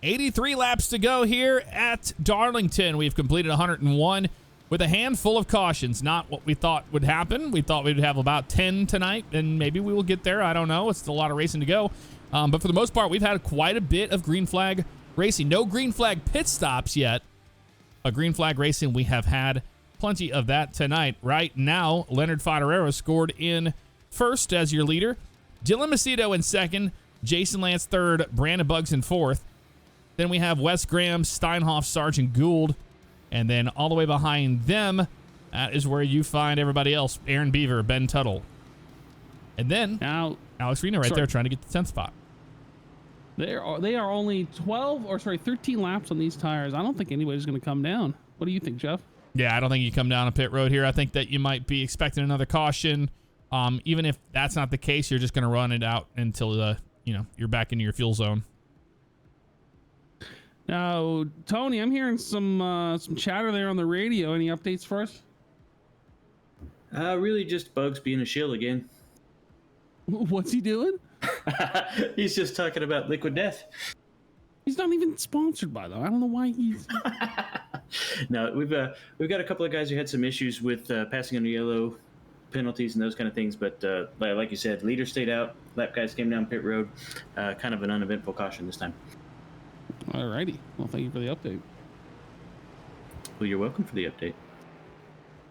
83 laps to go here at Darlington. We've completed 101 with a handful of cautions. Not what we thought would happen. We thought we'd have about 10 tonight, and maybe we will get there. I don't know. It's still a lot of racing to go. But for the most part, we've had quite a bit of green flag racing. No green flag pit stops yet. A green flag racing, we have had plenty of that tonight. Right now, Leonard Fodorero scored in first as your leader. Dylan Macedo in second. Jason Lance third. Brandon Buggs in fourth. Then we have Wes Graham, Steinhoff, Sergeant Gould. And then all the way behind them, that is where you find everybody else. Aaron Beaver, Ben Tuttle. And then now Alex Reno there trying to get the 10th spot. They are only 13 laps on these tires. I don't think anybody's going to come down. What do you think, Jeff? Yeah, I don't think you come down a pit road here. I think that you might be expecting another caution. Even if that's not the case, you're just going to run it out until you're back into your fuel zone. Now, Tony, I'm hearing some chatter there on the radio. Any updates for us? Really just Bugs being a shill again. What's he doing? He's just talking about Liquid Death. He's not even sponsored by them. I don't know why he's... No, we've got a couple of guys who had some issues with passing under yellow penalties and those kind of things, but like you said, leader stayed out, lap guys came down pit road, kind of an uneventful caution this time. Alrighty. Well, thank you for the update. Well, you're welcome for the update.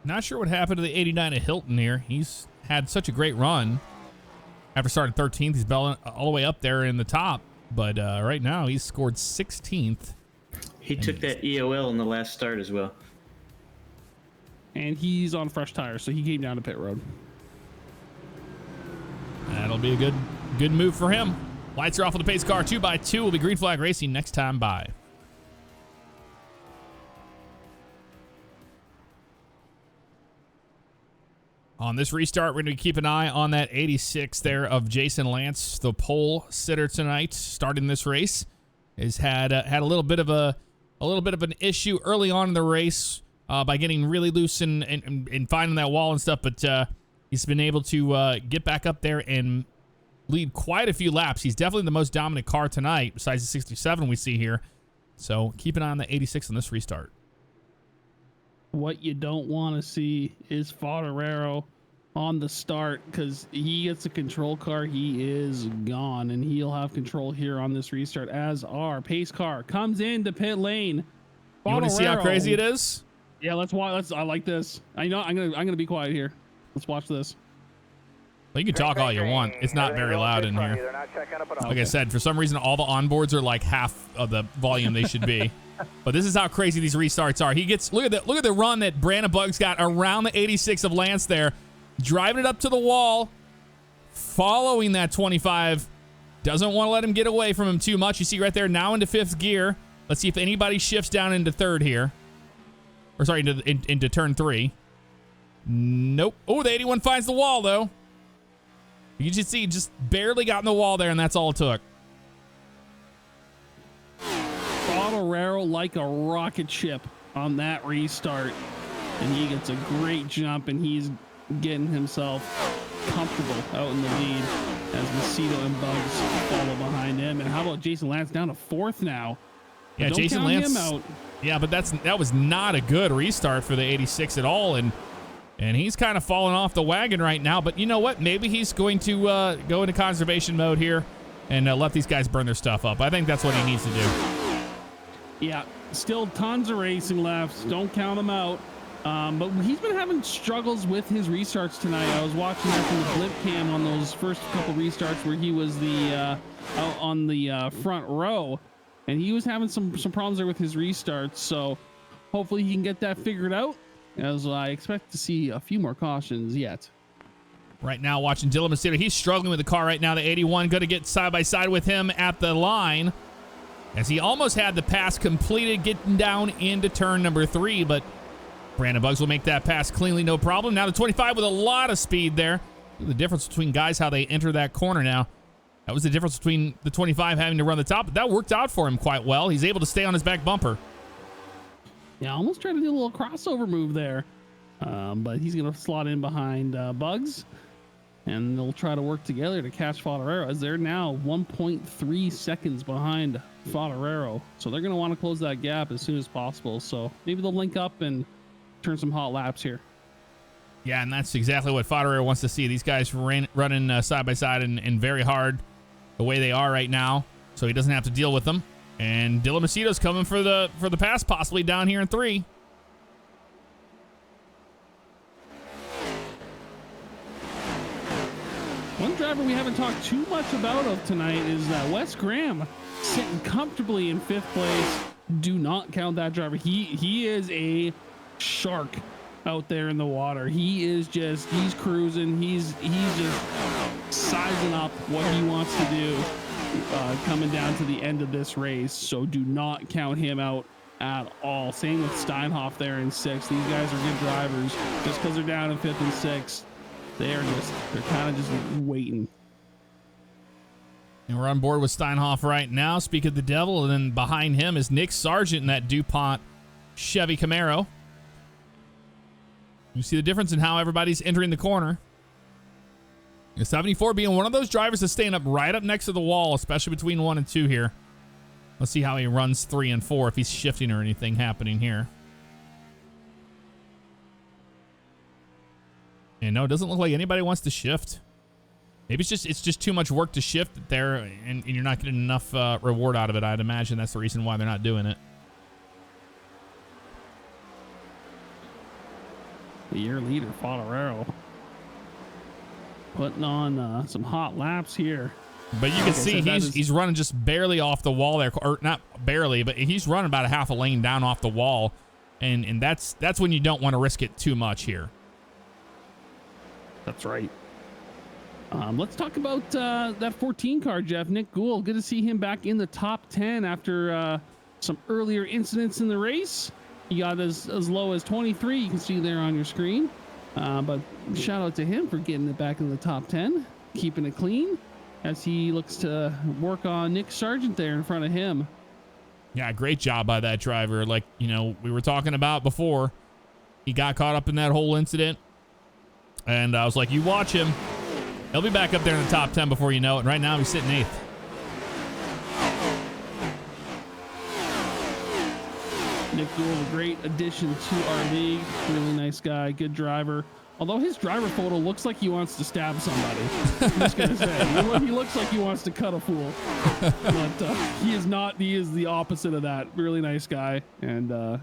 Not sure what happened to the 89 of Hilton here. He's had such a great run. After starting 13th, he's all the way up there in the top. But right now, he's scored 16th. He took that EOL in the last start as well. And he's on fresh tires, so he came down to pit road. That'll be a good move for him. Lights are off on the pace car. 2x2 will be green flag racing next time by. On this restart, we're going to keep an eye on that 86 there of Jason Lance, the pole sitter tonight, starting this race. Has had a little bit of an issue early on in the race by getting really loose and finding that wall and stuff, but he's been able to get back up there and lead quite a few laps. He's definitely the most dominant car tonight, besides the 67 we see here. So keep an eye on the 86 on this restart. What you don't want to see is Fodorero on the start, because he gets a control car, he is gone, and he'll have control here on this restart as our pace car comes into pit lane. Fodorero. You want to see how crazy it is? Yeah, let's watch. I like this. I'm gonna be quiet here. Let's watch this. Well, you can talk all you want. It's not very loud in here. Like I said, for some reason, all the onboards are like half of the volume they should be. But this is how crazy these restarts are. He gets look at the run that Brandon Bugs got around the 86 of Lance there, driving it up to the wall, following that 25. Doesn't want to let him get away from him too much. You see right there now into 5th gear. Let's see if anybody shifts down into 3rd here. Or sorry, into turn 3. Nope. Oh, the 81 finds the wall though. You just see, just barely got in the wall there, and that's all it took. Fodorero like a rocket ship on that restart, and he gets a great jump, and he's getting himself comfortable out in the lead as Macedo and Bugs follow behind him. And how about Jason Lance down to 4th now? Yeah, Don't Jason count Lance. him out. Yeah, but that was not a good restart for the 86 at all, and he's kind of falling off the wagon right now. But you know what? Maybe he's going to go into conservation mode here and let these guys burn their stuff up. I think that's what he needs to do. Yeah, still tons of racing left. Don't count him out. But he's been having struggles with his restarts tonight. I was watching that from the blip cam on those first couple restarts where he was out on the front row, and he was having some problems there with his restarts. So hopefully he can get that figured out, as I expect to see a few more cautions yet. Right now, watching Dylan Macedo. He's struggling with the car right now. The 81 going to get side by side with him at the line, as he almost had the pass completed, getting down into turn number 3, but Brandon Bugs will make that pass cleanly, no problem. Now the 25 with a lot of speed there. The difference between guys, how they enter that corner now. That was the difference between the 25 having to run the top, but that worked out for him quite well. He's able to stay on his back bumper. Yeah, almost tried to do a little crossover move there, but he's going to slot in behind Bugs, and they'll try to work together to catch Fodorero, as they're now 1.3 seconds behind Fodorero. So they're going to want to close that gap as soon as possible. So maybe they'll link up and turn some hot laps here. Yeah, and that's exactly what Fodorero wants to see. These guys running side by side and very hard the way they are right now, so he doesn't have to deal with them. And Dylan Macedo's coming for the pass, possibly down here in 3. One driver we haven't talked too much about of tonight is Wes Graham, sitting comfortably in 5th place. Do not count that driver. He is a shark out there in the water. He's cruising. He's just sizing up what he wants to do coming down to the end of this race. So do not count him out at all. Same with Steinhoff there in 6th. These guys are good drivers. Just because they're down in 5th and 6th, they're kind of just waiting. And we're on board with Steinhoff right now. Speak of the devil, and then behind him is Nick Sargent in that DuPont Chevy Camaro. You see the difference in how everybody's entering the corner. 74 being one of those drivers that's staying up right up next to the wall, especially between 1 and 2 here. Let's see how he runs 3 and 4, if he's shifting or anything happening here. And no, it doesn't look like anybody wants to shift. Maybe it's just too much work to shift there, and you're not getting enough reward out of it. I'd imagine that's the reason why they're not doing it. The year leader, Fodorero, putting on some hot laps here. But you can see he's running just barely off the wall there, or not barely, but he's running about a half a lane down off the wall, and that's when you don't want to risk it too much here. That's right. Let's talk about that 14 car, Jeff. Nick Gould, good to see him back in the top 10 after some earlier incidents in the race. He got as low as 23, you can see there on your screen. But shout out to him for getting it back in the top 10, keeping it clean as he looks to work on Nick Sargent there in front of him. Yeah, great job by that driver. Like, we were talking about before, he got caught up in that whole incident. And I was like, you watch him. He'll be back up there in the top 10 before you know it. And right now, he's sitting 8th. Nick Gould, a great addition to our league. Really nice guy, good driver. Although his driver photo looks like he wants to stab somebody. I'm just going to say. He looks like he wants to cut a fool. But he is not. He is the opposite of that. Really nice guy and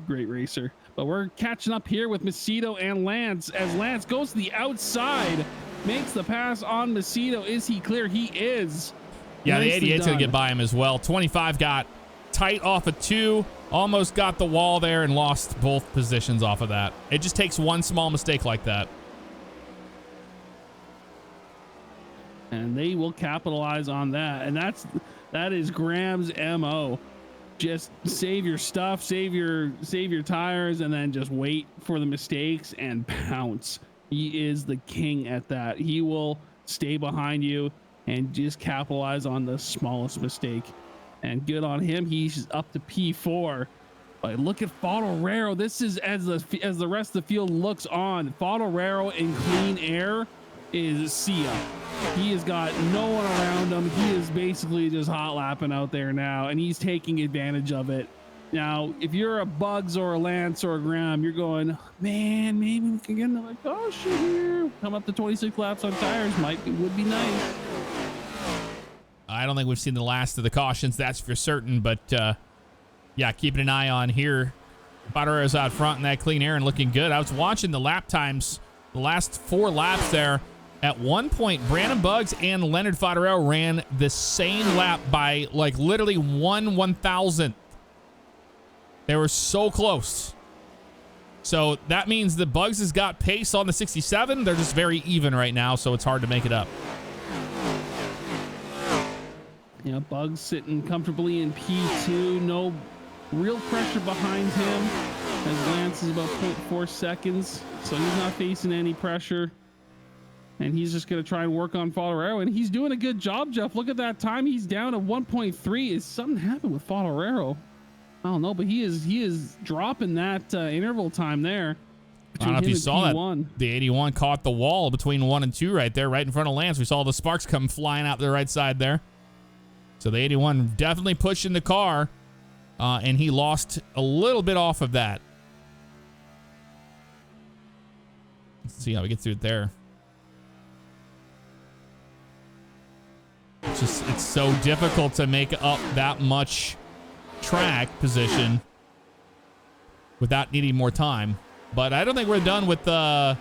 great racer. But we're catching up here with Macedo and Lance as Lance goes to the outside, makes the pass on Macedo. Is he clear? He is. Yeah, Nicely the 88's going done. to get by him as well. 25 got tight off of 2, almost got the wall there and lost both positions off of that. It just takes one small mistake like that. And they will capitalize on that. And that is Graham's MO. Just save your stuff, save your tires, and then just wait for the mistakes and pounce. He is the king at that. He will stay behind you and just capitalize on the smallest mistake. And good on him. He's up to P4. But look at Favignano. This is as the rest of the field looks on. Favignano in clean air is Sia. He has got no one around him. He is basically just hot lapping out there now, and he's taking advantage of it. Now, if you're a Bugs or a Lance or a Graham, you're going, man, maybe we can get another caution here. Come up to 26 laps on tires would be nice. I don't think we've seen the last of the cautions, that's for certain, but yeah, keeping an eye on here. Favignano's out front in that clean air and looking good. I was watching the lap times, the last 4 laps there. At one point, Brandon Bugs and Leonard Favignano ran the same lap by like literally 1/1000th. They were so close. So that means that Bugs has got pace on the 67. They're just very even right now, so it's hard to make it up. Yeah, Bugs sitting comfortably in P2. No real pressure behind him, as Lance is about 0.4 seconds. So he's not facing any pressure. And he's just going to try and work on Favignano. And he's doing a good job, Jeff. Look at that time. He's down to 1.3. Is something happened with Favignano? I don't know, but he is dropping that interval time there. I don't know if you saw that. The 81 caught the wall between 1 and 2 right there, right in front of Lance. We saw the sparks come flying out the right side there. So the 81 definitely pushing the car, and he lost a little bit off of that. Let's see how we get through it there. It's so difficult to make up that much track position without needing more time. But I don't think we're done with the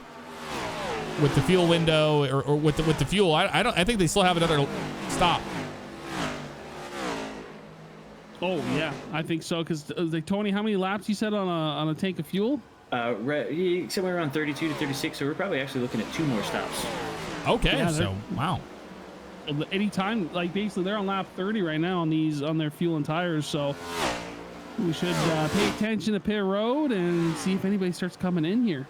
fuel window or with the fuel. I think they still have another stop. Oh yeah, I think so. Because like Tony, how many laps you said on a tank of fuel? Somewhere around 32 to 36. So we're probably actually looking at 2 more stops. Okay, yeah, so wow. Anytime, like basically they're on lap 30 right now on their fuel and tires, so we should pay attention to pit road and see if anybody starts coming in here.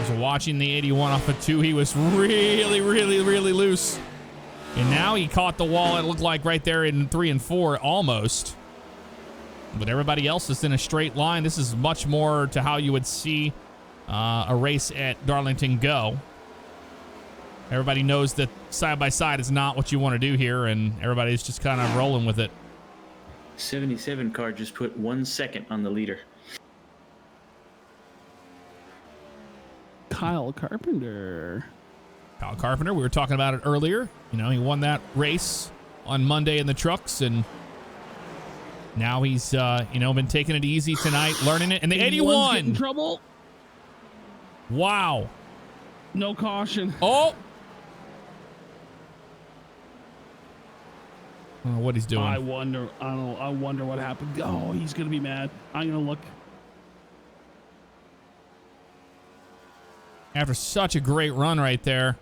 So watching the 81 off of 2, he was really loose, and now he caught the wall. It looked like right there in 3 and 4 almost, but everybody else is in a straight line. This is much more to how you would see a race at Darlington go. Everybody knows that side by side is not what you want to do here, and everybody's just kind of rolling with it. 77 car just put 1 second on the leader. Kyle Carpenter, we were talking about it earlier. You know, he won that race on Monday in the trucks, and now he's been taking it easy tonight, learning it. And the 81 in trouble. Wow. No caution. Oh, what he's doing. I wonder what happened. Oh, he's gonna be mad. I'm gonna look. After such a great run right there,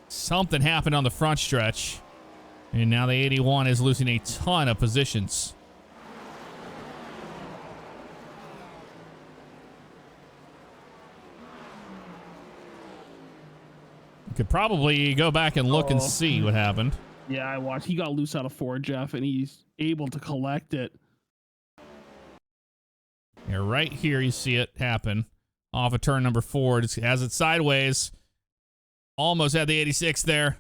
something happened on the front stretch, and now the 81 is losing a ton of positions. Could probably go back and look and see what happened. Yeah, I watched. He got loose out of 4, Jeff, and he's able to collect it. Yeah, right here you see it happen off of turn number 4. It has it sideways. Almost had the 86 there.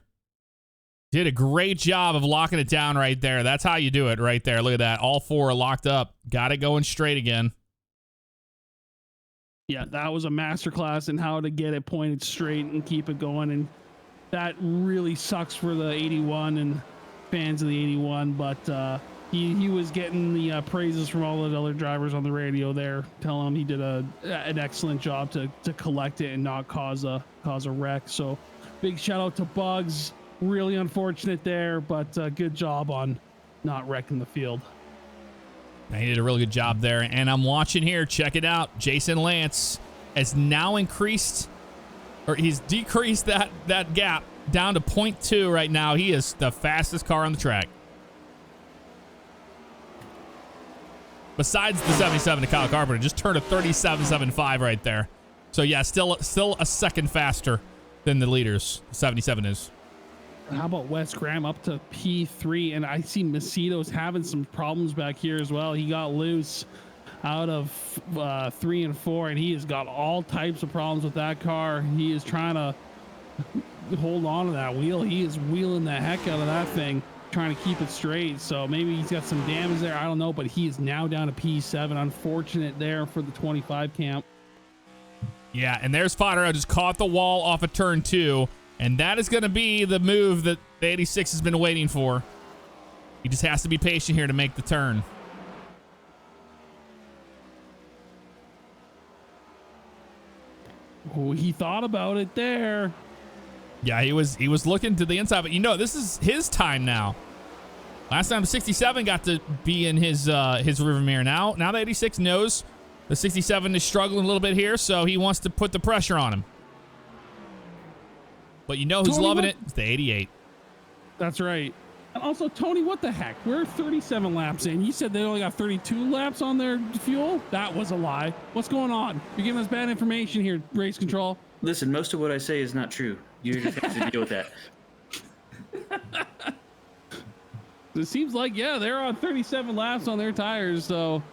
Did a great job of locking it down right there. That's how you do it right there. Look at that. All 4 are locked up. Got it going straight again. Yeah, that was a masterclass in how to get it pointed straight and keep it going. And that really sucks for the 81 and fans of the 81. But he was getting the praises from all the other drivers on the radio there, telling him he did an excellent job to collect it and not cause a wreck. So big shout out to Bugs Really unfortunate there, but good job on not wrecking the field. He did a really good job there. And I'm watching here. Check it out. Jason Lance has now increased, or he's decreased that gap down to 0.2 right now. He is the fastest car on the track. Besides the 77 to Kyle Carpenter, just turned a 37.75 right there. So yeah, still a second faster than the leaders. 77 is. How about Wes Graham up to P3? And I see Macedo's having some problems back here as well. He got loose out of 3 and 4, and he has got all types of problems with that car. He is trying to hold on to that wheel. He is wheeling the heck out of that thing, trying to keep it straight. So maybe he's got some damage there. I don't know, but he is now down to P7. Unfortunate there for the 25 camp. Yeah, and there's Fodero just caught the wall off of turn 2. And that is going to be the move that the 86 has been waiting for. He just has to be patient here to make the turn. Oh, he thought about it there. Yeah, he was looking to the inside, but you know, this is his time now. Last time 67 got to be in his rear mirror. Now the 86 knows the 67 is struggling a little bit here, so he wants to put the pressure on him. But you know who's loving it? It's the 88. That's right. And also, Tony, what the heck? We're 37 laps in. You said they only got 32 laps on their fuel? That was a lie. What's going on? You're giving us bad information here, race control. Listen, most of what I say is not true. You just have to deal with that. It seems like, yeah, they're on 37 laps on their tires, so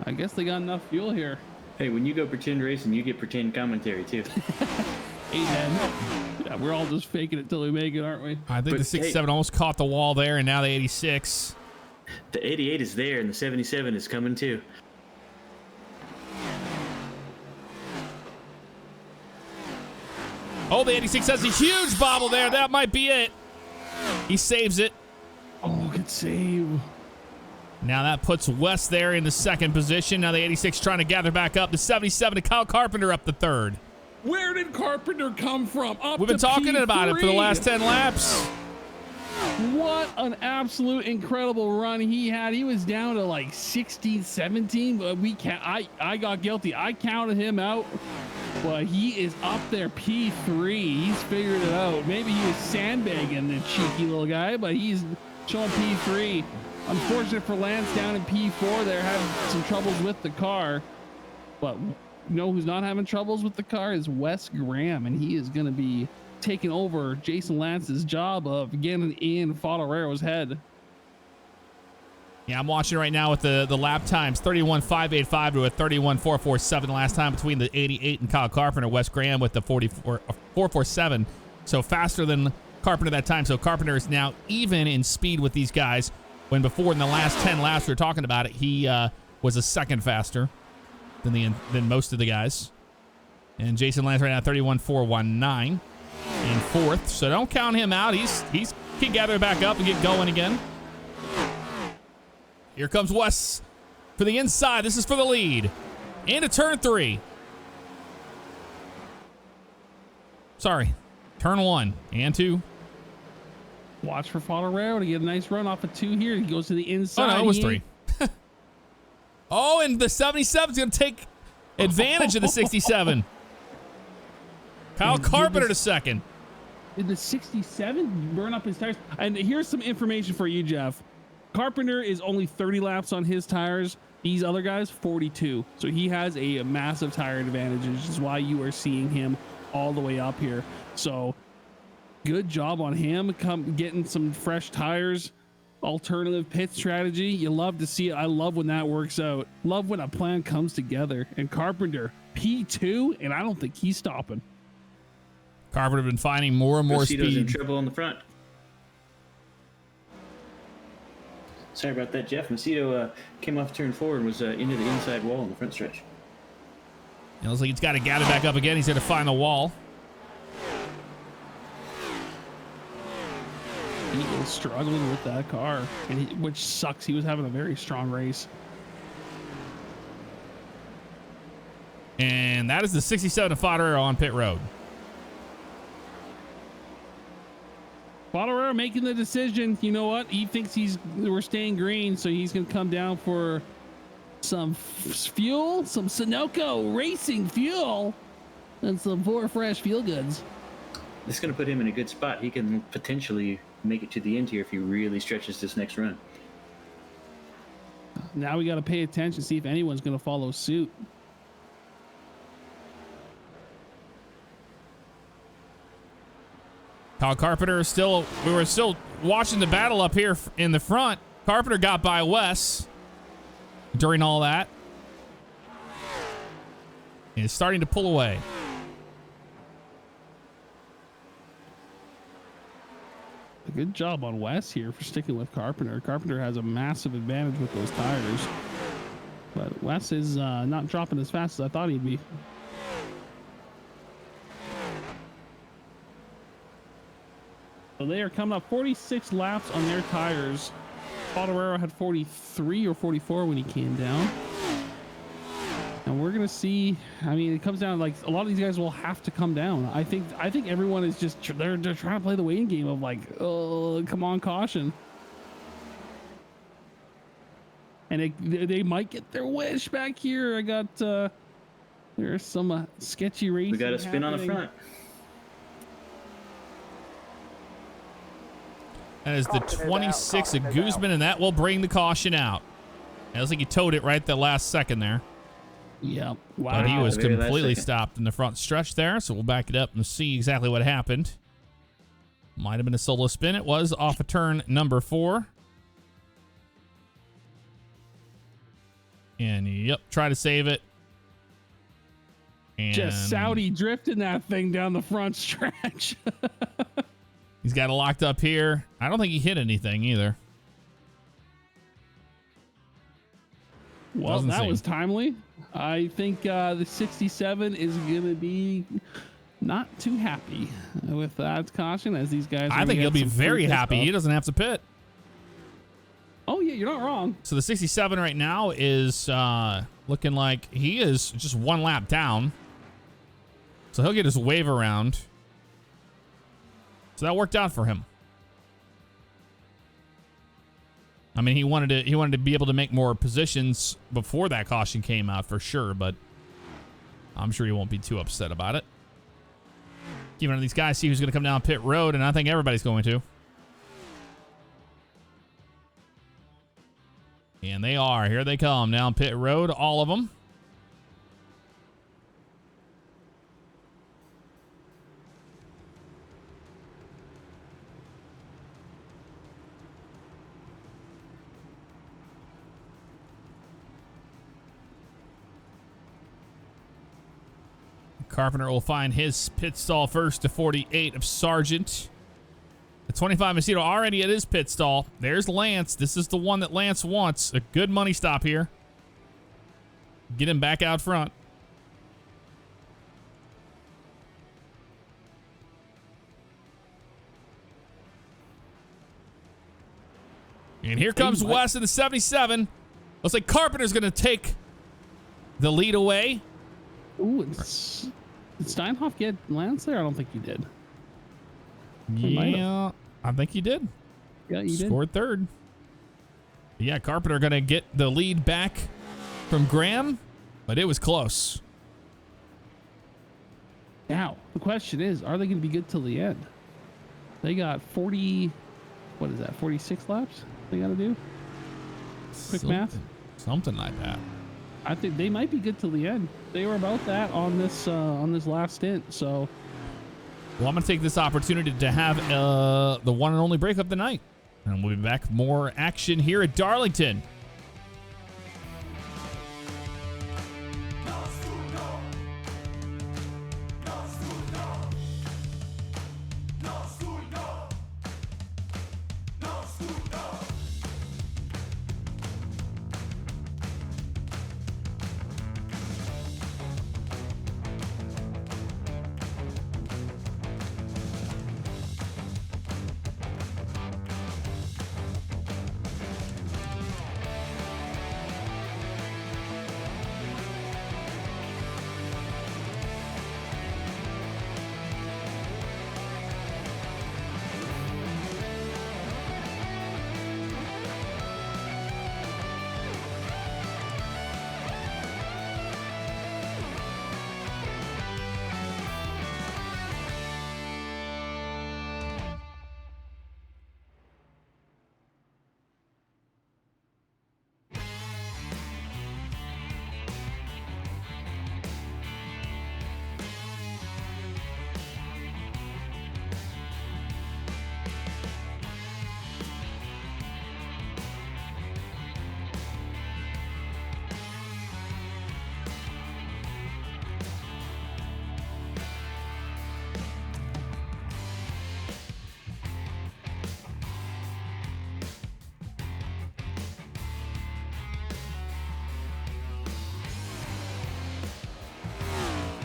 I guess they got enough fuel here. Hey, when you go pretend racing, you get pretend commentary too. Amen. Yeah, we're all just faking it till we make it, aren't we? I think the 67 almost caught the wall there, and now the 86. The 88 is there, and the 77 is coming too. Oh, the 86 has a huge bobble there. That might be it. He saves it. Oh, good save. Now that puts Wes there in the second position. Now the 86 trying to gather back up. The 77 to Kyle Carpenter up the third. Where did Carpenter come from? We've been talking about it for the last 10 laps. What an absolute incredible run he had. He was down to like 16, 17, but I got guilty. I counted him out, but he is up there P3. He's figured it out. Maybe he was sandbagging the cheeky little guy, but he's showing P3. Unfortunate for Lance down in P4. They're having some troubles with the car, but you know who's not having troubles with the car is Wes Graham, and he is going to be taking over Jason Lance's job of getting in Fodero's head. Yeah, I'm watching right now with the lap times, 31.585 to a 31.447 last time between the 88 and Kyle Carpenter. Wes Graham with the 4.47, so faster than Carpenter that time. So Carpenter is now even in speed with these guys, when before in the last 10 laps we were talking about it, he was a second faster than most of the guys. And Jason Lance right now 31.419 in fourth, so don't count him out. He can gather back up and get going again. Here comes Wes for the inside. This is for the lead into turn 3. Sorry, turn 1 and 2. Watch for Fodero to get a nice run off of 2 here. He goes to the inside. Oh no, it was 3. Oh, and the 77 is going to take advantage of the 67. Kyle Carpenter to second. Did the 67 burn up his tires? And here's some information for you, Jeff. Carpenter is only 30 laps on his tires. These other guys, 42. So he has a massive tire advantage, which is why you are seeing him all the way up here. So good job on him getting some fresh tires. Alternative pit strategy. You love to see it. I love when that works out. Love when a plan comes together. And Carpenter, P2, and I don't think he's stopping. Carpenter been finding more and more Macedo's speed. in trouble on the front. Sorry about that, Jeff. Macedo came off turn 4 and was into the inside wall on the front stretch. It looks like he's got to gather back up again. He's going to find the wall. He is struggling with that car, and which sucks. He was having a very strong race. And that is the 67 of Fodero on pit road. Bottorero making the decision. You know what? He thinks we're staying green, so he's going to come down for some fuel, some Sunoco racing fuel, and some 4 Fresh Fuel Goods. This is going to put him in a good spot. He can potentially make it to the end here if he really stretches this next run. Now we got to pay attention, see if anyone's going to follow suit. Kyle Carpenter is still, we were still watching the battle up here in the front. Carpenter got by Wes during all that. And is starting to pull away. Good job on Wes here for sticking with Carpenter. Carpenter has a massive advantage with those tires. But Wes is not dropping as fast as I thought he'd be. So they are coming up 46 laps on their tires. Bottorero had 43 or 44 when he came down. And we're gonna see. I mean, it comes down like a lot of these guys will have to come down. I think everyone is just they're trying to play the waiting game of like, oh, come on, caution. And they might get their wish back here. I got there's some sketchy racing. We got a spin on the front. That is the 26 of Guzman, and that will bring the caution out. It looks like he towed it right the last second there. Yep. Wow. But he was Very last completely second. stopped in the front stretch there, so we'll back it up and see exactly what happened. Might have been a solo spin. It was off of turn number 4. And, yep, try to save it. And Just Saudi drifting that thing down the front stretch. he's got it locked up here. I don't think he hit anything either. Well, Doesn't that seem. was timely. I think the 67 is going to be not too happy with that caution as these guys. I think he'll be very happy. He doesn't have to pit. Oh, yeah, you're not wrong. So the 67 right now is looking like he is just 1 lap down. So he'll get his wave around. So that worked out for him. I mean, he wanted to be able to make more positions before that caution came out for sure, but I'm sure he won't be too upset about it. Keeping on these guys, see who's going to come down pit road, and I think everybody's going to. And they are. Here they come down pit road, all of them. Carpenter will find his pit stall first to 48 of Sargent. The 25 Macedo already at his pit stall. There's Lance. This is the one that Lance wants. A good money stop here. Get him back out front. And here comes Wes in the 77. Looks like Carpenter's going to take the lead away. Ooh, did Steinhoff get Lance there? I don't think he did. Yeah, I think he did. Yeah, he Scored third. Yeah, Carpenter going to get the lead back from Graham, but it was close. Now, the question is, are they going to be good till the end? They got 40, what is that, 46 laps they got to do? Quick math? Something like that. I think they might be good till the end. They were about that on this last stint. So, well, I'm going to take this opportunity to have the one and only break up the night. And we'll be back for more action here at Darlington.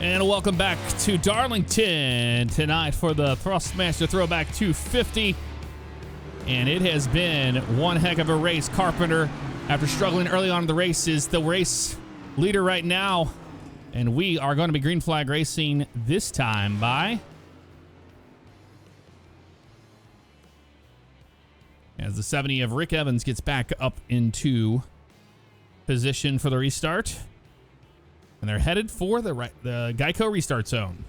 And welcome back to Darlington tonight for the Thrustmaster Throwback 250. And it has been one heck of a race. Carpenter, after struggling early on in the race, is the race leader right now. And we are going to be green flag racing this time by... as the 70 of Rick Evans gets back up into position for the restart. And they're headed for the Geico restart zone.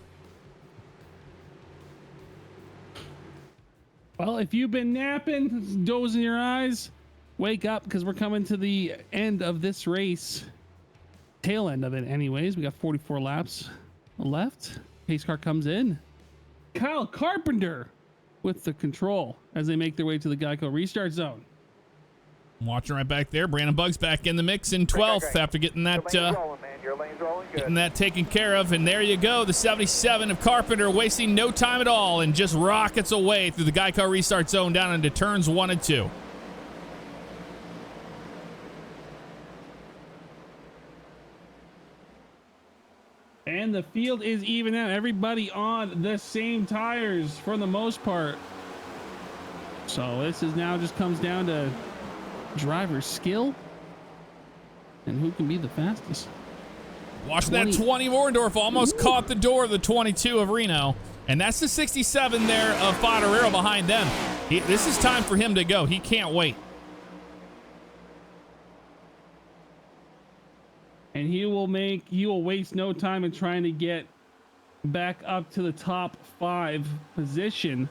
Well, if you've been napping, dozing your eyes, wake up, because we're coming to the end of this race. Tail end of it anyways. We got 44 laps left. Pace car comes in. Kyle Carpenter with the control as they make their way to the Geico restart zone. Watching right back there. Brandon Buggs back in the mix in 12th after getting that taken care of. And there you go. The 77 of Carpenter wasting no time at all and just rockets away through the Geico restart zone down into turns 1 and 2. And the field is even out. Everybody on the same tires for the most part. So this is now just comes down to driver skill and who can be the fastest. Watching that 20 of Orndorff almost caught the door of the 22 of Reno. And that's the 67 there of Fodorero behind them. This is time for him to go. He can't wait. And he will waste no time in trying to get back up to the top 5 position.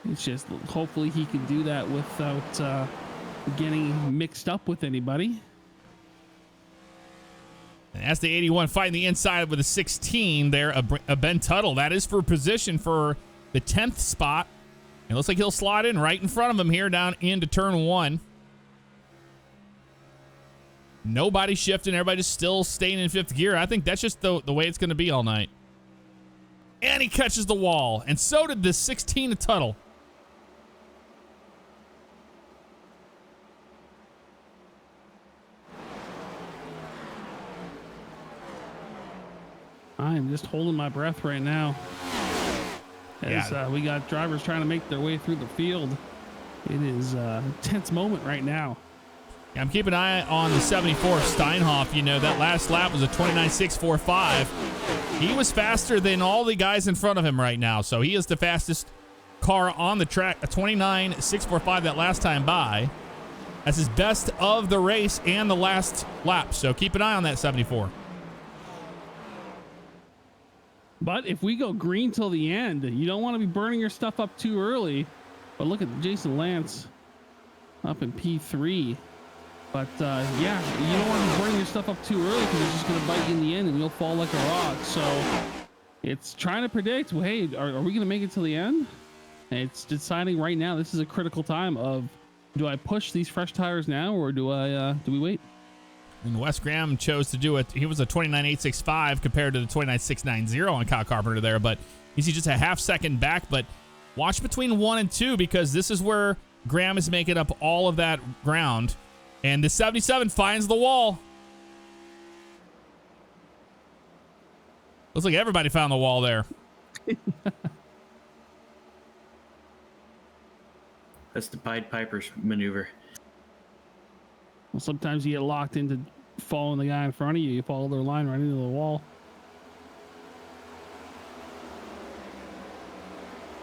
It's just hopefully he can do that without getting mixed up with anybody. And that's the 81 fighting the inside with a 16 there, a Ben Tuttle. That is for position for the 10th spot. It looks like he'll slide in right in front of him here down into turn 1. Nobody shifting. Everybody just still staying in 5th gear. I think that's just the way it's going to be all night. And he catches the wall. And so did the 16 of Tuttle. I am just holding my breath right now. As we got drivers trying to make their way through the field. It is a tense moment right now. I'm keeping an eye on the 74 Steinhoff. You know, that last lap was a 29.645. He was faster than all the guys in front of him right now. So he is the fastest car on the track, a 29.645 that last time by. That's his best of the race and the last lap. So keep an eye on that 74. But if we go green till the end, you don't want to be burning your stuff up too early. But look at Jason Lance up in P3. But yeah, you don't want to be burning your stuff up too early because it's just going to bite you in the end and you'll fall like a rock. So it's trying to predict, well, hey, are we going to make it till the end? And it's deciding right now. This is a critical time of, do I push these fresh tires now or do we wait? And Wes Graham chose to do it. He was a 29.865 compared to the 29.690 on Kyle Carpenter there, but you see just a half second back. But watch between 1 and 2 because this is where Graham is making up all of that ground. And the 77 finds the wall. Looks like everybody found the wall there. That's the Pied Piper's maneuver. Well, sometimes you get locked into following the guy in front of you. You follow their line right into the wall.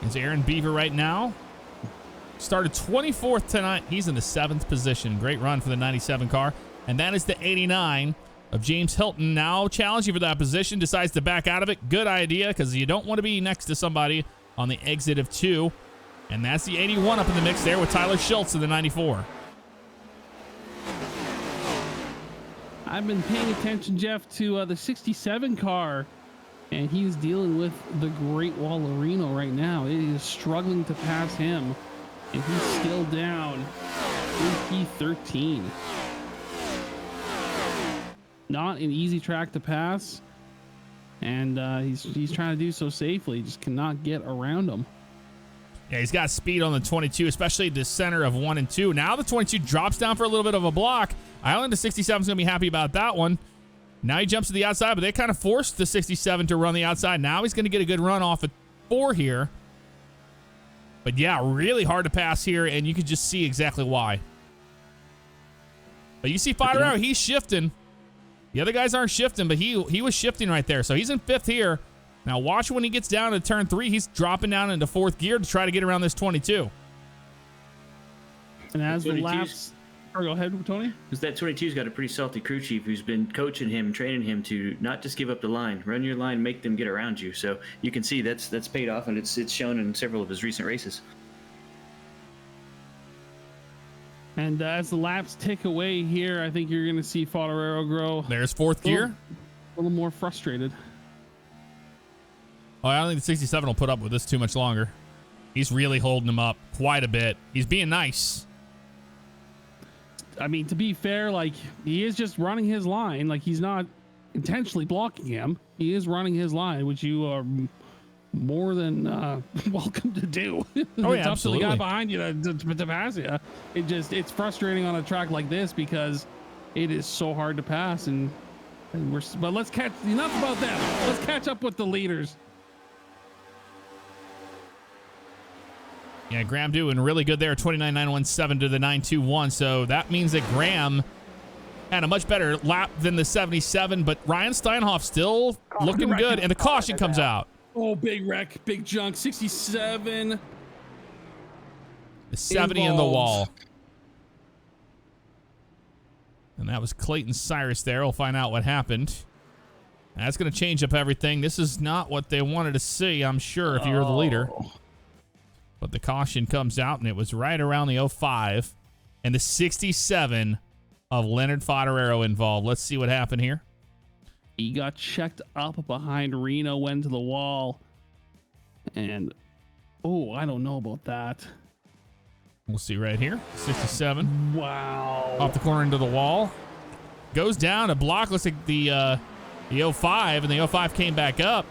It's Aaron Beaver right now. Started 24th tonight. He's in the 7th position. Great run for the 97 car. And that is the 89 of James Hilton. Now challenging for that position. Decides to back out of it. Good idea because you don't want to be next to somebody on the exit of 2. And that's the 81 up in the mix there with Tyler Schultz in the 94. I've been paying attention, Jeff, to the 67 car, and he's dealing with the Great Wall of Reno right now. It is struggling to pass him, and he's still down in P13. Not an easy track to pass, and he's trying to do so safely. Just cannot get around him. Yeah, he's got speed on the 22, especially the center of 1 and 2. Now the 22 drops down for a little bit of a block. Island to 67 is going to be happy about that one. Now he jumps to the outside, but they kind of forced the 67 to run the outside. Now he's going to get a good run off at 4 here. But yeah, really hard to pass here, and you can just see exactly why. But you see Favignano, he's shifting. The other guys aren't shifting, but he was shifting right there. So he's in 5th here. Now watch when he gets down to turn 3. He's dropping down into 4th gear to try to get around this 22. And as the laps... Or go ahead, Tony. Because that 22's got a pretty salty crew chief who's been coaching him, training him to not just give up the line, run your line, make them get around you. So you can see that's paid off, and it's shown in several of his recent races. And as the laps tick away here, I think you're going to see Favignano grow. There's 4th gear. A little more frustrated. Oh, I don't think the 67 will put up with this too much longer. He's really holding him up quite a bit. He's being nice. I mean, to be fair, like, he is just running his line. Like, he's not intentionally blocking him. He is running his line, which you are more than welcome to do. Oh, it's yeah, up to the absolutely. guy behind you to pass you. It's frustrating on a track like this because it is so hard to pass. But let's catch, enough about that. Let's catch up with the leaders. Yeah, Graham doing really good there, 29.917 to the 921. So that means that Graham had a much better lap than the 77, but Ryan Steinhoff still looking good, and the caution comes out. Oh, big wreck, big junk, 67. The 70 in the wall. And that was Clayton Cyrus there. We'll find out what happened. That's going to change up everything. This is not what they wanted to see, I'm sure, if you're the leader. But the caution comes out, and it was right around the 05 and the 67 of Leonard Favignano involved. Let's see what happened here. He got checked up behind Reno, went to the wall. And, oh, I don't know about that. We'll see right here. 67. Wow. Off the corner into the wall. Goes down a block. Looks like the 05, and the 05 came back up.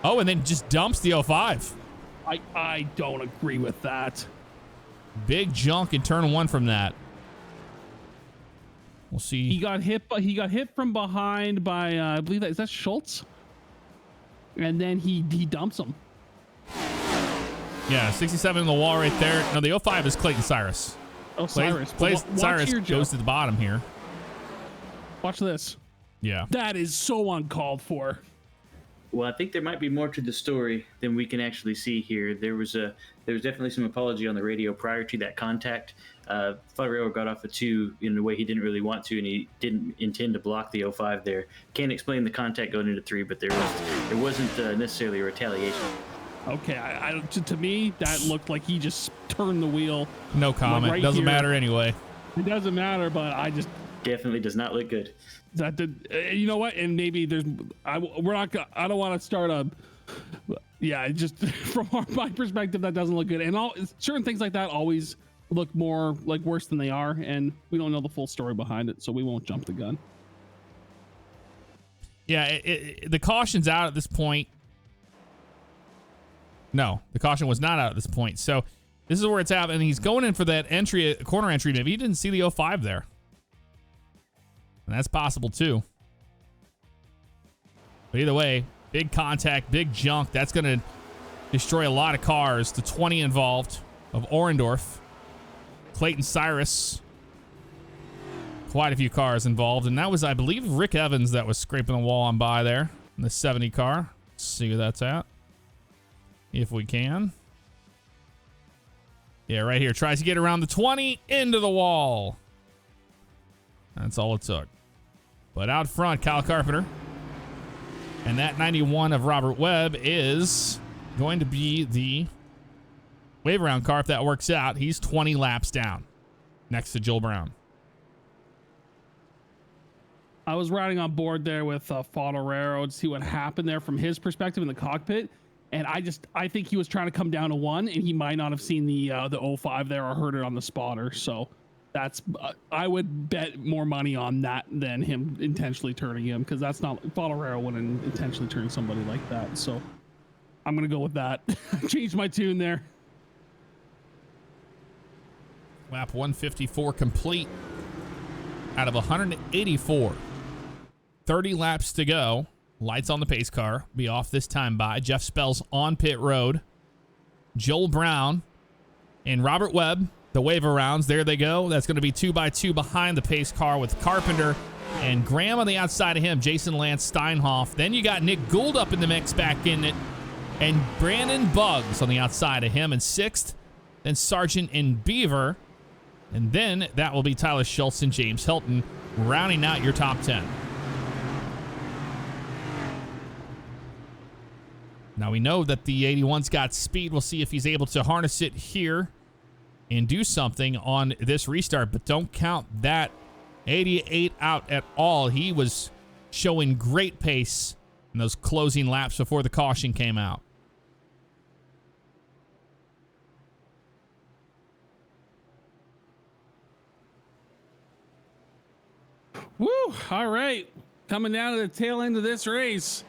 Oh, and then just dumps the 05. I don't agree with that. Big junk in turn 1 from that. We'll see. He got hit from behind by I believe is that Schultz, and then he dumps him. Yeah, 67 in the wall right there. No, the 05 is Clayton Cyrus. Oh, Cyrus. Cyrus goes to the bottom here. Watch this. Yeah. That is so uncalled for. Well, I think there might be more to the story than we can actually see here. There was definitely some apology on the radio prior to that contact. Favignano got off the 2 in a way he didn't really want to, and he didn't intend to block the 05 there. Can't explain the contact going into 3, but there wasn't necessarily a retaliation. Okay, to me that looked like he just turned the wheel. No comment. Right Doesn't here. matter anyway. It doesn't matter, but I just definitely does not look good. that did. You know what? And maybe there's. I don't want to start a. Yeah, just from my perspective, that doesn't look good. And certain things like that always look more like worse than they are, and we don't know the full story behind it, so we won't jump the gun. Yeah, the caution's out at this point. No, the caution was not out at this point. So this is where it's at, and he's going in for that entry, corner entry. Maybe he didn't see the 05 there. And that's possible too. But either way, big contact, big junk. That's going to destroy a lot of cars. The 20 involved of Orendorf. Clayton Cyrus. Quite a few cars involved. And that was, I believe, Rick Evans that was scraping the wall on by there in the 70 car. Let's see where that's at. If we can. Yeah, right here. Tries to get around the 20 into the wall. That's all it took. But out front, Kyle Carpenter. And that 91 of Robert Webb is going to be the wave around car if that works out. He's 20 laps down next to Joel Brown. I was riding on board there with Favignano to see what happened there from his perspective in the cockpit. And I think he was trying to come down to 1, and he might not have seen the 05 there or heard it on the spotter. So that's I would bet more money on that than him intentionally turning him, because that's not Favignano wouldn't intentionally turn somebody like that. So I'm gonna go with that. Changed my tune there. Lap 154 complete out of 184. 30 laps to go. Lights on the pace car. Be off this time by. Jeff Spells on pit road. Joel Brown and Robert Webb. The wave arounds. There they go. That's going to be 2x2 behind the pace car with Carpenter and Graham on the outside of him. Jason Lance Steinhoff. Then you got Nick Gould up in the mix back in it. And Brandon Buggs on the outside of him in 6th. Then Sargent and Beaver. And then that will be Tyler Schultz and James Hilton rounding out your top 10. Now we know that the 81's got speed. We'll see if he's able to harness it here and do something on this restart. But don't count that 88 out at all. He was showing great pace in those closing laps before the caution came out. Woo! All right. Coming down to the tail end of this race.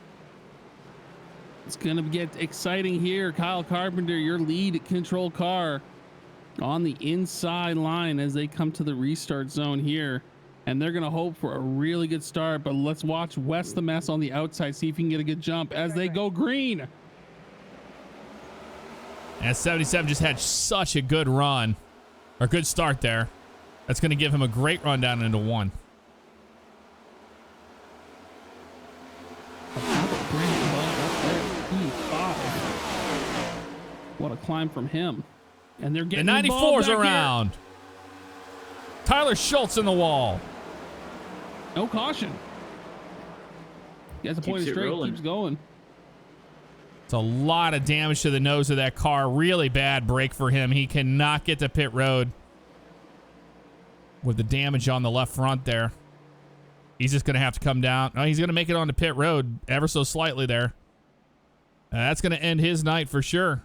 It's going to get exciting here. Kyle Carpenter, your lead control car on the inside line as they come to the restart zone here. And they're going to hope for a really good start. But let's watch Wes the Mess on the outside, see if he can get a good jump as they go green. And 77 just had such a good run, or good start there. That's going to give him a great run down into 1. What a climb from him. And they're getting the 94's around. Here. Tyler Schultz in the wall. No caution. He has a point straight, keeps going. It's a lot of damage to the nose of that car. Really bad break for him. He cannot get to pit road with the damage on the left front there. He's just going to have to come down. Oh, he's going to make it onto pit road ever so slightly there. That's going to end his night for sure.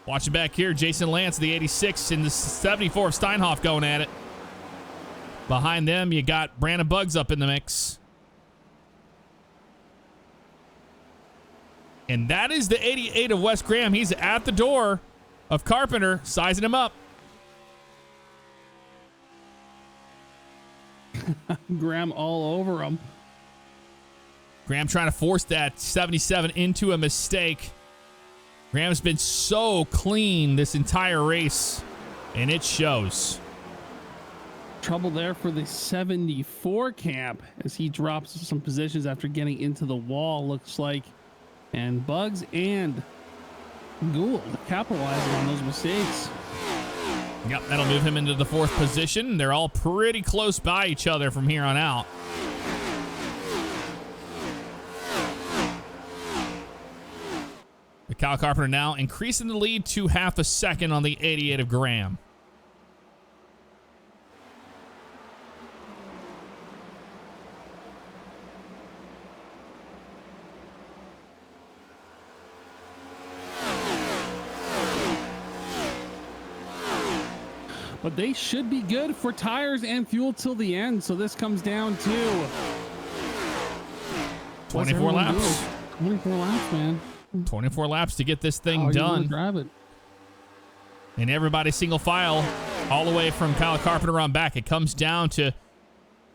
Watching back here, Jason Lance, the 86, and the 74 of Steinhoff going at it. Behind them, you got Brandon Buggs up in the mix. And that is the 88 of Wes Graham. He's at the door of Carpenter, sizing him up. Graham all over him. Graham trying to force that 77 into a mistake. Graham's been so clean this entire race, and it shows. Trouble there for the 74 camp as he drops some positions after getting into the wall, looks like. And Buggs and Gould capitalizing on those mistakes. Yep, that'll move him into the 4th position. They're all pretty close by each other from here on out. Kyle Carpenter now increasing the lead to half a second on the 88 of Graham. But they should be good for tires and fuel till the end. So this comes down to 24 laps. 24 laps, man. 24 laps to get this thing done. Drive it. And everybody single file all the way from Kyle Carpenter on back. It comes down to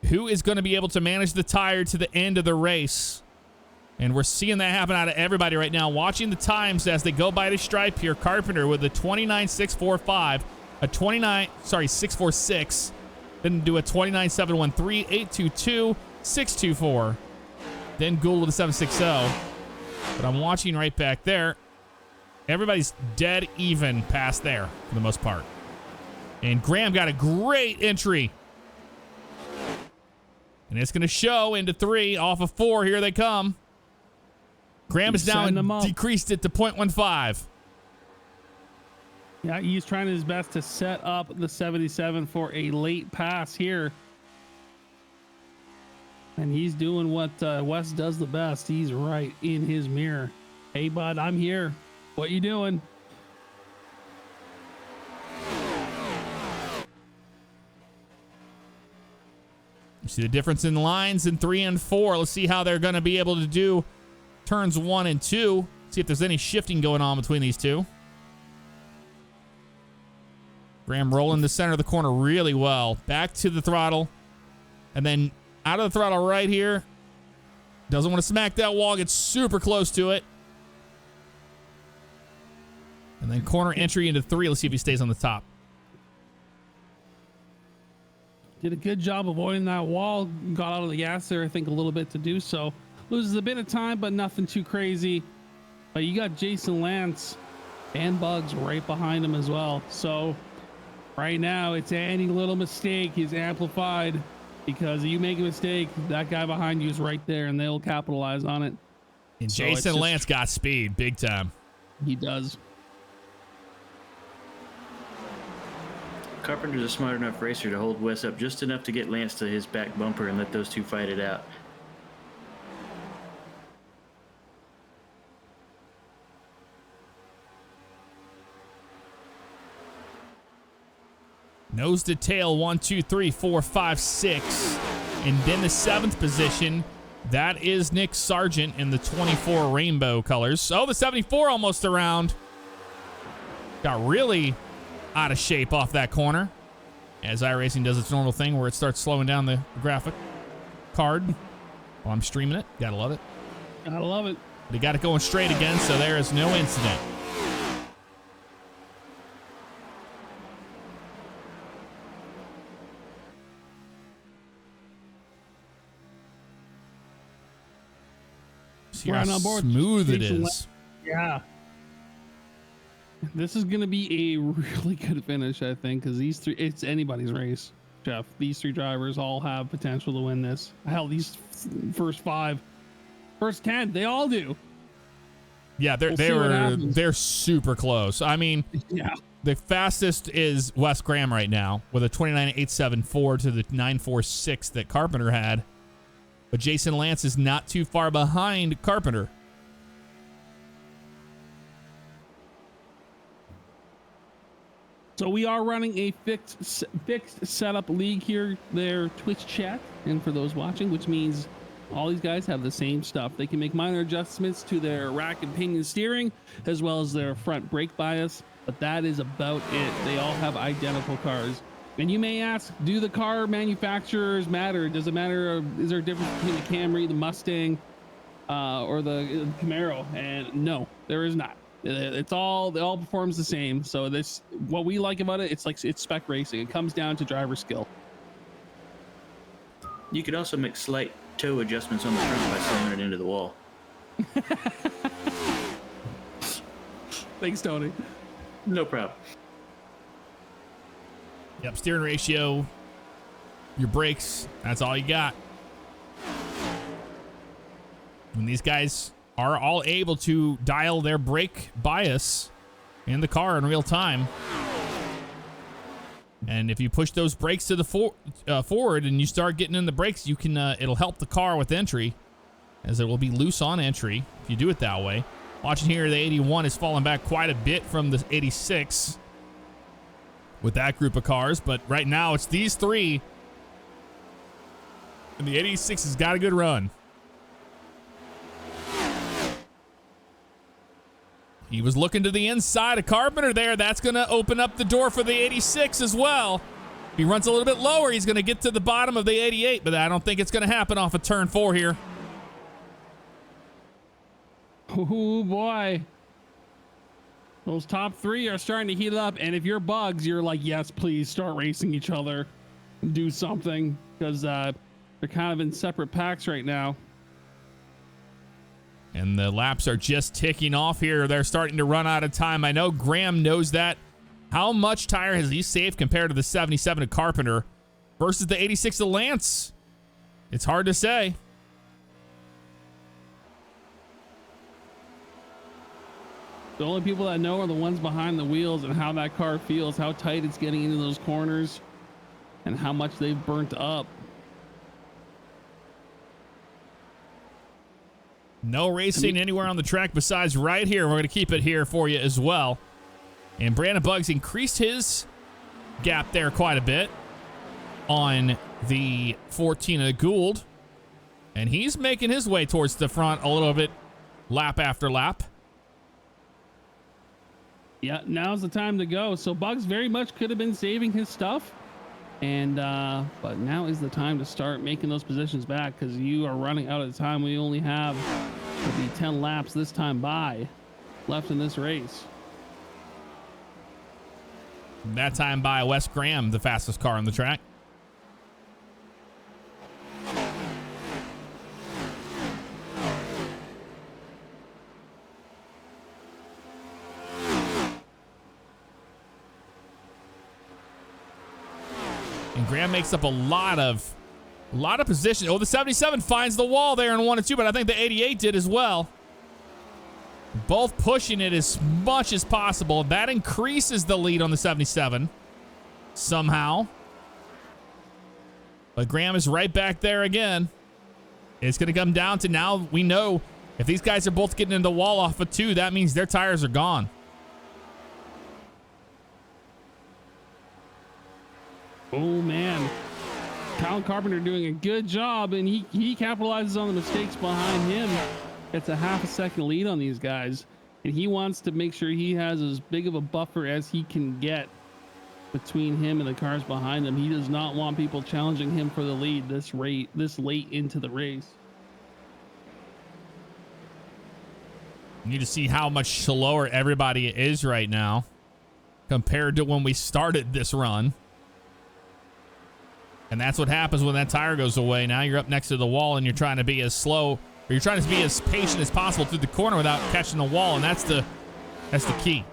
who is going to be able to manage the tire to the end of the race. And we're seeing that happen out of everybody right now. Watching the times as they go by the stripe here. Carpenter with a 29.645, a 646, then do a 29.713, 822, 624. Then Gould with a 760. But I'm watching right back there. Everybody's dead even past there for the most part. And Graham got a great entry. And it's going to show into 3 off of 4. Here they come. Graham is now decreased it to 0.15. Yeah, he's trying his best to set up the 77 for a late pass here. And he's doing what Wes does the best. He's right in his mirror. Hey, bud, I'm here. What you doing? You see the difference in lines in 3 and 4. Let's see how they're going to be able to do turns 1 and 2. See if there's any shifting going on between these two. Graham rolling the center of the corner really well. Back to the throttle And then out of the throttle right here. Doesn't want to smack that wall. Gets super close to it. And then corner entry into 3. Let's see if he stays on the top. Did a good job avoiding that wall. Got out of the gas there, I think, a little bit to do so. Loses a bit of time, but nothing too crazy. But you got Jason Lance and Bugs right behind him as well. So right now, it's any little mistake is amplified, because if you make a mistake, that guy behind you is right there, and they'll capitalize on it. And so Jason Lance got speed big time. He does. Carpenter's a smart enough racer to hold Wes up just enough to get Lance to his back bumper and let those two fight it out. Nose to tail, 1, 2, 3, 4, 5, 6. And then the 7th position, that is Nick Sargent in the 24 rainbow colors. Oh, the 74 almost around. Got really out of shape off that corner, as iRacing does its normal thing where it starts slowing down the graphic card while I'm streaming it. Gotta love it. Gotta love it. But he got it going straight again, so there is no incident. See how smooth it is. Yeah. This is going to be a really good finish, I think, because these three, it's anybody's race, Jeff. These 3 drivers all have potential to win this. Hell, these first 5, first 10, they all do. Yeah, they're super close. I mean, yeah. The fastest is Wes Graham right now with a 29.874 to the 9.46 that Carpenter had. But Jason Lance is not too far behind Carpenter. So we are running a fixed setup league here, their Twitch chat, and for those watching, which means all these guys have the same stuff. They can make minor adjustments to their rack and pinion steering, as well as their front brake bias, but that is about it. They all have identical cars. And you may ask, do the car manufacturers matter? Does it matter? Is there a difference between the Camry, the Mustang, or the Camaro? And no, there is not. It all performs the same. So this, what we like about it, it's spec racing. It comes down to driver skill. You could also make slight toe adjustments on the front by slamming it into the wall. Thanks, Tony. No problem. Yep, steering ratio, your brakes, that's all you got. And these guys are all able to dial their brake bias in the car in real time. And if you push those brakes to the forward and you start getting in the brakes, you can it'll help the car with entry, as it will be loose on entry if you do it that way. Watching here, the 81 has fallen back quite a bit from the 86 with that group of cars, but right now it's these 3, and the 86 has got a good run. He was looking to the inside of Carpenter there. That's going to open up the door for the 86 as well. If he runs a little bit lower, he's going to get to the bottom of the 88, but I don't think it's going to happen off of turn 4 here. Oh boy. Those top 3 are starting to heat up, and if you're Bugs, you're like, yes, please start racing each other. Do something, because they're kind of in separate packs right now. And the laps are just ticking off here. They're starting to run out of time. I know Graham knows that. How much tire has he saved compared to the 77 of Carpenter versus the 86 of Lance? It's hard to say. The only people that know are the ones behind the wheels and how that car feels, how tight it's getting into those corners, and how much they've burnt up. No racing anywhere on the track besides right here. We're going to keep it here for you as well. And Brandon Bugs increased his gap there quite a bit on the 14 of Gould. And he's making his way towards the front a little bit lap after lap. Yeah, now's the time to go. So Bugs very much could have been saving his stuff, And but now is the time to start making those positions back, because you are running out of time. We only have the 10 laps this time by left in this race. That time by Wes Graham, the fastest car on the track. And Graham makes up a lot of position. Oh, the 77 finds the wall there in 1 and 2, but I think the 88 did as well. Both pushing it as much as possible. That increases the lead on the 77 somehow. But Graham is right back there again. It's going to come down to, now we know if these guys are both getting into the wall off of 2, that means their tires are gone. Oh, man. Kyle Carpenter doing a good job, and he capitalizes on the mistakes behind him. It's a half a second lead on these guys, and he wants to make sure he has as big of a buffer as he can get between him and the cars behind him. He does not want people challenging him for the lead this late into the race. You need to see how much slower everybody is right now compared to when we started this run. And that's what happens when that tire goes away. Now you're up next to the wall and you're trying to be as slow, or you're trying to be as patient as possible through the corner without catching the wall, and that's the key.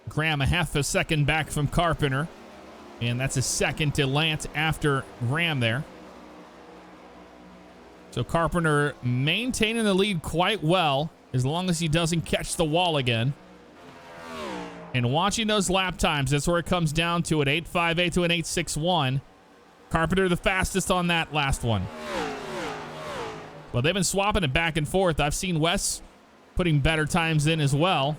Graham a half a second back from Carpenter, and that's a second to Lance after Graham there. So Carpenter maintaining the lead quite well as long as he doesn't catch the wall again. And watching those lap times, that's where it comes down to it. 8.58 to an 8.61. Carpenter the fastest on that last one. Well, they've been swapping it back and forth. I've seen Wes putting better times in as well.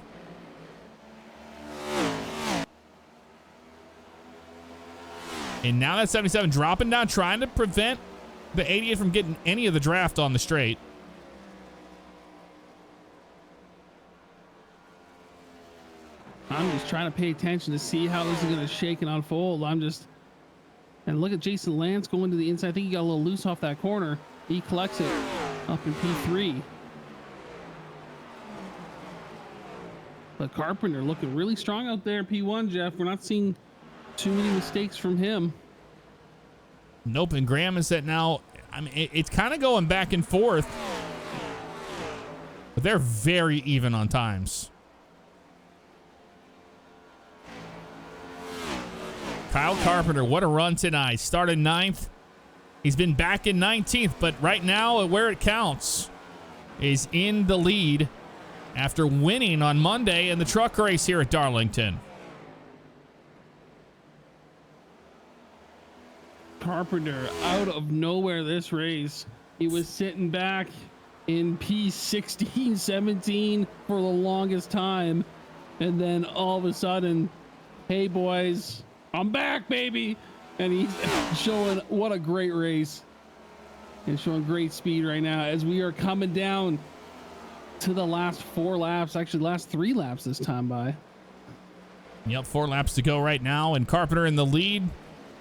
And now that 77 dropping down, trying to prevent the 88 from getting any of the draft on the straight. I'm just trying to pay attention to see how this is going to shake and unfold. And look at Jason Lance going to the inside. I think he got a little loose off that corner. He collects it up in P3. But Carpenter looking really strong out there in P1, Jeff. We're not seeing too many mistakes from him. Nope, and Graham is at now. I mean, it's kind of going back and forth, but they're very even on times. Kyle Carpenter, what a run tonight. Started 9th. He's been back in 19th, but right now, where it counts, is in the lead after winning on Monday in the truck race here at Darlington. Carpenter out of nowhere this race. He was sitting back in P16, 17 for the longest time. And then all of a sudden, hey boys, I'm back, baby. And he's showing what a great race and showing great speed right now as we are coming down to the last 4 laps, actually last 3 laps this time by. Yep, 4 laps to go right now, and Carpenter in the lead.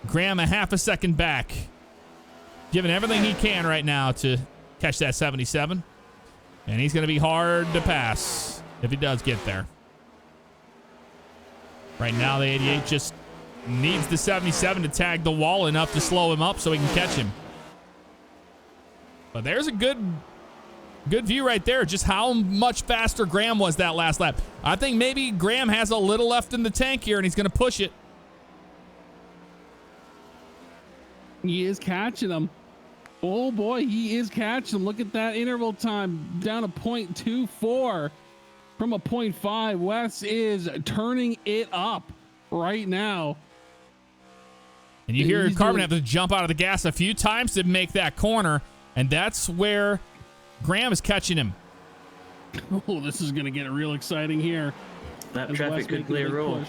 Graham a half a second back, giving everything he can right now to catch that 77. And he's going to be hard to pass if he does get there. Right now, the 88 just needs the 77 to tag the wall enough to slow him up so he can catch him. But there's a good view right there, just how much faster Graham was that last lap. I think maybe Graham has a little left in the tank here, and he's going to push it. He is catching them. Oh boy, he is catching them. Look at that interval time down to 0.24 from a 0.5. Wes is turning it up right now. And you hear Carpenter have to jump out of the gas a few times to make that corner, and that's where Graham is catching him. Oh, this is going to get real exciting here. That traffic could play a role.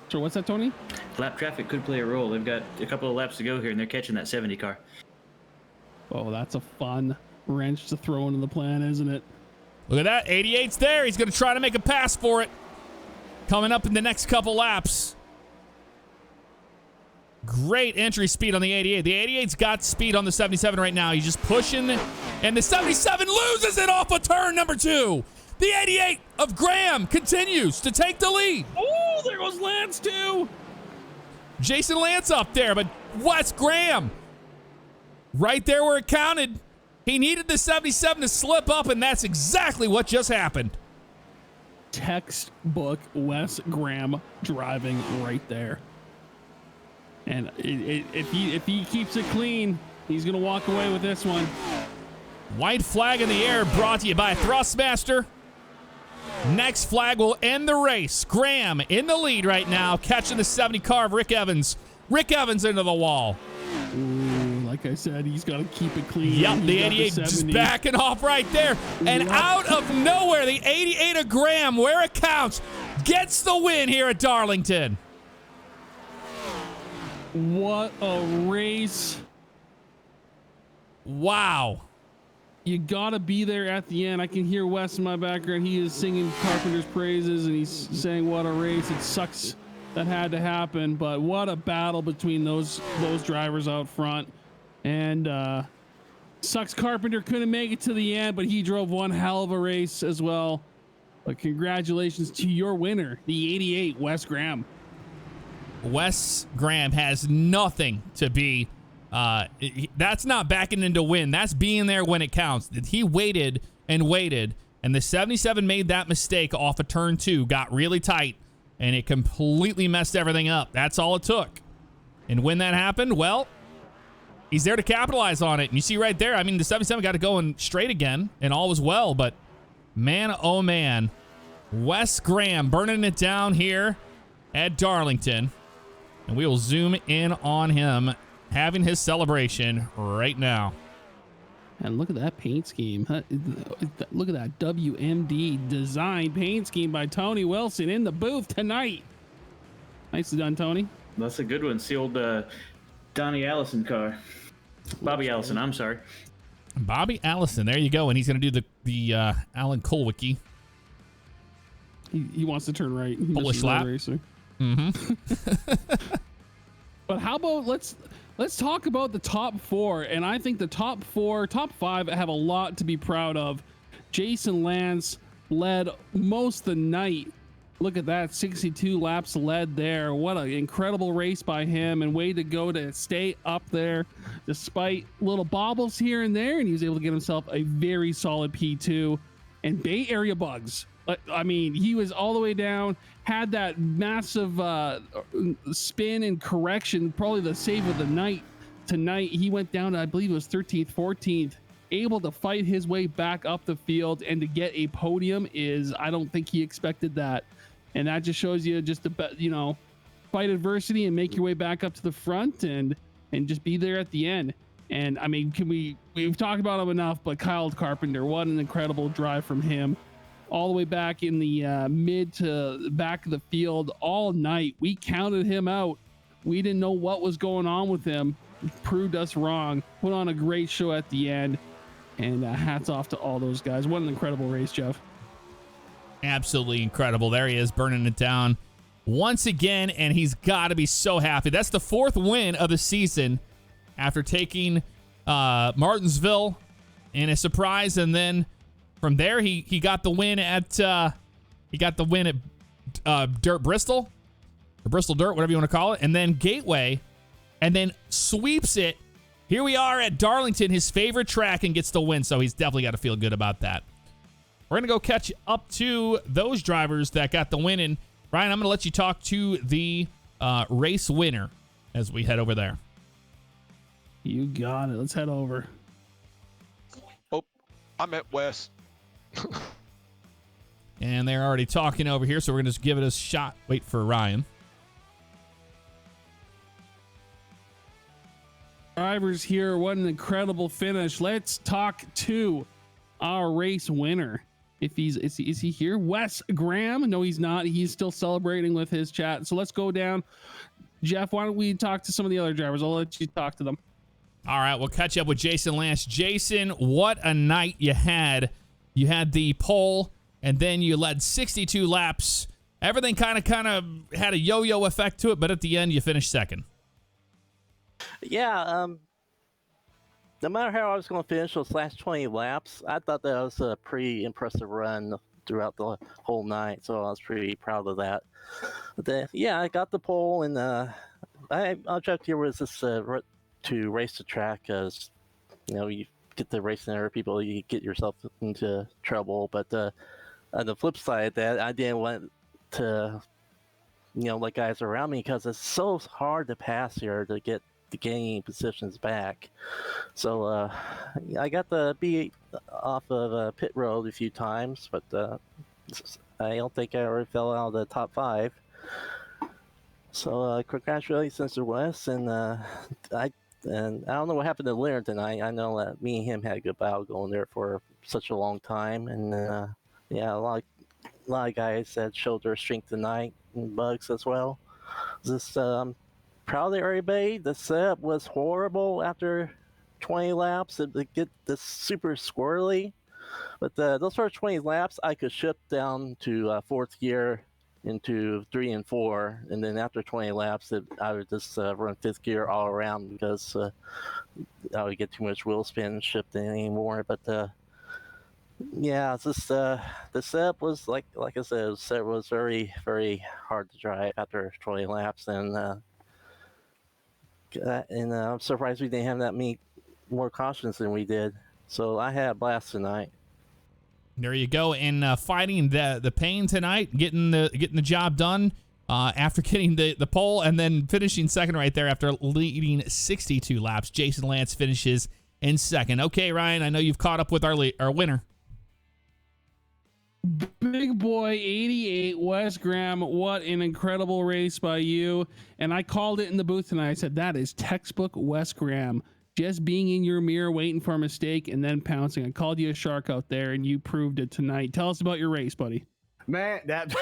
So what's that, Tony? Lap traffic could play a role. They've got a couple of laps to go here, and they're catching that 70 car. Oh, that's a fun wrench to throw into the plan, isn't it? Look at that. 88's there. He's going to try to make a pass for it. Coming up in the next couple laps. Great entry speed on the 88. The 88's got speed on the 77 right now. He's just pushing, and the 77 loses it off of turn number 2. The 88 of Graham continues to take the lead. Oh, there goes Lance too. Jason Lance up there, but Wes Graham right there where it counted. He needed the 77 to slip up, and that's exactly what just happened. Textbook Wes Graham driving right there. And if he keeps it clean, he's going to walk away with this one. White flag in the air brought to you by Thrustmaster. Next flag will end the race. Graham in the lead right now, catching the 70 car of Rick Evans. Rick Evans into the wall. Ooh, like I said, he's got to keep it clean. Yep, the 88 just backing off right there. And out of nowhere, the 88 of Graham, where it counts, gets the win here at Darlington. What a race. Wow. You gotta be there at the end. I can hear Wes in my background. He is singing Carpenter's praises, and he's saying what a race. It sucks that had to happen, but what a battle between those drivers out front. And sucks Carpenter couldn't make it to the end, but he drove one hell of a race as well. But congratulations to your winner, the 88, Wes Graham. Wes Graham has nothing to be. That's not backing into win. That's being there when it counts. He waited and waited, and the 77 made that mistake off of turn 2, got really tight, and it completely messed everything up. That's all it took. And when that happened, well, he's there to capitalize on it. And you see right there, I mean, the 77 got it going straight again, and all was well, but man, oh man, Wes Graham burning it down here at Darlington. And we will zoom in on him having his celebration right now. And look at that paint scheme. Look at that WMD design paint scheme by Tony Wilson in the booth tonight. Nicely done, Tony. That's a good one. It's the old Donnie Allison car. Bobby Allison, I'm sorry. Bobby Allison, there you go. And he's going to do the Alan Kulwicki. He wants to turn right. Polish lap. Racer. Mm-hmm. But how about let's talk about the top 4, and I think the top 5 have a lot to be proud of. Jason Lance led most of the night. Look at that, 62 laps led there. What an incredible race by him, and way to go to stay up there despite little bobbles here and there, and he was able to get himself a very solid P2. And Bay Area bugs. I mean, he was all the way down, had that massive spin and correction, probably the save of the night tonight. He went down to, I believe it was 13th, 14th, able to fight his way back up the field, and to get a podium is, I don't think he expected that. And that just shows you just fight adversity and make your way back up to the front and just be there at the end. And I mean, we've talked about him enough, but Kyle Carpenter, what an incredible drive from him. All the way back in the mid to back of the field all night. We counted him out. We didn't know what was going on with him. He proved us wrong. Put on a great show at the end. And hats off to all those guys. What an incredible race, Jeff. Absolutely incredible. There he is, burning it down once again, and he's got to be so happy. That's the 4th win of the season after taking Martinsville in a surprise, and then from there, he got the win at Dirt Bristol, or Bristol Dirt, whatever you want to call it, and then Gateway, and then sweeps it. Here we are at Darlington, his favorite track, and gets the win. So he's definitely got to feel good about that. We're gonna go catch up to those drivers that got the win, and Ryan, I'm gonna let you talk to the race winner as we head over there. You got it. Let's head over. Oh, I meant Wes. And they're already talking over here, so we're going to just give it a shot. Wait for Ryan. Drivers here, what an incredible finish. Let's talk to our race winner. if is he here? Wes Graham? No, he's not. He's still celebrating with his chat. So let's go down. Jeff, why don't we talk to some of the other drivers? I'll let you talk to them. All right, we'll catch up with Jason Lance. Jason, what a night you had. You had the pole, and then you led 62 laps. Everything kind of had a yo-yo effect to it, but at the end, you finished second. Yeah, no matter how I was going to finish those last 20 laps, I thought that was a pretty impressive run throughout the whole night, so I was pretty proud of that. But yeah, I got the pole, and my objective was just to race the track, because you get the racing there, people, you get yourself into trouble. But on the flip side of that, I didn't want to let guys around me, because it's so hard to pass here to get the gaining positions back. So I got to be off of pit road a few times, but I don't think I ever fell out of the top 5. So congratulations to Wes, and I don't know what happened to Leonard tonight. I know that me and him had a good battle going there for such a long time, and yeah, a lot of guys that showed their strength tonight, and Bugs as well. Just proud of everybody. The setup was horrible after 20 laps. It get this super squirrely, but those first 20 laps I could shift down to 4th gear into 3 and 4, and then after 20 laps I would just run 5th gear all around, because I would get too much wheel spin shifting anymore. But yeah, it's just the setup was like I said, the setup was very, very hard to drive after 20 laps, and I'm surprised we didn't have that many more cautions than we did. So I had a blast tonight. There you go, and fighting the pain tonight, getting the job done after getting the pole, and then finishing second right there after leading 62 laps. Jason Lance finishes in second. Okay, Ryan, I know you've caught up with our winner. Big boy 88, Wes Graham. What an incredible race by you. And I called it in the booth tonight. I said, that is textbook Wes Graham. Just being in your mirror, waiting for a mistake, and then pouncing. I called you a shark out there, and you proved it tonight. Tell us about your race, buddy. Man, that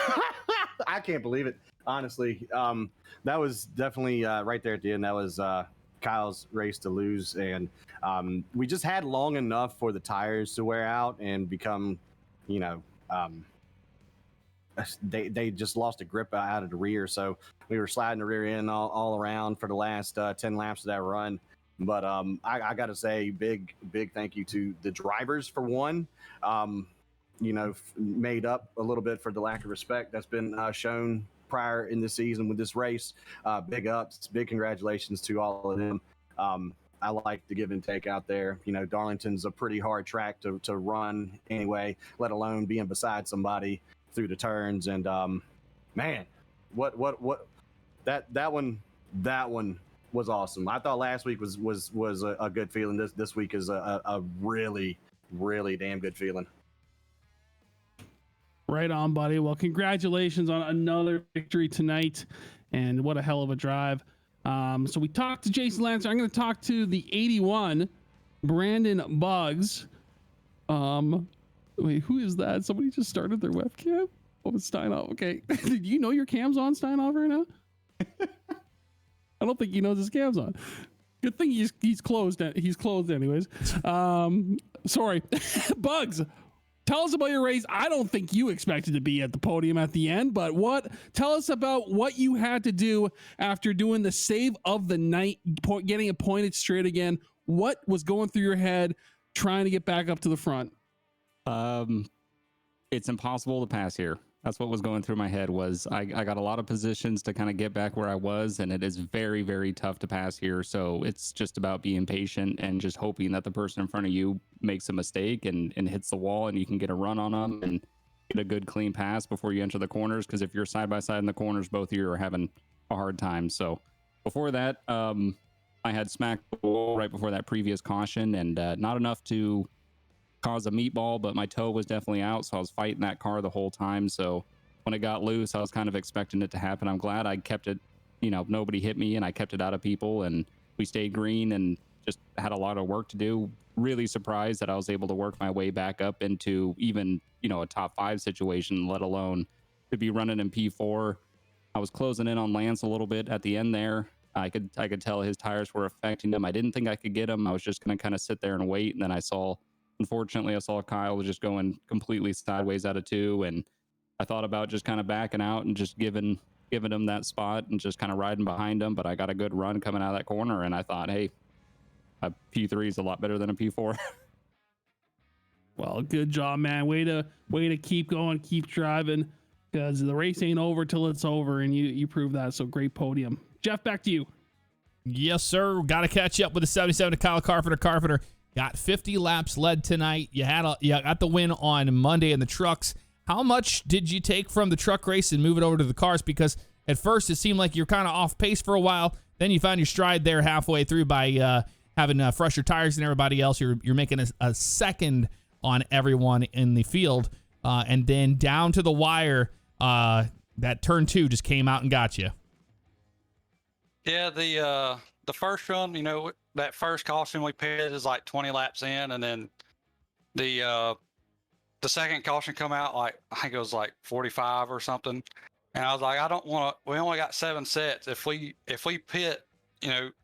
I can't believe it, honestly. That was definitely right there at the end. That was Kyle's race to lose. And we just had long enough for the tires to wear out and become, they just lost a grip out of the rear. So we were sliding the rear end all around for the last 10 laps of that run. But I got to say, big thank you to the drivers for one. Made up a little bit for the lack of respect that's been shown prior in the season with this race. Big ups, big congratulations to all of them. I like the give and take out there. Darlington's a pretty hard track to run anyway, let alone being beside somebody through the turns. And man, what that one was awesome. I thought last week was a good feeling. This week is a really, really damn good feeling. Right on, buddy. Well, congratulations on another victory tonight, and what a hell of a drive. So we talked to Jason Lancer. I'm going to talk to the 81, Brandon Buggs. Wait, who is that? Somebody just started their webcam? Oh, it's Steinhoff. Okay. Did you know your cam's on, Steinhoff, right now? I don't think he knows his cam's on. Good thing he's closed. He's closed anyways. Sorry. Bugs, tell us about your race. I don't think you expected to be at the podium at the end, but tell us about what you had to do after doing the save of the night, getting it pointed straight again. What was going through your head trying to get back up to the front? It's impossible to pass here. That's what was going through my head. Was I got a lot of positions to kind of get back where I was, and it is very, very tough to pass here. So it's just about being patient and just hoping that the person in front of you makes a mistake and hits the wall, and you can get a run on them and get a good clean pass before you enter the corners. Because if you're side by side in the corners, both of you are having a hard time. So before that, I had smacked the wall right before that previous caution, and not enough to cause a meatball, but my toe was definitely out, so I was fighting that car the whole time. So when it got loose, I was kind of expecting it to happen. I'm glad I kept it, nobody hit me, and I kept it out of people, and we stayed green. And just had a lot of work to do. Really surprised that I was able to work my way back up into even, a top 5 situation, let alone to be running in P4. I was closing in on Lance a little bit at the end there. I could tell his tires were affecting him. I didn't think I could get him. I was just going to kind of sit there and wait. And then unfortunately, I saw Kyle just going completely sideways out of 2. And I thought about just kind of backing out and just giving him that spot and just kind of riding behind him. But I got a good run coming out of that corner. And I thought, hey, a P3 is a lot better than a P4. Well, good job, man. Way to keep going, keep driving, because the race ain't over till it's over, and you proved that. So great podium. Jeff, back to you. Yes, sir. Got to catch up with the 77 to Kyle Carpenter. Carpenter got 50 laps led tonight. You got the win on Monday in the trucks. How much did you take from the truck race and move it over to the cars? Because at first it seemed like you're kind of off pace for a while. Then you found your stride there halfway through by having fresher tires than everybody else. You're making a second on everyone in the field. And then down to the wire, that turn 2 just came out and got you. Yeah, the first run, that first caution we pitted is like 20 laps in, and then the second caution come out I think it was like 45 or something, and I was like, I don't want to. We only got 7 sets. If we pit,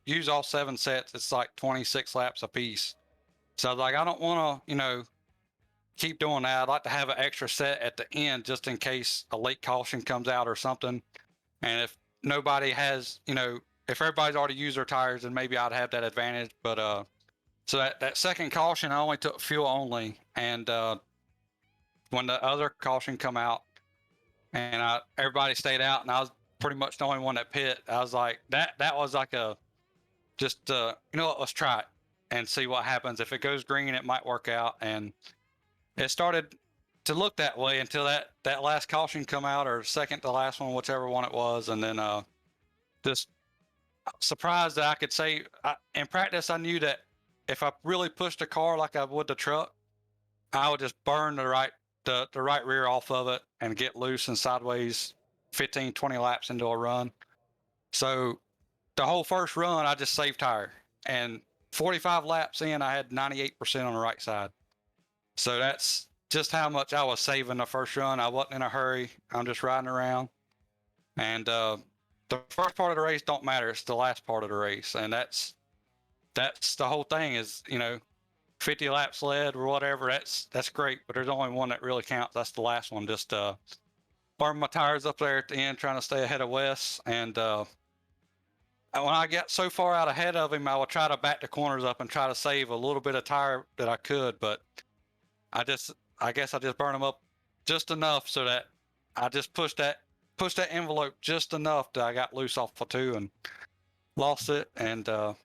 use all 7 sets, it's like 26 laps a piece. So I was like, I don't want to, keep doing that. I'd like to have an extra set at the end just in case a late caution comes out or something, and if nobody has, if everybody's already used their tires, then maybe I'd have that advantage. But so that second caution, I only took fuel only, and when the other caution come out, and everybody stayed out, and I was pretty much the only one that pit. I was like, that was like let's try it and see what happens. If it goes green, it might work out, and it started to look that way until that last caution come out, or second to last one, whichever one it was, and then just surprised that I could say in practice I knew that if I really pushed the car like I would the truck, I would just burn the right rear off of it and get loose and sideways 15-20 laps into a run. So the whole first run I just saved tire, and 45 laps in I had 98% on the right side. So that's just how much I was saving the first run. I wasn't in a hurry. I'm just riding around, and the first part of the race don't matter. It's the last part of the race, and that's the whole thing. Is 50 laps led or whatever. That's great, but there's only one that really counts. That's the last one. Just burn my tires up there at the end, trying to stay ahead of Wes. And when I got so far out ahead of him, I would try to back the corners up and try to save a little bit of tire that I could. But I guess I just burned them up just enough so that I just pushed that envelope just enough that I got loose off of 2 and lost it. And heck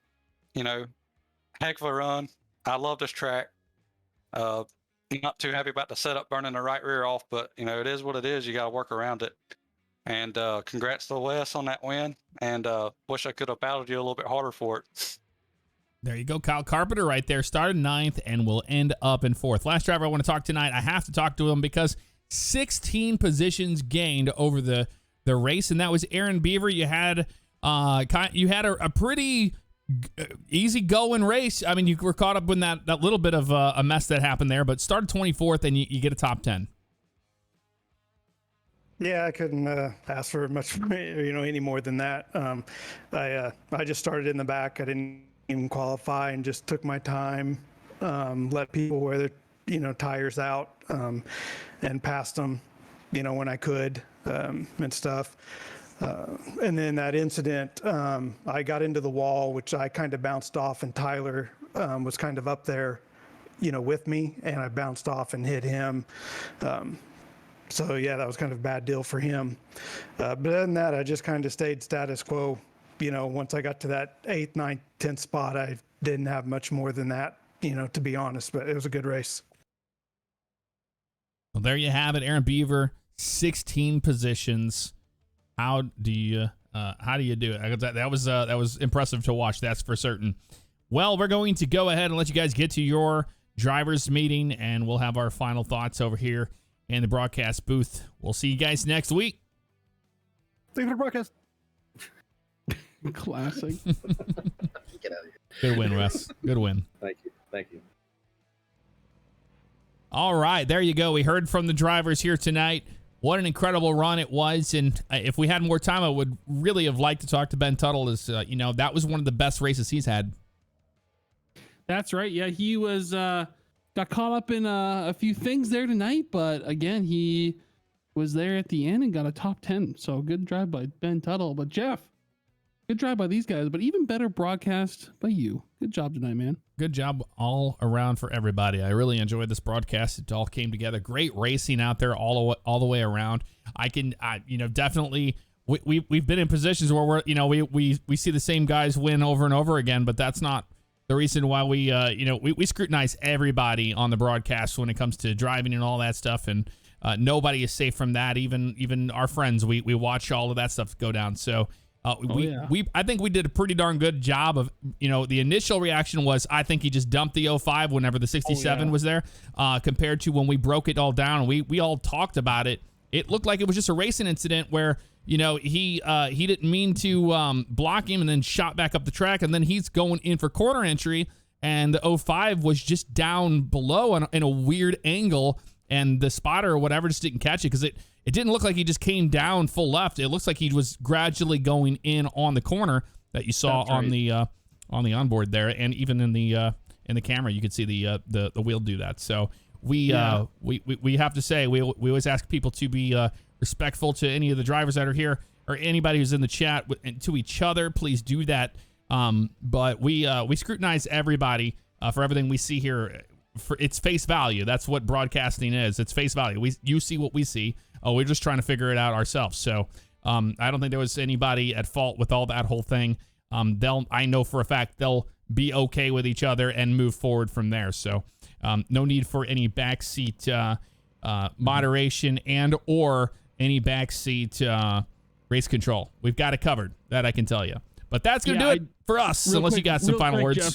of a run. I love this track. Not too happy about the setup burning the right rear off, but it is what it is. You got to work around it. And congrats to Wes on that win. And wish I could have battled you a little bit harder for it. There you go, Kyle Carpenter right there. Started 9th and will end up in 4th. Last driver I want to talk tonight. I have to talk to him because 16 positions gained over the race, and that was Aaron Beaver. You had a pretty easy going race. I mean, you were caught up in that little bit of a mess that happened there, but started 24th and you get a top 10. Yeah, I couldn't ask for much, any more than that. I just started in the back. I didn't even qualify and just took my time, let people wear their, tires out, and passed them, when I could, and stuff. And then that incident, I got into the wall, which I kind of bounced off, and Tyler was kind of up there, with me, and I bounced off and hit him. So yeah, that was kind of a bad deal for him. But other than that, I just kind of stayed status quo. Once I got to that 8th, 9th, 10th spot, I didn't have much more than that, to be honest, but it was a good race. Well, there you have it. Aaron Beaver, 16 positions. How do you do it? That was impressive to watch. That's for certain. Well, we're going to go ahead and let you guys get to your drivers meeting, and we'll have our final thoughts over here in the broadcast booth. We'll see you guys next week. Thank you for the broadcast. Classic. Get out of here. Good win, Wes. Good win. Thank you. Thank you. All right, there you go. We heard from the drivers here tonight. What an incredible run it was. And if we had more time, I would really have liked to talk to Ben Tuttle. As that was one of the best races he's had. That's right. Yeah, he was got caught up in a few things there tonight, but again, he was there at the end and got a top 10. So good drive by Ben Tuttle. But Jeff, good drive by these guys, but even better broadcast by you. Good job tonight, man. Good job all around for everybody. I really enjoyed this broadcast. It all came together. Great racing out there all the way around. Definitely we've been in positions where we see the same guys win over and over again, but that's not the reason why we scrutinize everybody on the broadcast when it comes to driving and all that stuff. And nobody is safe from that. Even our friends, we watch all of that stuff go down. So I think we did a pretty darn good job of, the initial reaction was, I think he just dumped the 05 whenever the 67 was there, compared to when we broke it all down. We all talked about it. It looked like it was just a racing incident where, he didn't mean to block him and then shot back up the track. And then he's going in for corner entry, and the 05 was just down below in a weird angle, and the spotter or whatever just didn't catch it because it didn't look like he just came down full left. It looks like he was gradually going in on the corner that you saw on the onboard there, and even in the camera you could see the wheel do that. So we have to say we always ask people to be respectful to any of the drivers that are here or anybody who's in the chat, and to each other. Please do that. But we scrutinize everybody for everything we see here. For its face value. That's what broadcasting is. It's face value. You see what we see. We're just trying to figure it out ourselves. So I don't think there was anybody at fault with all that whole thing. I know for a fact they'll be okay with each other and move forward from there. So no need for any backseat moderation and or any backseat race control. We've got it covered. That I can tell you. But that's going to do it for us, unless you got some final words. Jeff,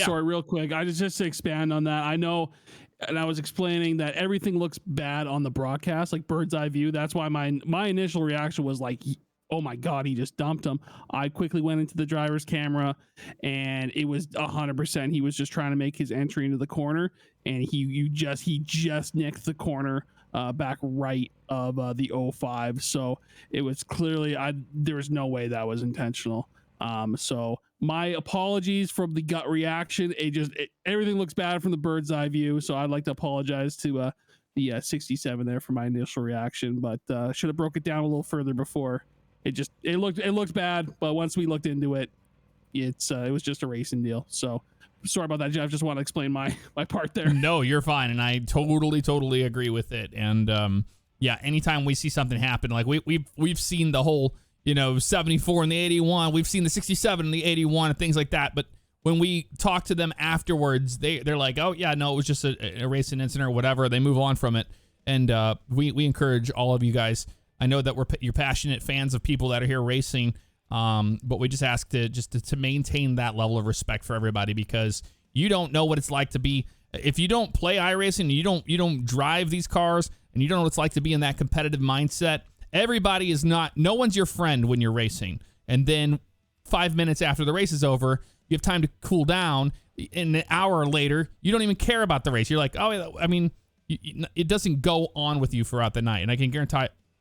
sorry, real quick. I just to expand on that. I know, and I was explaining that everything looks bad on the broadcast, like bird's eye view. That's why my initial reaction was like, oh my God, he just dumped him. I quickly went into the driver's camera, and it was 100%. He was just trying to make his entry into the corner, and he just nicked the corner back right of the 05. So it was clearly, there was no way that was intentional. So my apologies from the gut reaction. Everything looks bad from the bird's eye view. So I'd like to apologize to the 67 there for my initial reaction, but should have broke it down a little further before. It looked bad, but once we looked into it, it was just a racing deal. So sorry about that, Jeff. Just want to explain my part there. No, you're fine, and I totally agree with it. And anytime we see something happen, like we've seen the whole 74 and the 81, we've seen the 67 and the 81 and things like that. But when we talk to them afterwards, they're like, oh yeah, no, it was just a racing incident or whatever. They move on from it, and we encourage all of you guys. I know that you're passionate fans of people that are here racing, but we just ask to maintain that level of respect for everybody, because you don't know what it's like to be, if you don't play iRacing, you don't drive these cars, and you don't know what it's like to be in that competitive mindset. Everybody is no one's your friend when you're racing. And then 5 minutes after the race is over, you have time to cool down. And an hour later, you don't even care about the race. You're like, oh, I mean, it doesn't go on with you throughout the night. And I can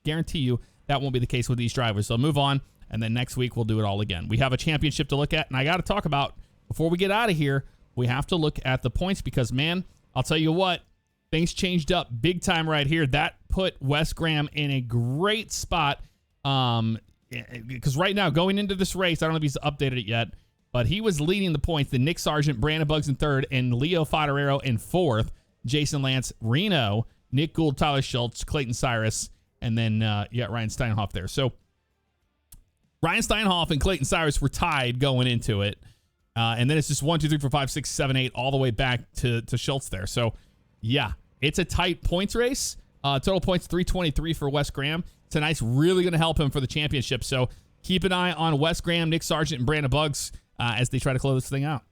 guarantee you that won't be the case with these drivers. So move on, and then next week we'll do it all again. We have a championship to look at, and I got to talk about, before we get out of here, we have to look at the points, because, man, I'll tell you what, things changed up big time right here. That put Wes Graham in a great spot, because right now, going into this race, I don't know if he's updated it yet, but he was leading the points. Then Nick Sargent, Brandon Buggs in third, and Leo Fodorero in fourth. Jason Lance, Reno, Nick Gould, Tyler Schultz, Clayton Cyrus, and then you got Ryan Steinhoff there. So Ryan Steinhoff and Clayton Cyrus were tied going into it. And then it's just 1, 2, 3, 4, 5, 6, 7, 8, all the way back to Schultz there. So, yeah, it's a tight points race. Total points 323 for Wes Graham. Tonight's really going to help him for the championship. So keep an eye on Wes Graham, Nick Sargent, and Brandon Buggs as they try to close this thing out.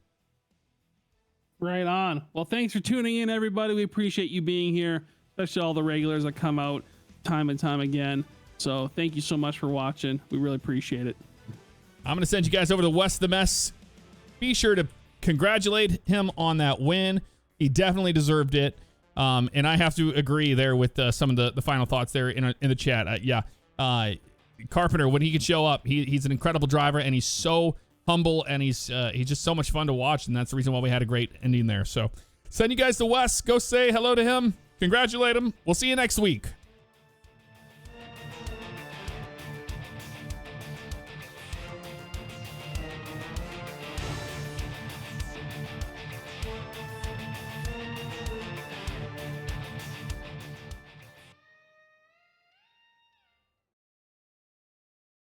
Right on. Well, thanks for tuning in, everybody. We appreciate you being here, especially all the regulars that come out time and time again. So thank you so much for watching. We really appreciate it. I'm going to send you guys over to Wes the Mess be sure to congratulate him on that win. He definitely deserved it. And I have to agree there with some of the final thoughts there in the chat. Carpenter, when he can show up, he's an incredible driver, and he's so humble, and he's just so much fun to watch, and that's the reason why we had a great ending there. So send you guys to Wes. Go say hello to him. Congratulate him. We'll see you next week.